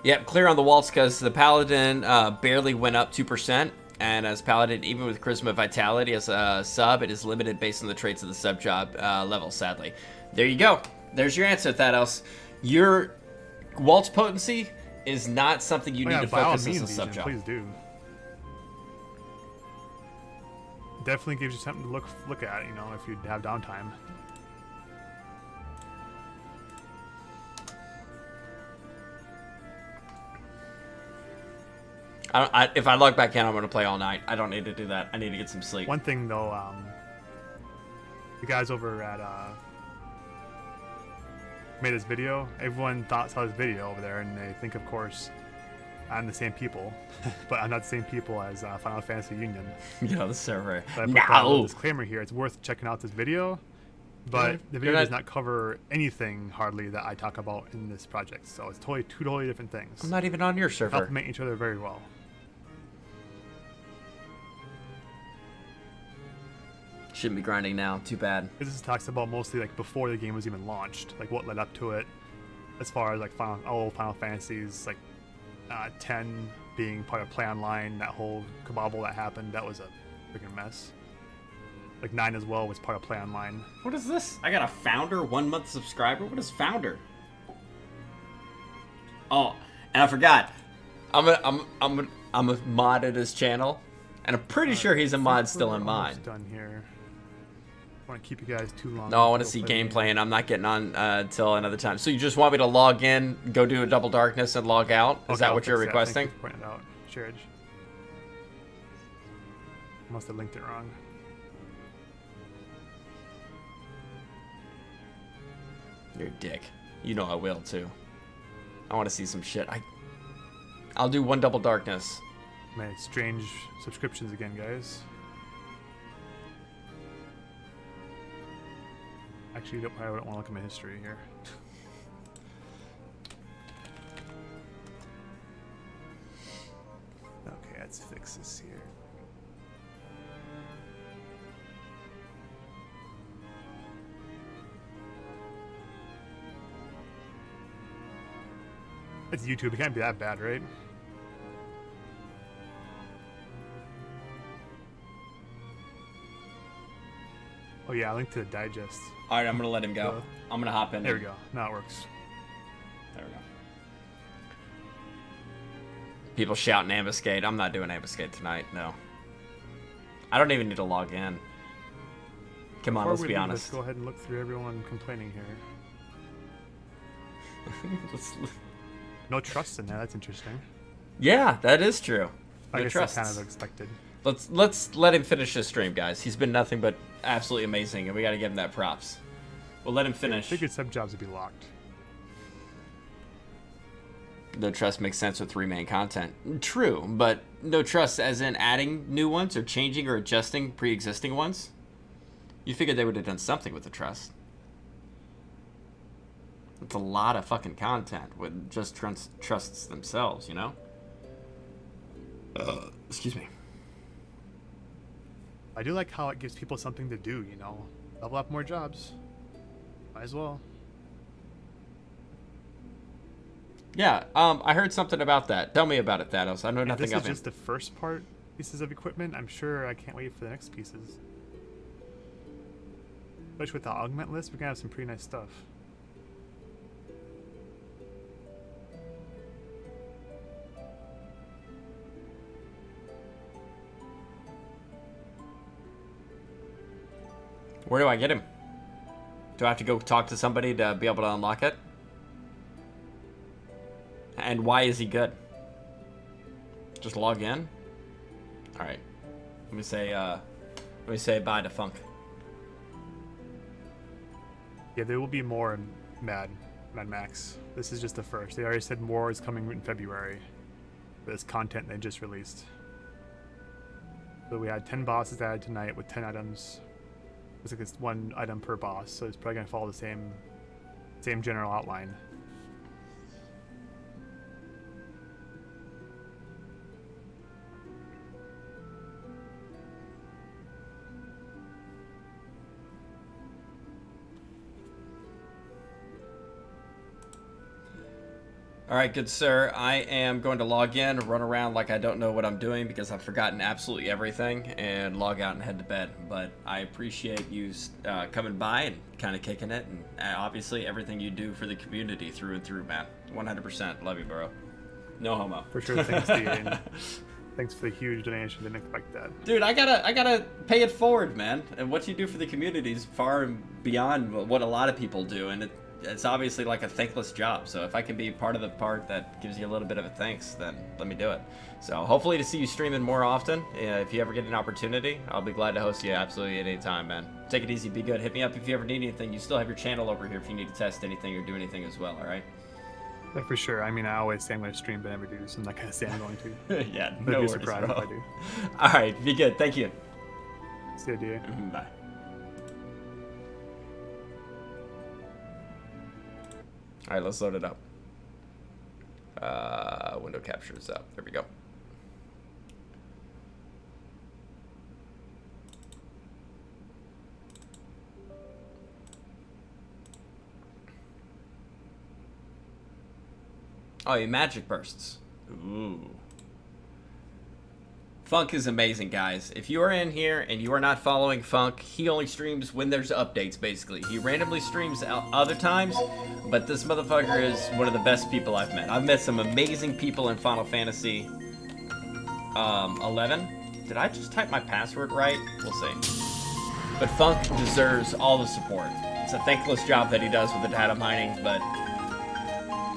Yep, clear on the waltz because the Paladin barely went up 2%. And as Paladin, even with Charisma Vitality as a sub, it is limited based on the traits of the sub job level, sadly. There you go. There's your answer, Thanos. Your waltz potency is not something you need to by all focus as a means, sub Egen, job. please do. Definitely gives you something to look at, you know, if you have downtime. If I log back in, I'm going to play all night. I don't need to do that. I need to get some sleep. One thing though, the guys over at made this video. Everyone saw this video over there, and they think, of course, I'm the same people, but I'm not the same people as Final Fantasy Union. Get on the server. So I put that little No. disclaimer here. It's worth checking out this video, but the video does not cover anything hardly that I talk about in this project. So it's two totally different things. I'm not even on your server. Complement each other very well. Shouldn't be grinding now. Too bad. This talks about mostly like before the game was even launched, like what led up to it, as far as like Final Fantasies, like 10 being part of Play Online, that whole kabobble that happened, that was a freaking mess. Like 9 as well was part of Play Online. What is this? I got a Founder 1 month subscriber. What is Founder? Oh, and I forgot. I'm a mod at his channel, and I'm pretty sure he's a mod still in mine. Done here. I want to keep you guys too long. No, I want to Go see play the gameplay, game. and I'm not getting on till another time. So you just want me to log in, go do a double darkness, and log out? Is Okay, that I'll what you're fix that. Thank requesting? you for pointing it out, Sherridge. Must have linked it wrong. You're a dick. You know I will too. I want to see some shit. I'll do one double darkness. My strange subscriptions again, guys. Actually, I don't want to look at my history here. Okay, let's fix this here. It's YouTube. It can't be that bad, right? Oh yeah, I linked to the digest. All right, I'm gonna let him go. I'm gonna hop in. There we go. Now it works. There we go. People shouting ambuscade. I'm not doing ambuscade tonight. No. I don't even need to log in. Come on, Before let's we be leave, honest. Let's go ahead and look through everyone complaining here. No trust in there. That's interesting. Yeah, that is true. I No guess trusts. that's kind of expected. Let's let him finish his stream, guys. He's been nothing but absolutely amazing, and we got to give him that props. We'll let him finish. Figured sub jobs would be locked. No trust makes sense with 3 main content. True, but no trust as in adding new ones or changing or adjusting pre-existing ones? You figured they would have done something with the trust. It's a lot of fucking content with just trusts themselves, you know? Excuse me. I do like how it gives people something to do, you know? Level up more jobs. Might as well. Yeah, I heard something about that. Tell me about it, Thanos. I know And nothing this of is it. just the first pieces of equipment. I'm sure I can't wait for the next pieces. Especially with the augment list, we're gonna have some pretty nice stuff. Where do I get him? Do I have to go talk to somebody to be able to unlock it? And why is he good? Just log in? Alright. Let me say bye to Funk. Yeah, there will be more in Mad Max. This is just the first. They already said more is coming in February. For this content they just released. So we had 10 bosses added tonight with 10 items. It's like it's 1 item per boss, so it's probably gonna follow the same general outline. All right, good sir. I am going to log in, run around like I don't know what I'm doing because I've forgotten absolutely everything, and log out and head to bed. But I appreciate you coming by and kind of kicking it, and obviously everything you do for the community through and through, man. 100%. Love you, bro. No homo. For sure, thanks to you. And thanks for the huge donation. Didn't expect that. Dude, I gotta pay it forward, man. And what you do for the community is far and beyond what a lot of people do, and it's obviously like a thankless job. So if I can be part of the part that gives you a little bit of a thanks, then let me do it. So hopefully to see you streaming more often. If you ever get an opportunity, I'll be glad to host you absolutely at any time, man. Take it easy, be good. Hit me up if you ever need anything. You still have your channel over here if you need to test anything or do anything as well, all right? Yeah, for sure. I mean, I always say I'm going to stream, but I never do, so I'm not going to say I'm going to. Yeah, I'd no be worries, surprised bro. if I do. All right, be good. Thank you. See you, DA. Bye. All right, let's load it up. Window capture is up. There we go. Oh, yeah, magic bursts. Ooh. Funk is amazing, guys. If you are in here and you are not following Funk, he only streams when there's updates, basically. He randomly streams other times, but this motherfucker is one of the best people I've met. I've met some amazing people in Final Fantasy 11. Did I just type my password right? We'll see. But Funk deserves all the support. It's a thankless job that he does with the data mining, but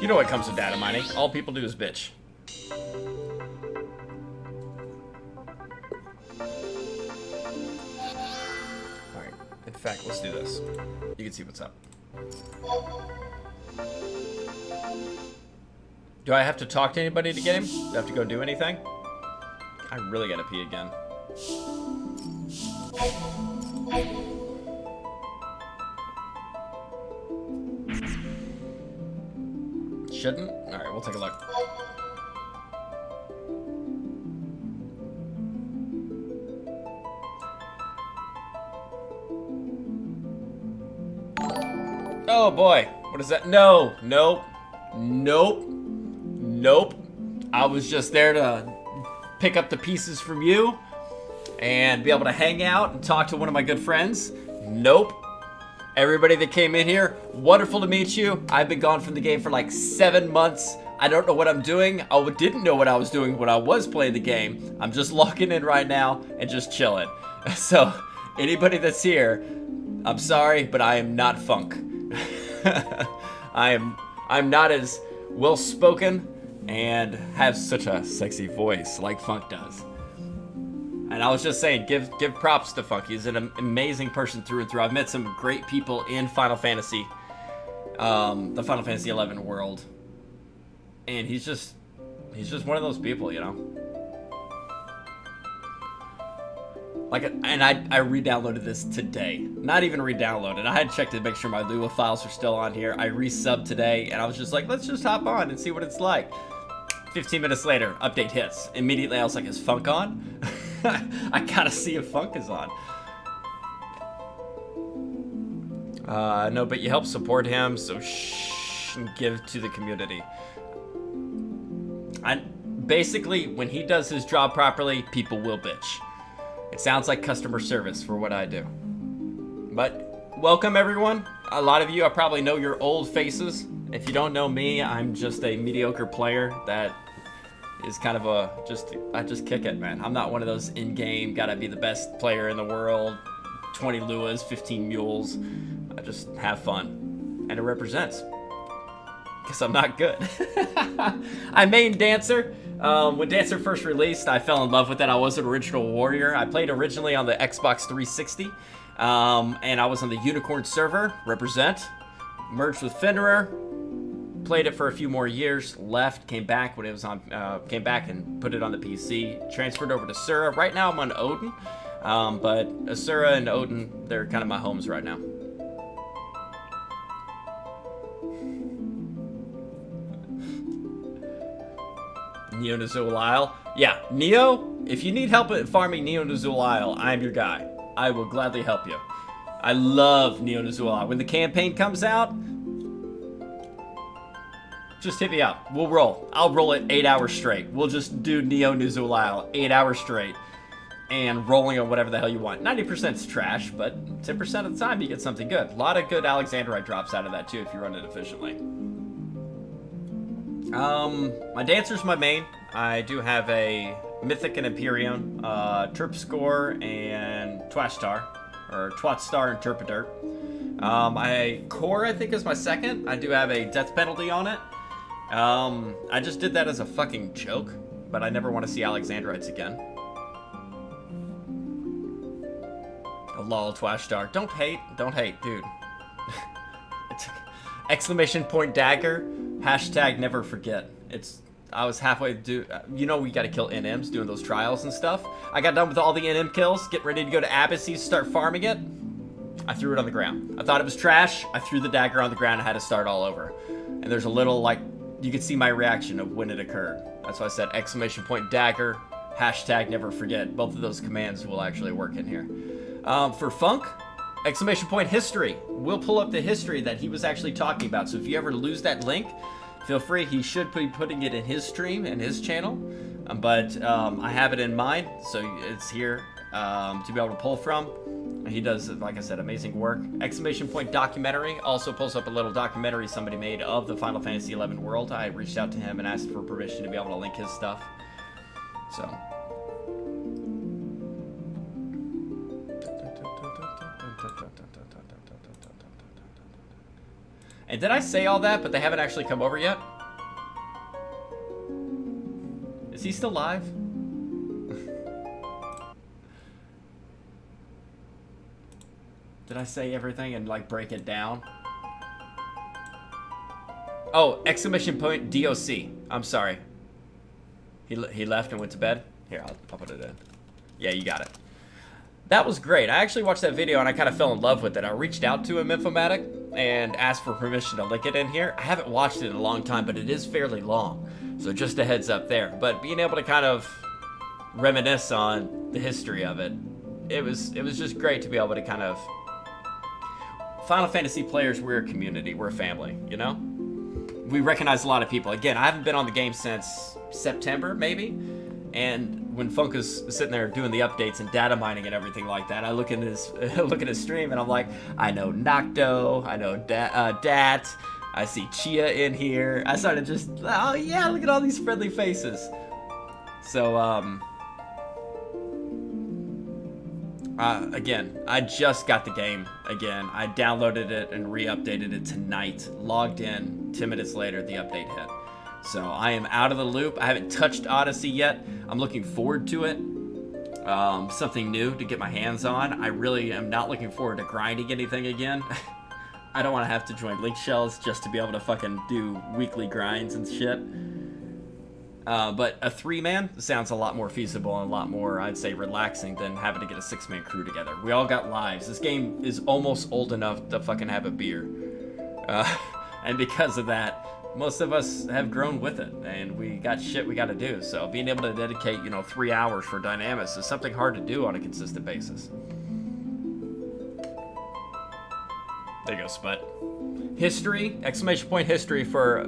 you know what comes with data mining. All people do is bitch. Alright, in fact, let's do this. You can see what's up. Do I have to talk to anybody to get him? Do I have to go do anything? I really gotta pee again. Shouldn't? Alright, we'll take a look. Oh boy, what is that? No, nope, nope, nope. I was just there to pick up the pieces from you and be able to hang out and talk to one of my good friends. Nope. Everybody that came in here, wonderful to meet you. I've been gone from the game for like 7 months. I don't know what I'm doing. I didn't know what I was doing when I was playing the game. I'm just logging in right now and just chilling. So anybody that's here, I'm sorry, but I am not Funk. I'm not as well spoken and have such a sexy voice like Funk does. And I was just saying, give props to Funk. He's an amazing person through and through. I've met some great people in Final Fantasy, the Final Fantasy 11 world, and he's just one of those people, you know. Like, and I re-downloaded this today. Not even re-downloaded. I had checked to make sure my Lua files are still on here. I re-subbed today, and I was just like, let's just hop on and see what it's like. 15 minutes later, update hits. Immediately, I was like, is Funk on? I gotta see if Funk is on. No, but you help support him, so shh, and give to the community. Basically, when he does his job properly, people will bitch. It sounds like customer service for what I do. But welcome, everyone. A lot of you, I probably know your old faces. If you don't know me, I'm just a mediocre player that is kind of I just kick it, man. I'm not one of those in-game, gotta be the best player in the world, 20 Luas, 15 mules. I just have fun. And it represents. Because I'm not good. I main Dancer. When Dancer first released, I fell in love with it. I was an original warrior. I played originally on the Xbox 360. And I was on the Unicorn server, represent. Merged with Fenrir. played it for a few more years, left, came back when it was on, came back and put it on the PC, transferred over to Sura. Right now I'm on Odin, but Asura and Odin, they're kind of my homes right now. Neo Nazul Isle. Yeah, Neo, if you need help at farming Neo Nazul Isle, I'm your guy. I will gladly help you. I love Neo Nazul Isle. When the campaign comes out, just hit me up. We'll roll. I'll roll it 8 hours straight. We'll just do Neo Nazul Isle 8 hours straight. And rolling on whatever the hell you want. 90% is trash, but 10% of the time you get something good. A lot of good Alexandrite drops out of that too if you run it efficiently. My Dancer's my main. I do have a Mythic and Empyrean, Terpscore and Twastar, or Twatstar and Terpidirt. My Core, I think, is my second. I do have a Death Penalty on it. I just did that as a fucking joke, but I never want to see Alexandrites again. A lol, Twastar. Don't hate, dude. Exclamation point dagger, hashtag never forget. I was halfway to you know we gotta kill NMs doing those trials and stuff. I got done with all the NM kills, get ready to go to Abysses, start farming it. I threw it on the ground. I thought it was trash, I threw the dagger on the ground and had to start all over. And there's a little, like, you could see my reaction of when it occurred. That's why I said exclamation point dagger, hashtag never forget. Both of those commands will actually work in here. For Funk, exclamation point history. We'll pull up the history that he was actually talking about. So if you ever lose that link, feel free. He should be putting it in his stream and his channel. But I have it in mind, so it's here to be able to pull from. He does, like I said, amazing work. Exclamation point documentary also pulls up a little documentary somebody made of the Final Fantasy XI world. I reached out to him and asked for permission to be able to link his stuff. So. And did I say all that, but they haven't actually come over yet? Is he still live? Did I say everything and, like, break it down? Oh, exclamation point DOC. I'm sorry. He left and went to bed? Here, I'll put it in. Yeah, you got it. That was great. I actually watched that video and I kind of fell in love with it. I reached out to him, Infomatic, and asked for permission to link it in here. I haven't watched it in a long time, but it is fairly long. So just a heads up there. But being able to kind of reminisce on the history of it, it was just great to be able to kind of... Final Fantasy players, we're a community, we're a family, you know? We recognize a lot of people. Again, I haven't been on the game since September, maybe. And when Funk is sitting there doing the updates and data mining and everything like that, I look at his stream and I'm like, I know Nocto, I know Dat, I see Chia in here. I started just, oh yeah, look at all these friendly faces. So, again, I just got the game again. I downloaded it and re-updated it tonight. Logged in, 10 minutes later, the update hit. So I am out of the loop. I haven't touched Odyssey yet. I'm looking forward to it. Something new to get my hands on. I really am not looking forward to grinding anything again. I don't want to have to join Link Shells just to be able to fucking do weekly grinds and shit. But a 3-man sounds a lot more feasible and a lot more, I'd say, relaxing than having to get a 6-man crew together. We all got lives. This game is almost old enough to fucking have a beer. And because of that, most of us have grown with it, and we got shit we got to do. So being able to dedicate, 3 hours for Dynamis is something hard to do on a consistent basis. There you go, Spud. History, exclamation point history for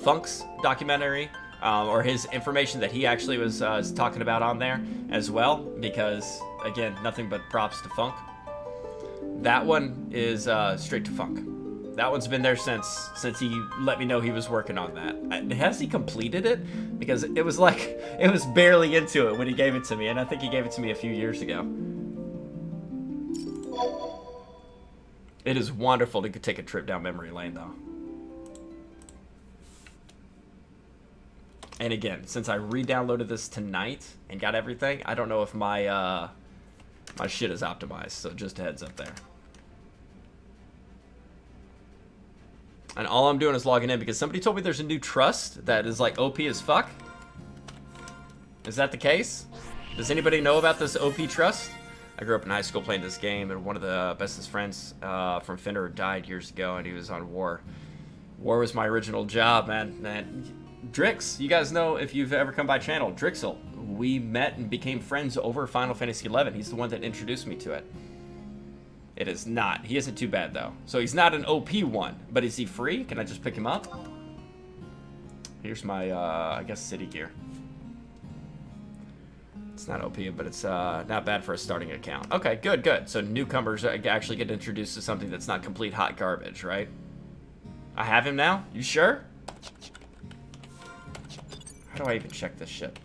Funk's documentary, or his information that he actually was talking about on there as well, because, again, nothing but props to Funk. That one is straight to Funk. That one's been there since he let me know he was working on that. Has he completed it? Because it was barely into it when he gave it to me, and I think he gave it to me a few years ago. It is wonderful to take a trip down memory lane, though. And again, since I re-downloaded this tonight and got everything, I don't know if my my shit is optimized, so just a heads up there. And all I'm doing is logging in because somebody told me there's a new trust that is like OP as fuck. Is that the case? Does anybody know about this OP trust? I grew up in high school playing this game, and one of the bestest friends from Fender died years ago, and he was on War. War was my original job, man. And Drix, you guys know if you've ever come by channel, Drixel. We met and became friends over Final Fantasy XI. He's the one that introduced me to it. It is not. He isn't too bad, though. So he's not an OP one, but is he free? Can I just pick him up? Here's my, I guess, city gear. It's not OP, but it's not bad for a starting account. Okay, good, good. So newcomers actually get introduced to something that's not complete hot garbage, right? I have him now? You sure? How do I even check this shit?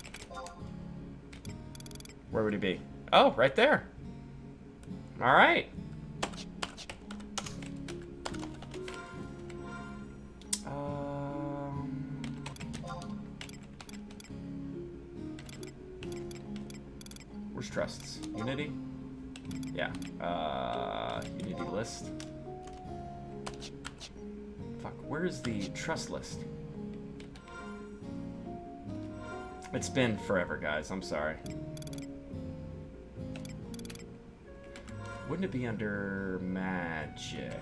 Where would he be? Oh, right there. All right. Where's trusts? Unity? Yeah. Unity list. Fuck, where is the trust list? It's been forever, guys. I'm sorry. Wouldn't it be under magic?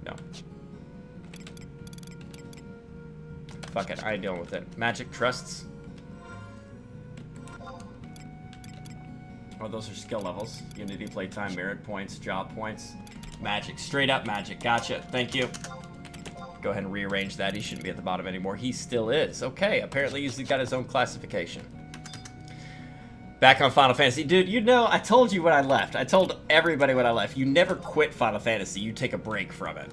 No. Fuck it, I ain't dealing with it. Magic trusts. Oh, those are skill levels. Unity, playtime, merit points, job points. Magic, straight up magic. Gotcha, thank you. Go ahead and rearrange that. He shouldn't be at the bottom anymore. He still is. Okay, apparently he's got his own classification. Back on Final Fantasy. Dude, you know, I told you when I left. I told everybody when I left. You never quit Final Fantasy. You take a break from it.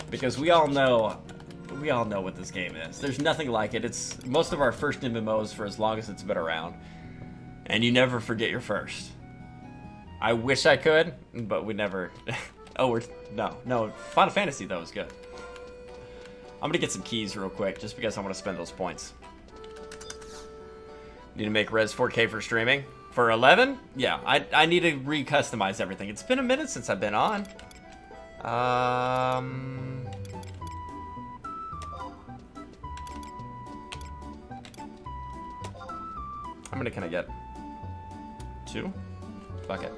Because we all know what this game is. There's nothing like it. It's most of our first MMOs for as long as it's been around. And you never forget your first. I wish I could, but we never... No. Final Fantasy, though, is good. I'm gonna get some keys real quick, just because I want to spend those points. Need to make res 4K for streaming. For 11? Yeah, I need to re-customize everything. It's been a minute since I've been on. How many can I get? 2? Fuck it.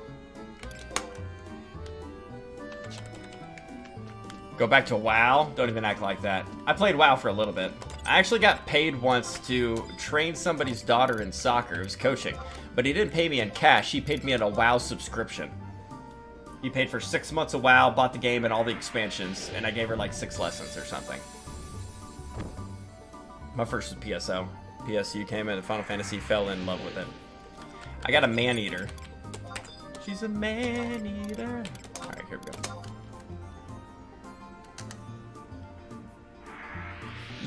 Go back to WoW? Don't even act like that. I played WoW for a little bit. I actually got paid once to train somebody's daughter in soccer. It was coaching. But he didn't pay me in cash. He paid me in a WoW subscription. He paid for 6 months of WoW, bought the game and all the expansions, and I gave her like 6 lessons or something. My first was PSO. PSU came in and Final Fantasy, fell in love with it. I got a man-eater. She's a man-eater. Alright, here we go.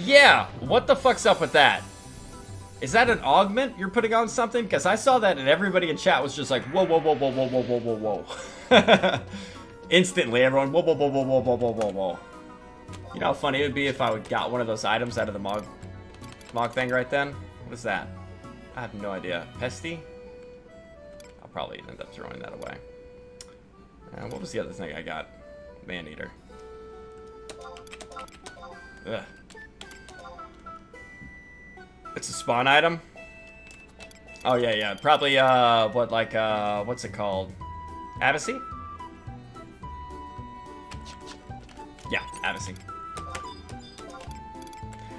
Yeah, what the fuck's up with that? Is that an augment you're putting on something? Because I saw that and everybody in chat was just like, whoa, whoa, whoa, whoa, whoa, whoa, whoa, whoa, whoa. Instantly, everyone, whoa, whoa, whoa, whoa, whoa, whoa, whoa, whoa, whoa. You know how funny it would be if I got one of those items out of the Mog thing right then? What is that? I have no idea. Pesty? I'll probably end up throwing that away. What was the other thing I got? Man-eater. Ugh. It's a spawn item? Oh, yeah. Probably, what's it called? Abacy? Yeah, Abacy.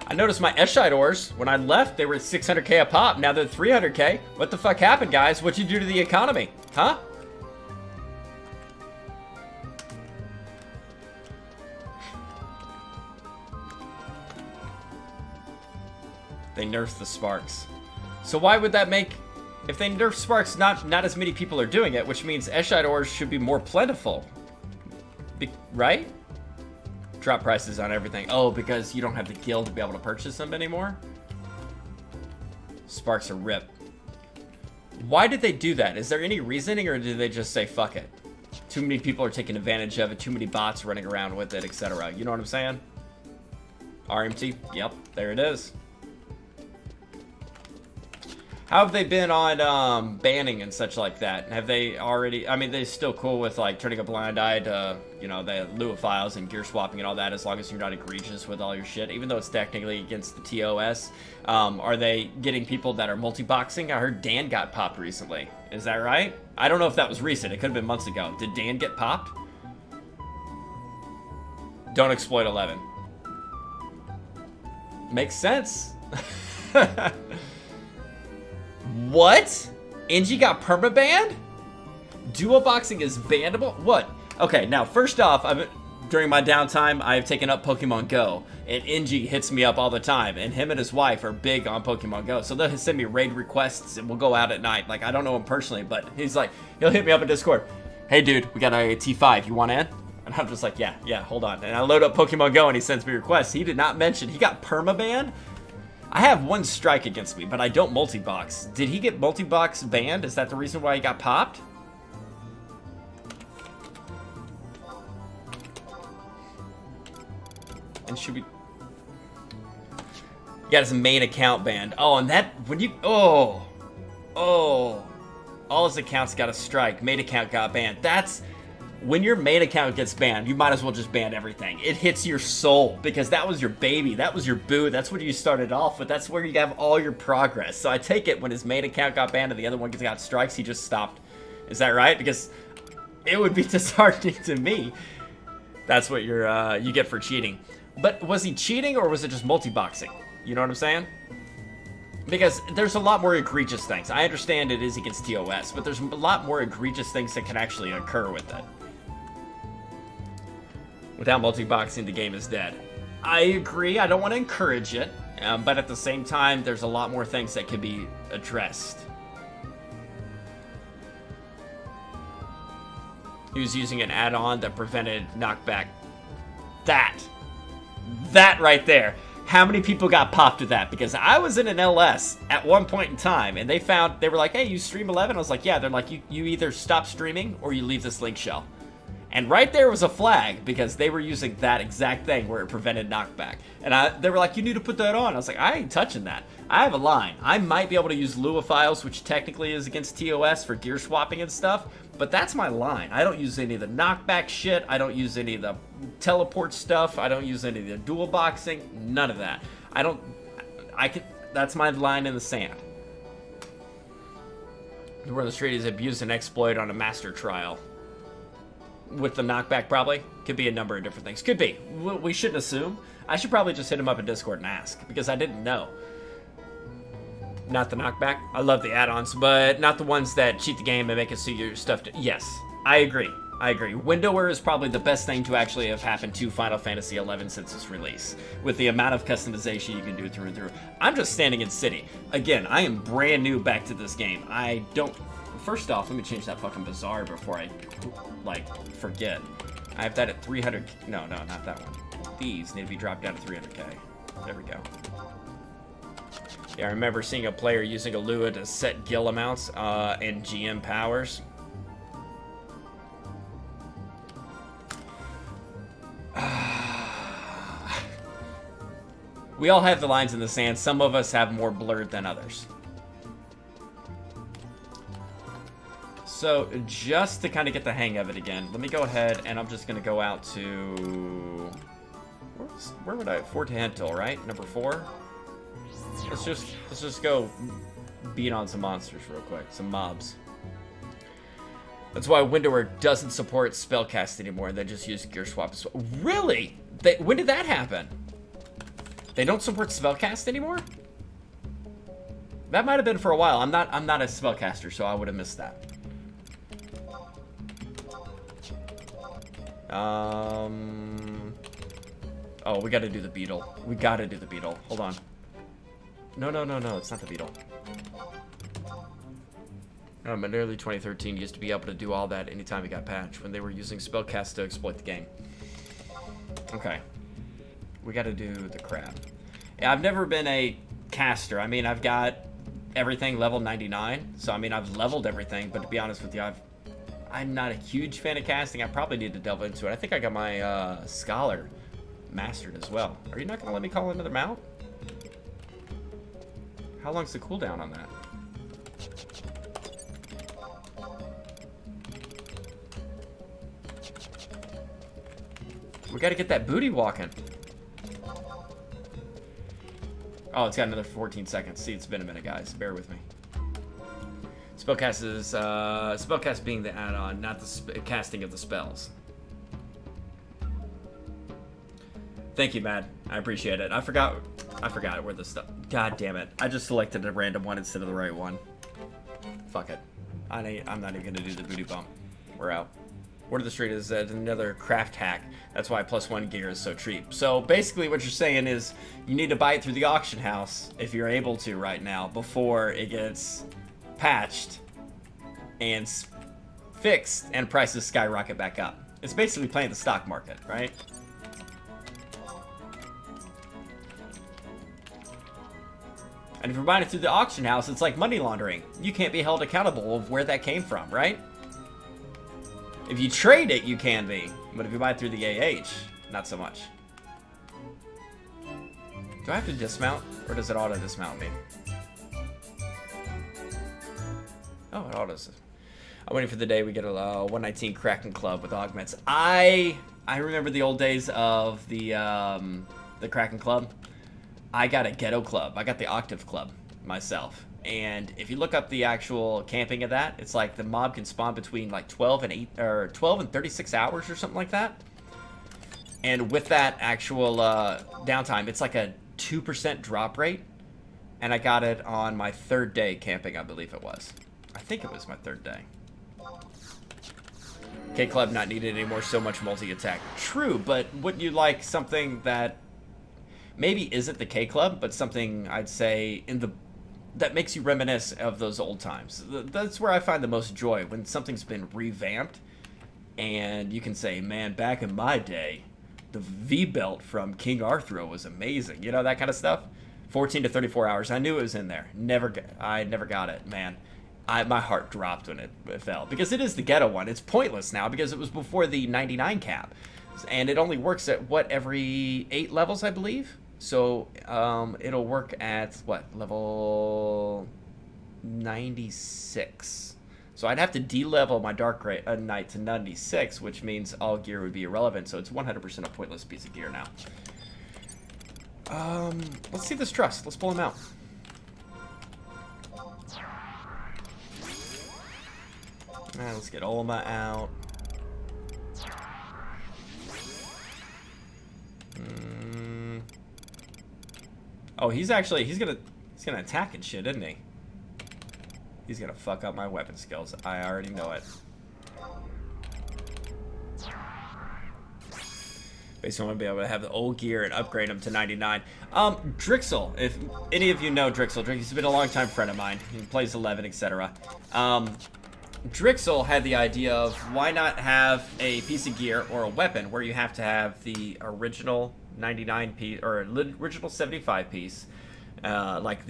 I noticed my Eshite ores, when I left, they were 600k a pop. Now they're 300k. What the fuck happened, guys? What'd you do to the economy? Huh? They nerfed the sparks. So why would that make... If they nerf sparks, not as many people are doing it, which means Eshite ores should be more plentiful. Right? Drop prices on everything. Oh, because you don't have the guild to be able to purchase them anymore? Sparks are rip. Why did they do that? Is there any reasoning, or did they just say, fuck it? Too many people are taking advantage of it, too many bots running around with it, etc. You know what I'm saying? RMT? Yep, there it is. How have they been on banning and such like that? Have they already? I mean, they're still cool with like turning a blind eye to, you know, the Lua files and gear swapping and all that, as long as you're not egregious with all your shit, even though it's technically against the TOS. Are they getting people that are multi-boxing? I heard Dan got popped recently. Is that right? I don't know if that was recent. It could have been months ago. Did Dan get popped? Don't exploit 11. Makes sense. What? Engie got permabanned? Duo boxing is bannable? What? Okay, now first off, during my downtime, I've taken up Pokemon Go, and Engie hits me up all the time, and him and his wife are big on Pokemon Go, so they'll send me raid requests, and we'll go out at night. Like, I don't know him personally, but he's like, he'll hit me up in Discord. Hey, dude, we got a T5. You want in? And I'm just like, yeah, hold on. And I load up Pokemon Go, and he sends me requests. He did not mention he got permabanned. I have one strike against me, but I don't multi-box. Did he get multi-box banned? Is that the reason why he got popped? And should we... He got his main account banned. Oh, and that... When you... Oh. All his accounts got a strike. Main account got banned. That's... When your main account gets banned, you might as well just ban everything. It hits your soul, because that was your baby. That was your boo. That's what you started off with. That's where you have all your progress. So I take it when his main account got banned and the other one got strikes, he just stopped. Is that right? Because it would be disheartening to me. That's what you get for cheating. But was he cheating, or was it just multi-boxing? You know what I'm saying? Because there's a lot more egregious things. I understand it is against TOS, but there's a lot more egregious things that can actually occur with it. Without multi-boxing, the game is dead. I agree, I don't want to encourage it, but at the same time, there's a lot more things that can be addressed. He was using an add-on that prevented knockback. That right there. How many people got popped with that? Because I was in an LS at one point in time, and they were like, hey, you stream 11? I was like, yeah. They're like, you either stop streaming or you leave this link shell. And right there was a flag, because they were using that exact thing where it prevented knockback. And they were like, you need to put that on. I was like, I ain't touching that. I have a line. I might be able to use Lua files, which technically is against TOS for gear swapping and stuff, but that's my line. I don't use any of the knockback shit. I don't use any of the teleport stuff. I don't use any of the dual boxing. None of that. That's my line in the sand. Where the street is abused and exploit on a master trial. With the knockback, probably. Could be a number of different things. Could be. We shouldn't assume. I should probably just hit him up in Discord and ask, because I didn't know. Not the knockback. I love the add-ons, but not the ones that cheat the game and make it so your stuff... Yes, I agree. Windower is probably the best thing to actually have happened to Final Fantasy XI since its release, with the amount of customization you can do through and through. I'm just standing in City. Again, I am brand new back to this game. I don't... First off, let me change that fucking Bazaar before I, forget. I have that at 300... No, not that one. These need to be dropped down to 300k. There we go. Yeah, I remember seeing a player using a Lua to set gil amounts and GM powers. We all have the lines in the sand. Some of us have more blurred than others. So, just to kind of get the hang of it again, let me go ahead and I'm just going to go out to... Where would I... Fort Hentil, right? Number 4? Let's just go beat on some monsters real quick. Some mobs. That's why Windower doesn't support Spellcast anymore. They just use Gear Swap. Really? When did that happen? They don't support Spellcast anymore? That might have been for a while. I'm not a Spellcaster, so I would have missed that. Oh, we gotta do the beetle. Hold on. No, it's not the beetle. In early 2013, you used to be able to do all that anytime you got patched when they were using Spellcast to exploit the game. Okay. We gotta do the crab. Yeah, I've never been a caster. I mean, I've got everything level 99, so I mean, I've leveled everything, but to be honest with you, I'm not a huge fan of casting. I probably need to delve into it. I think I got my Scholar mastered as well. Are you not gonna let me call another mount? How long's the cooldown on that? We gotta get that booty walking. Oh, it's got another 14 seconds. See, it's been a minute, guys. Bear with me. Spellcast is spellcast being the add-on, not the casting of the spells. Thank you, Matt. I appreciate it. I forgot where the stuff. God damn it! I just selected a random one instead of the right one. Fuck it. I'm not even gonna do the booty bump. We're out. Word of the Street is another craft hack. That's why +1 gear is so cheap. So basically what you're saying is you need to buy it through the auction house if you're able to right now before it gets patched and fixed and prices skyrocket back up. It's basically playing the stock market, right? And if you're buying it through the auction house, it's like money laundering. You can't be held accountable of where that came from, right? If you trade it, you can be. But if you buy it through the AH, not so much. Do I have to dismount? Or does it auto-dismount me? Oh, it autos. I'm waiting for the day we get a 119 Kraken Club with augments. I remember the old days of the Kraken Club. I got a Ghetto Club. I got the Octave Club myself. And if you look up the actual camping of that, it's like the mob can spawn between like 12 and 36 hours or something like that. And with that actual downtime, it's like a 2% drop rate. And I got it on my 3rd day camping, I believe it was. I think it was my 3rd day. K-Club not needed anymore, so much multi-attack. True, but wouldn't you like something that maybe isn't the K-Club, but something I'd say that makes you reminisce of those old times? That's where I find the most joy, when something's been revamped and you can say, man, back in my day, the V-belt from King Arthur was amazing. You know, that kind of stuff. 14 to 34 hours. I knew it was in there. I never got it, man. My heart dropped when it fell, because it is the Ghetto one. It's pointless now because it was before the 99 cap, and it only works at every 8 levels, I believe. So it'll work at what, level 96. So I'd have to de-level my Dark Knight to 96, which means all gear would be irrelevant. So it's 100% a pointless piece of gear now. Let's see this trust. Let's pull him out. Let's get Olma out. Oh, he's gonna attack and shit, isn't he? He's gonna fuck up my weapon skills. I already know it. Basically, I want to be able to have the old gear and upgrade him to 99. Drixel, if any of you know Drixel, he's been a long time friend of mine. He plays 11, etc. Drixel had the idea of why not have a piece of gear or a weapon where you have to have the original 99 piece or original 75 piece, like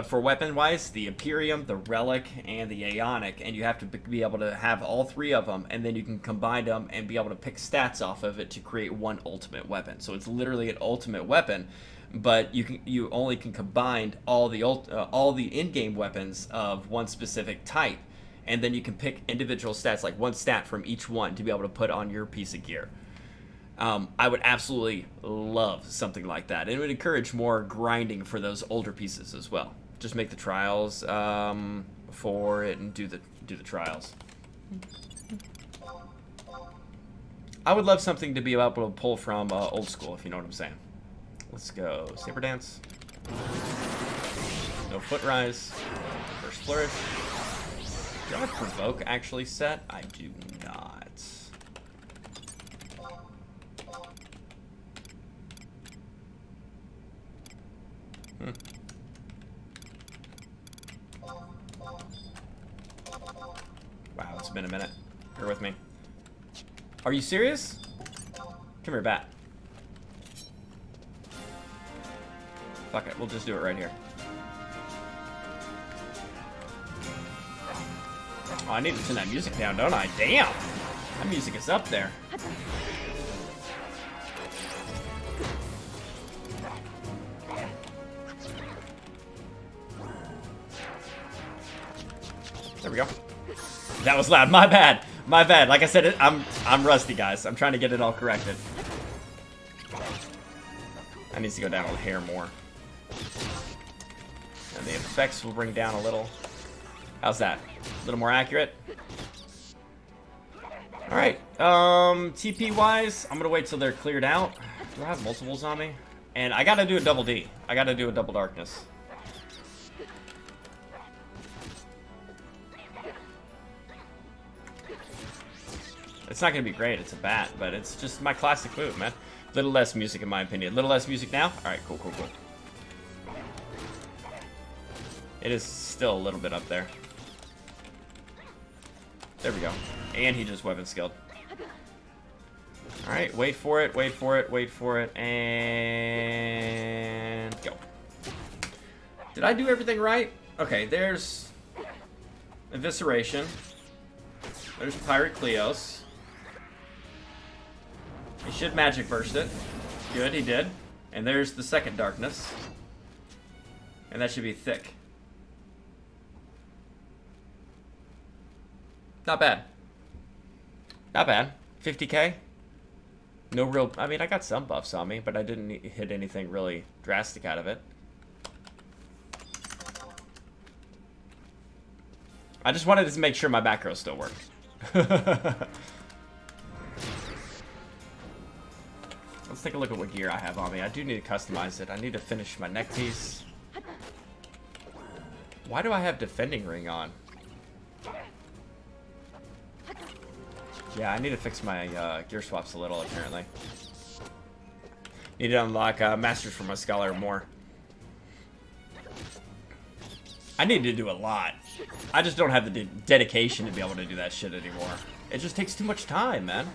for weapon wise, the Imperium, the Relic, and the Aeonic, and you have to be able to have all 3 of them, and then you can combine them and be able to pick stats off of it to create one ultimate weapon. So it's literally an ultimate weapon, but you only can combine all the in-game weapons of one specific type. And then you can pick individual stats, like one stat from each one, to be able to put on your piece of gear. I would absolutely love something like that. And it would encourage more grinding for those older pieces as well. Just make the trials for it and do the trials. I would love something to be able to pull from old school, if you know what I'm saying. Let's go. Saber Dance. No Foot Rise. First Flourish. Do I have Provoke actually set? I do not. Wow, it's been a minute. Bear with me. Are you serious? Come here, bat. Fuck it, we'll just do it right here. Oh, I need to turn that music down, don't I? Damn! That music is up there. There we go. That was loud. My bad. My bad. Like I said, I'm rusty, guys. I'm trying to get it all corrected. That needs to go down a hair more. And the effects will bring down a little. How's that? A little more accurate? Alright, TP wise, I'm gonna wait till they're cleared out. Do I have multiples on me? And I gotta do a double D. I gotta do a double darkness. It's not gonna be great, it's a bat, but it's just my classic move, man. Little less music in my opinion. Little less music now? Alright, cool, cool, cool. It is still a little bit up there. There we go. And he just weapon skilled. Alright, wait for it, wait for it, wait for it, and go. Did I do everything right? Okay, there's Evisceration. There's Pirate Cleos. He should magic burst it. Good, he did. And there's the second darkness. And that should be thick. Not bad. Not bad. 50k? No real... I mean, I got some buffs on me, but I didn't hit anything really drastic out of it. I just wanted to make sure my back row still worked. Let's take a look at what gear I have on me. I do need to customize it. I need to finish my neck piece. Why do I have Defending Ring on? Yeah, I need to fix my gear swaps a little, apparently. Need to unlock Masters for my Scholar more. I need to do a lot. I just don't have the dedication to be able to do that shit anymore. It just takes too much time, man.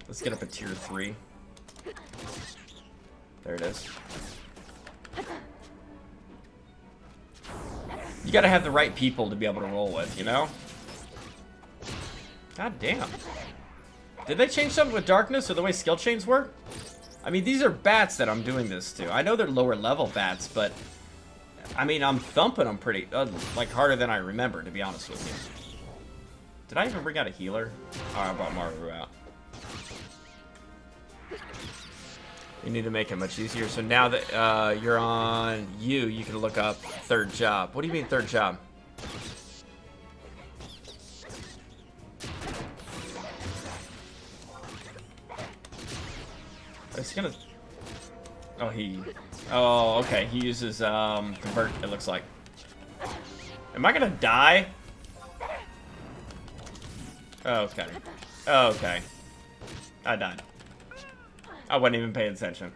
Let's get up a tier 3. There it is. You gotta have the right people to be able to roll with, you know? God damn. Did they change something with darkness or the way skill chains work? I mean, these are bats that I'm doing this to. I know they're lower level bats, but... I mean, I'm thumping them pretty... like, harder than I remember, to be honest with you. Did I even bring out a healer? Oh, I brought Maru out. You need to make it much easier. So now that you're on you can look up third job. What do you mean third job? It's gonna... Oh, oh, okay. He uses convert, it looks like. Am I gonna die? Okay. Okay. I died. I wasn't even paying attention.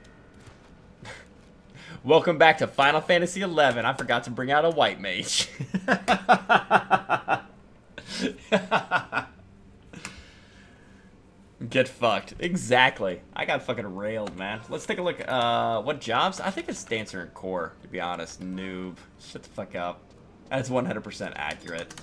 Welcome back to Final Fantasy XI. I forgot to bring out a white mage. Get fucked. Exactly. I got fucking railed, man. Let's take a look. What jobs? I think it's Dancer and Core, to be honest. Noob. Shut the fuck up. That's 100% accurate.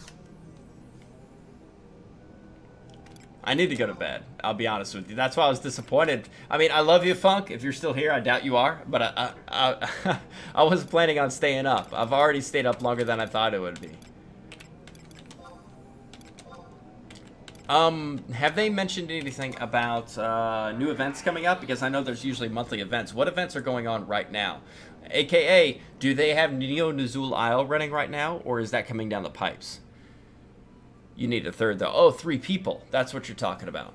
I need to go to bed. I'll be honest with you. That's why I was disappointed. I mean, I love you, Funk. If you're still here, I doubt you are. But I wasn't planning on staying up. I've already stayed up longer than I thought it would be. Have they mentioned anything about new events coming up? Because I know there's usually monthly events. What events are going on right now? AKA, do they have Neo Nuzul Isle running right now? Or is that coming down the pipes? You need a third, though. Oh, 3 people. That's what you're talking about.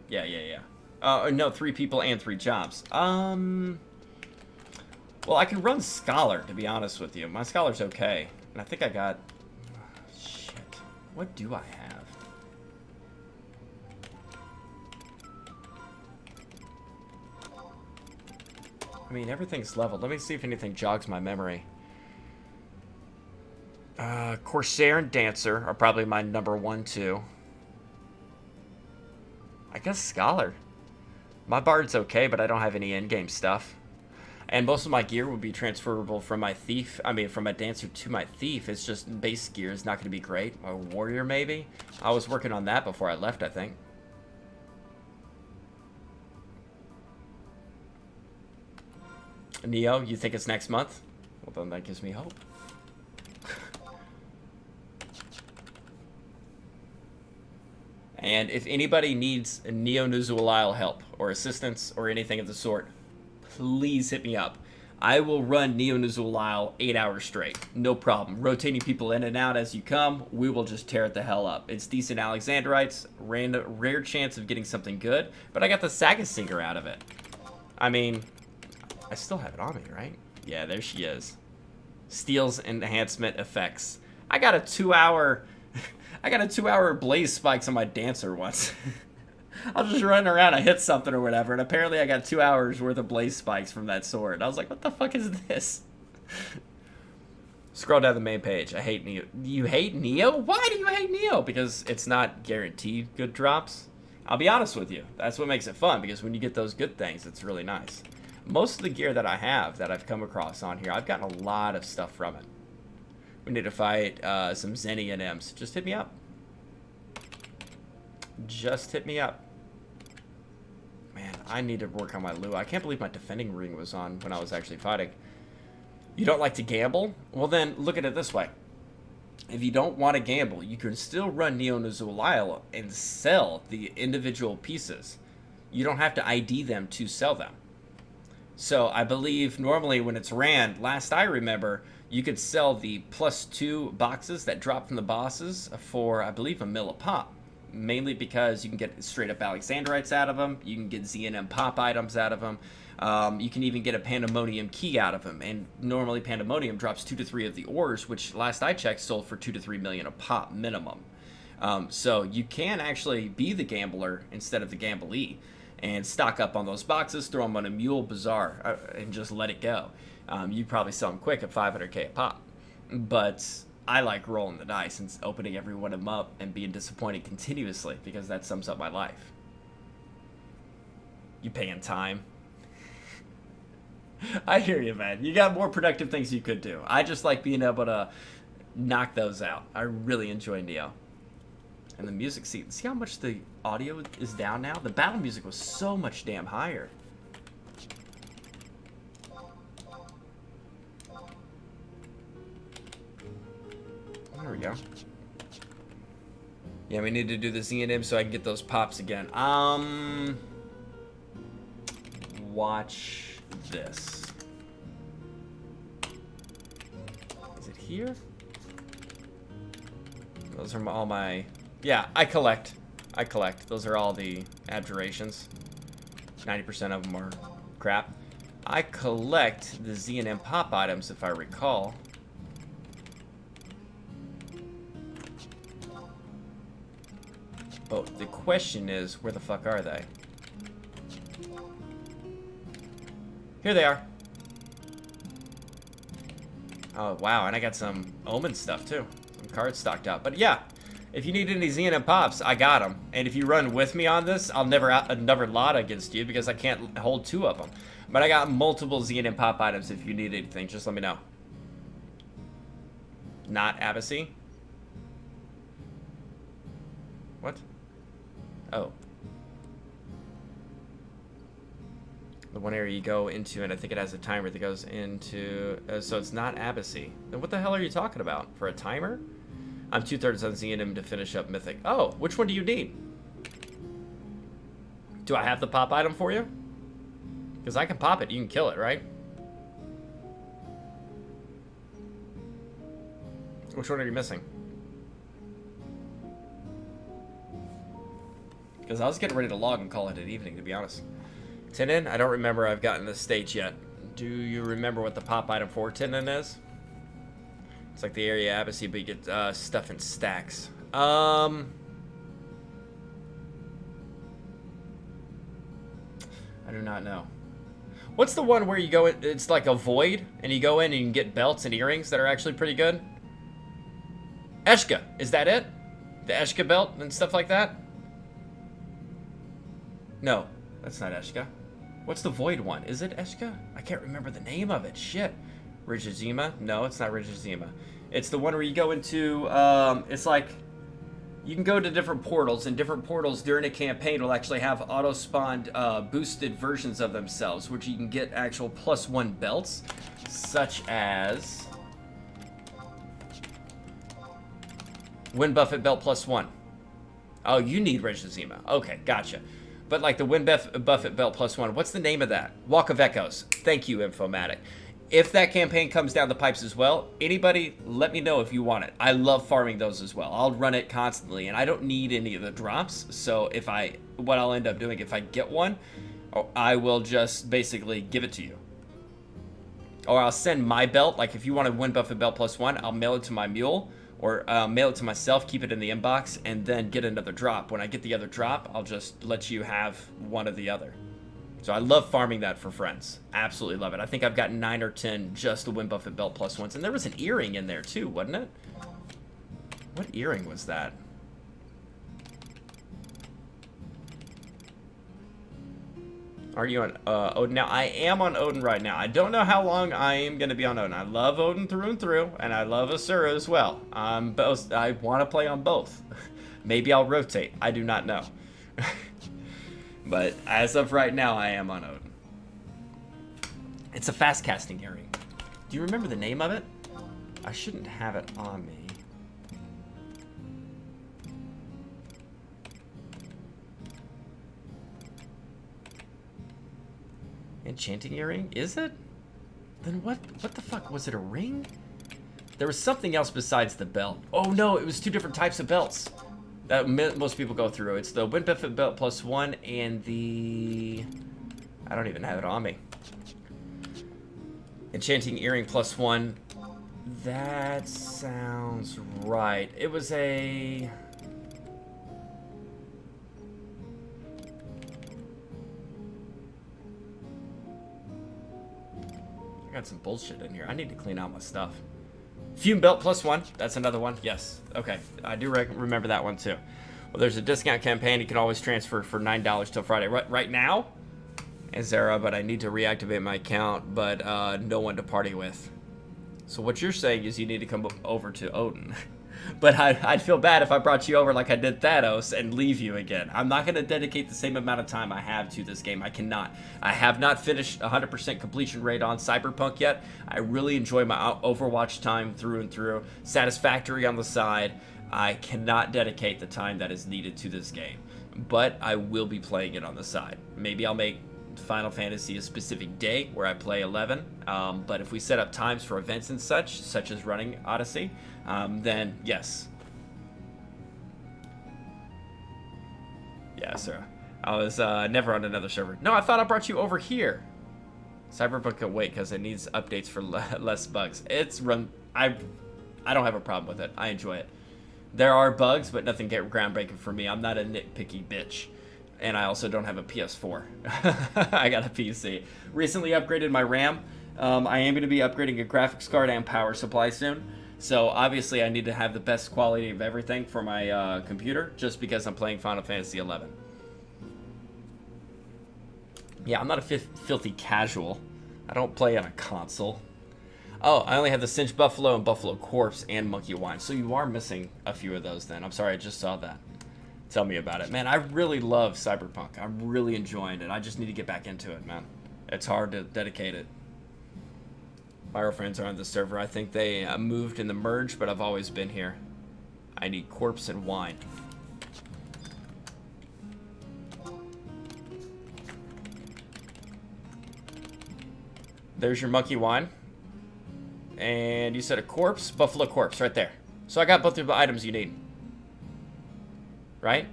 Yeah. No, 3 people and 3 jobs. Well, I can run Scholar, to be honest with you. My Scholar's okay. And I think I got... Shit. What do I have? I mean, everything's leveled. Let me see if anything jogs my memory. Corsair and Dancer are probably my number 1, 2. I guess Scholar. My Bard's okay, but I don't have any in-game stuff. And most of my gear would be transferable from my Thief. I mean, from my Dancer to my Thief. It's just base gear is not going to be great. A Warrior, maybe? I was working on that before I left, I think. Neo, you think it's next month? Well, then that gives me hope. And if anybody needs Neo Nuzualile help or assistance or anything of the sort, please hit me up. I will run Neo Nuzualile 8 hours straight. No problem. Rotating people in and out as you come, we will just tear it the hell up. It's decent Alexandrites, rare chance of getting something good, but I got the Saga Singer out of it. I mean, I still have it on me, right? Yeah, there she is. Steel's enhancement effects. I got a 2-hour blaze spikes on my dancer once. I was just running around, I hit something or whatever, and apparently I got 2 hours worth of blaze spikes from that sword. I was like, what the fuck is this? Scroll down the main page. I hate Neo. You hate Neo? Why do you hate Neo? Because it's not guaranteed good drops? I'll be honest with you. That's what makes it fun, because when you get those good things, it's really nice. Most of the gear that I have that I've come across on here, I've gotten a lot of stuff from it. We need to fight some Zenny and M's. Just hit me up. Just hit me up. Man, I need to work on my Lu. I can't believe my defending ring was on when I was actually fighting. You don't like to gamble? Well then, look at it this way. If you don't want to gamble, you can still run Neo Nuzualile and sell the individual pieces. You don't have to ID them to sell them. So I believe normally when it's ran, last I remember, you could sell the +2 boxes that drop from the bosses for, I believe, $1 mil a pop. Mainly because you can get straight up Alexandrites out of them. You can get ZNM pop items out of them. You can even get a Pandemonium key out of them. And normally Pandemonium drops 2 to 3 of the ores, which last I checked sold for 2 to 3 million a pop minimum. So you can actually be the gambler instead of the gamblee and stock up on those boxes, throw them on a Mule Bazaar, and just let it go. You probably sell them quick at 500k a pop. But I like rolling the dice and opening every one of them up and being disappointed continuously, because that sums up my life. You pay in time. I hear you, man. You got more productive things you could do. I just like being able to knock those out. I really enjoy Neo. And the music, see how much the audio is down now? The battle music was so much damn higher. There we go. Yeah, we need to do the Z&M so I can get those pops again. Watch this. Is it here? Those are all my... Yeah, I collect. Those are all the abjurations. 90% of them are crap. I collect the Z&M pop items, if I recall. But the question is, where the fuck are they? Here they are. Oh, wow, and I got some Omen stuff, too. Some cards stocked out. But yeah, if you need any ZNM pops, I got them. And if you run with me on this, I'll never lot against you, because I can't hold 2 of them. But I got multiple ZNM pop items if you need anything. Just let me know. Not Abyssy? What? Oh. The one area you go into, and I think it has a timer that goes into... so it's not Abyssy. Then what the hell are you talking about? For a timer? I'm 2/3 on Z&M to finish up Mythic. Oh, which one do you need? Do I have the pop item for you? Because I can pop it. You can kill it, right? Which one are you missing? Because I was getting ready to log and call it an evening, to be honest. Tinin? I don't remember I've gotten this stage yet. Do you remember what the pop item for Tinin is? It's like the area Abyssy, but you get stuff in stacks. I do not know. What's the one where you go in, it's like a void, and you go in and you can get belts and earrings that are actually pretty good? Eshka, is that it? The Eshka belt and stuff like that? No, that's not Eshka. What's the void one? Is it Eshka? I can't remember the name of it. Shit. Rijizima? No, it's not Rijizima. It's the one where you go into, it's like, you can go to different portals, and different portals during a campaign will actually have auto-spawned boosted versions of themselves, which you can get actual +1 belts, such as Wind Buffet belt +1. Oh, you need Regina Zima. Okay, gotcha. But like the Win Buffett belt +1, what's the name of that? Walk of Echoes. Thank you, Infomatic. If that campaign comes down the pipes as well, anybody let me know if you want it. I love farming those as well. I'll run it constantly, and I don't need any of the drops. So what I'll end up doing if I get one, I will just basically give it to you. Or I'll send my belt. Like if you want to Win Buffett belt +1, I'll mail it to my mule, or mail it to myself, keep it in the inbox, and then get another drop. When I get the other drop, I'll just let you have one or the other. So I love farming that for friends. Absolutely love it. I think I've got 9 or 10 just the Win Buffett belt +1s. And there was an earring in there too, wasn't it? What earring was that? Are you on Odin now? I am on Odin right now. I don't know how long I am going to be on Odin. I love Odin through and through, and I love Asura as well. Both. I want to play on both. Maybe I'll rotate. I do not know. But as of right now, I am on Odin. It's a fast casting earring. Do you remember the name of it? I shouldn't have it on me. Enchanting earring? Is it? Then what the fuck? Was it a ring? There was something else besides the belt. Oh no, it was 2 different types of belts that most people go through. It's the Win Buffett belt +1 and the... I don't even have it on me. Enchanting earring +1. That sounds right. It was a... I got some bullshit in here. I need to clean out my stuff. Fume belt +1. That's another one. Yes. Okay. I do remember that one too. Well, there's a discount campaign. You can always transfer for $9 till Friday. Right now, Azera, but I need to reactivate my account, but no one to party with. So what you're saying is you need to come over to Odin. But I'd feel bad if I brought you over like I did Thanos and leave you again. I'm not going to dedicate the same amount of time I have to this game. I cannot. I have not finished 100% completion rate on Cyberpunk yet. I really enjoy my Overwatch time through and through. Satisfactory on the side. I cannot dedicate the time that is needed to this game. But I will be playing it on the side. Maybe I'll make Final Fantasy a specific day where I play 11. But if we set up times for events and such as running Odyssey, then yes. Yeah, sir. I was never on another server. No, I thought I brought you over here. Cyberpunk can wait because it needs updates for less bugs. It's run. I don't have a problem with it. I enjoy it. There are bugs, but nothing groundbreaking for me. I'm not a nitpicky bitch. And I also don't have a PS4. I got a PC. Recently upgraded my RAM. I am going to be upgrading a graphics card and power supply soon. So obviously I need to have the best quality of everything for my computer, just because I'm playing Final Fantasy XI. Yeah, I'm not a filthy casual. I don't play on a console. Oh, I only have the Singed Buffalo and Buffalo Corpse and Monkey Wine. So you are missing a few of those then. I'm sorry, I just saw that. Tell me about it. Man, I really love Cyberpunk. I'm really enjoying it. I just need to get back into it, man. It's hard to dedicate it. My friends are on the server. I think they moved in the merge, but I've always been here. I need corpse and wine. There's your monkey wine. And you said a corpse? Buffalo Corpse, right there. So I got both of the items you need. Right?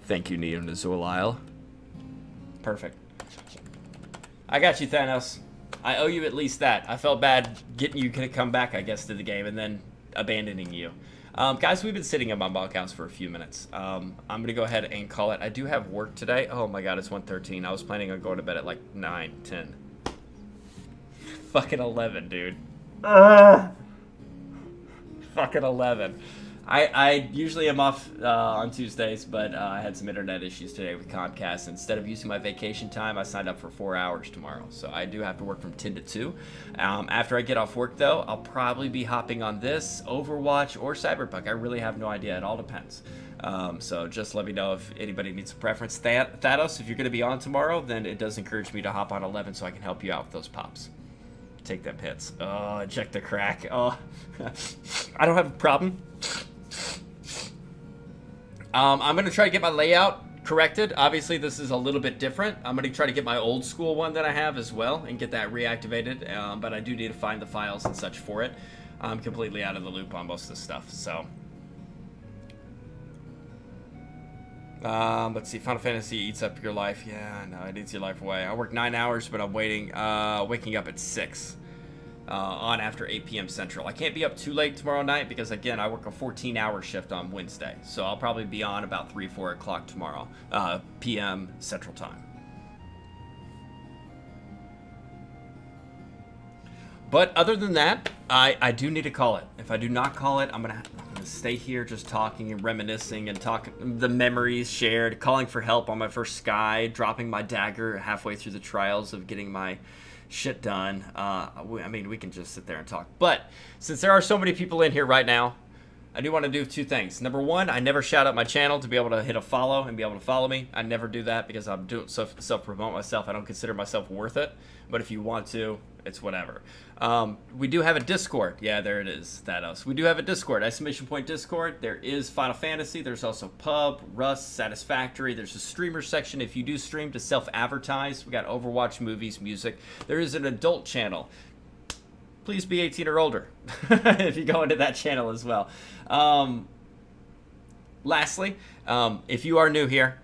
Thank you, Neo Nazulile. Perfect. I got you, Thanos. I owe you at least that. I felt bad getting you to come back, I guess, to the game and then abandoning you. Guys, we've been sitting in my bunkhouse for a few minutes. I'm going to go ahead and call it. I do have work today. Oh my god, it's 1:13. I was planning on going to bed at like 9, 10. Fucking 11, dude. Fucking 11. I usually am off on Tuesdays, but I had some internet issues today with Comcast. Instead of using my vacation time, I signed up for 4 hours tomorrow. So I do have to work from 10 to 2. After I get off work, though, I'll probably be hopping on this, Overwatch, or Cyberpunk. I really have no idea. It all depends. So just let me know if anybody needs a preference. Thanos, if you're going to be on tomorrow, then it does encourage me to hop on 11 so I can help you out with those pops. Take them hits. Oh, check the crack. Oh, I don't have a problem. I'm going to try to get my layout corrected. Obviously, this is a little bit different. I'm going to try to get my old school one that I have as well and get that reactivated. But I do need to find the files and such for it. I'm completely out of the loop on most of this stuff, so... let's see. Final Fantasy eats up your life. Yeah, no, it eats your life away. I work 9 hours, but I'm waking up at 6. On after 8 p.m. Central. I can't be up too late tomorrow night because, again, I work a 14-hour shift on Wednesday. So I'll probably be on about 3, 4 o'clock tomorrow, p.m. Central Time. But other than that, I do need to call it. If I do not call it, I'm gonna stay here just talking and reminiscing and talking the memories shared, calling for help on my first Sky, dropping my dagger halfway through the trials of getting my shit done. I mean, we can just sit there and talk. But since there are so many people in here right now, I do want to do 2 things. Number 1, I never shout out my channel to be able to hit a follow and be able to follow me. I never do that because I'm doing self-promote myself. I don't consider myself worth it. But if you want to, it's whatever. We do have a Discord. Yeah, there it is. Thanos. We do have a Discord. Exclamation point Discord. There is Final Fantasy. There's also Pub, Rust, Satisfactory. There's a streamer section if you do stream to self-advertise. We got Overwatch, movies, music. There is an adult channel. Please be 18 or older if you go into that channel as well. Lastly, if you are new here,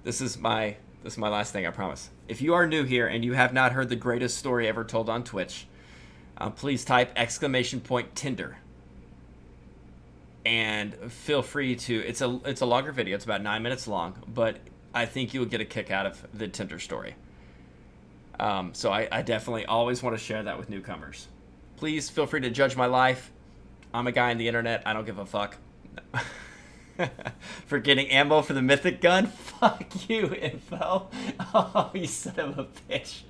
this is my last thing, I promise. If you are new here and you have not heard the greatest story ever told on Twitch, please type exclamation point Tinder. And feel free to, it's a longer video, it's about 9 minutes long, but I think you'll get a kick out of the Tinder story. So I definitely always want to share that with newcomers. Please feel free to judge my life. I'm a guy on the internet. I don't give a fuck. For getting ammo for the mythic gun? Fuck you, Info. Oh, you son of a bitch.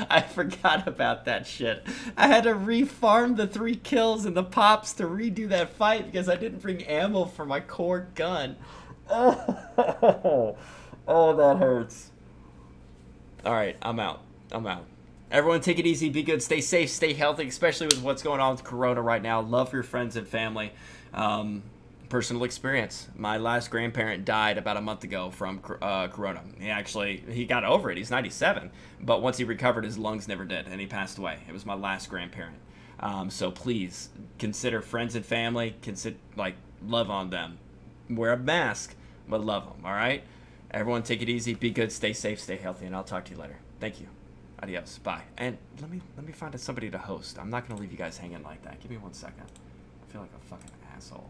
I forgot about that shit. I had to refarm the 3 kills and the pops to redo that fight because I didn't bring ammo for my core gun. Oh, that hurts. Alright, I'm out. Everyone take it easy, be good, stay safe, stay healthy, especially with what's going on with Corona right now. Love your friends and family. Personal experience. My last grandparent died about a month ago from Corona. He got over it. He's 97. But once he recovered, his lungs never did, and he passed away. It was my last grandparent. So please, consider friends and family. Love on them. Wear a mask, but love them, all right? Everyone take it easy, be good, stay safe, stay healthy, and I'll talk to you later. Thank you. Adios. Bye. And let me find somebody to host. I'm not going to leave you guys hanging like that. Give me 1 second. I feel like a fucking asshole.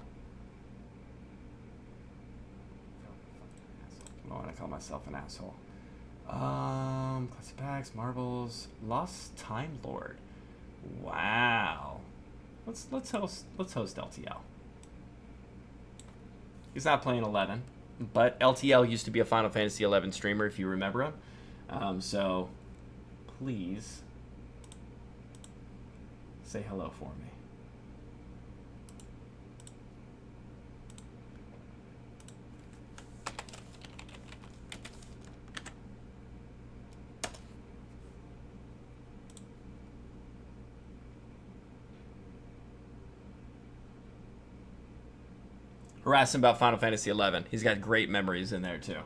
I don't want to call myself an asshole. Classic packs, marbles, Lost Time Lord. Wow. Let's host LTL. He's not playing 11, but LTL used to be a Final Fantasy 11 streamer, if you remember him. So please say hello for me. Harass him about Final Fantasy 11. He's got great memories in there too.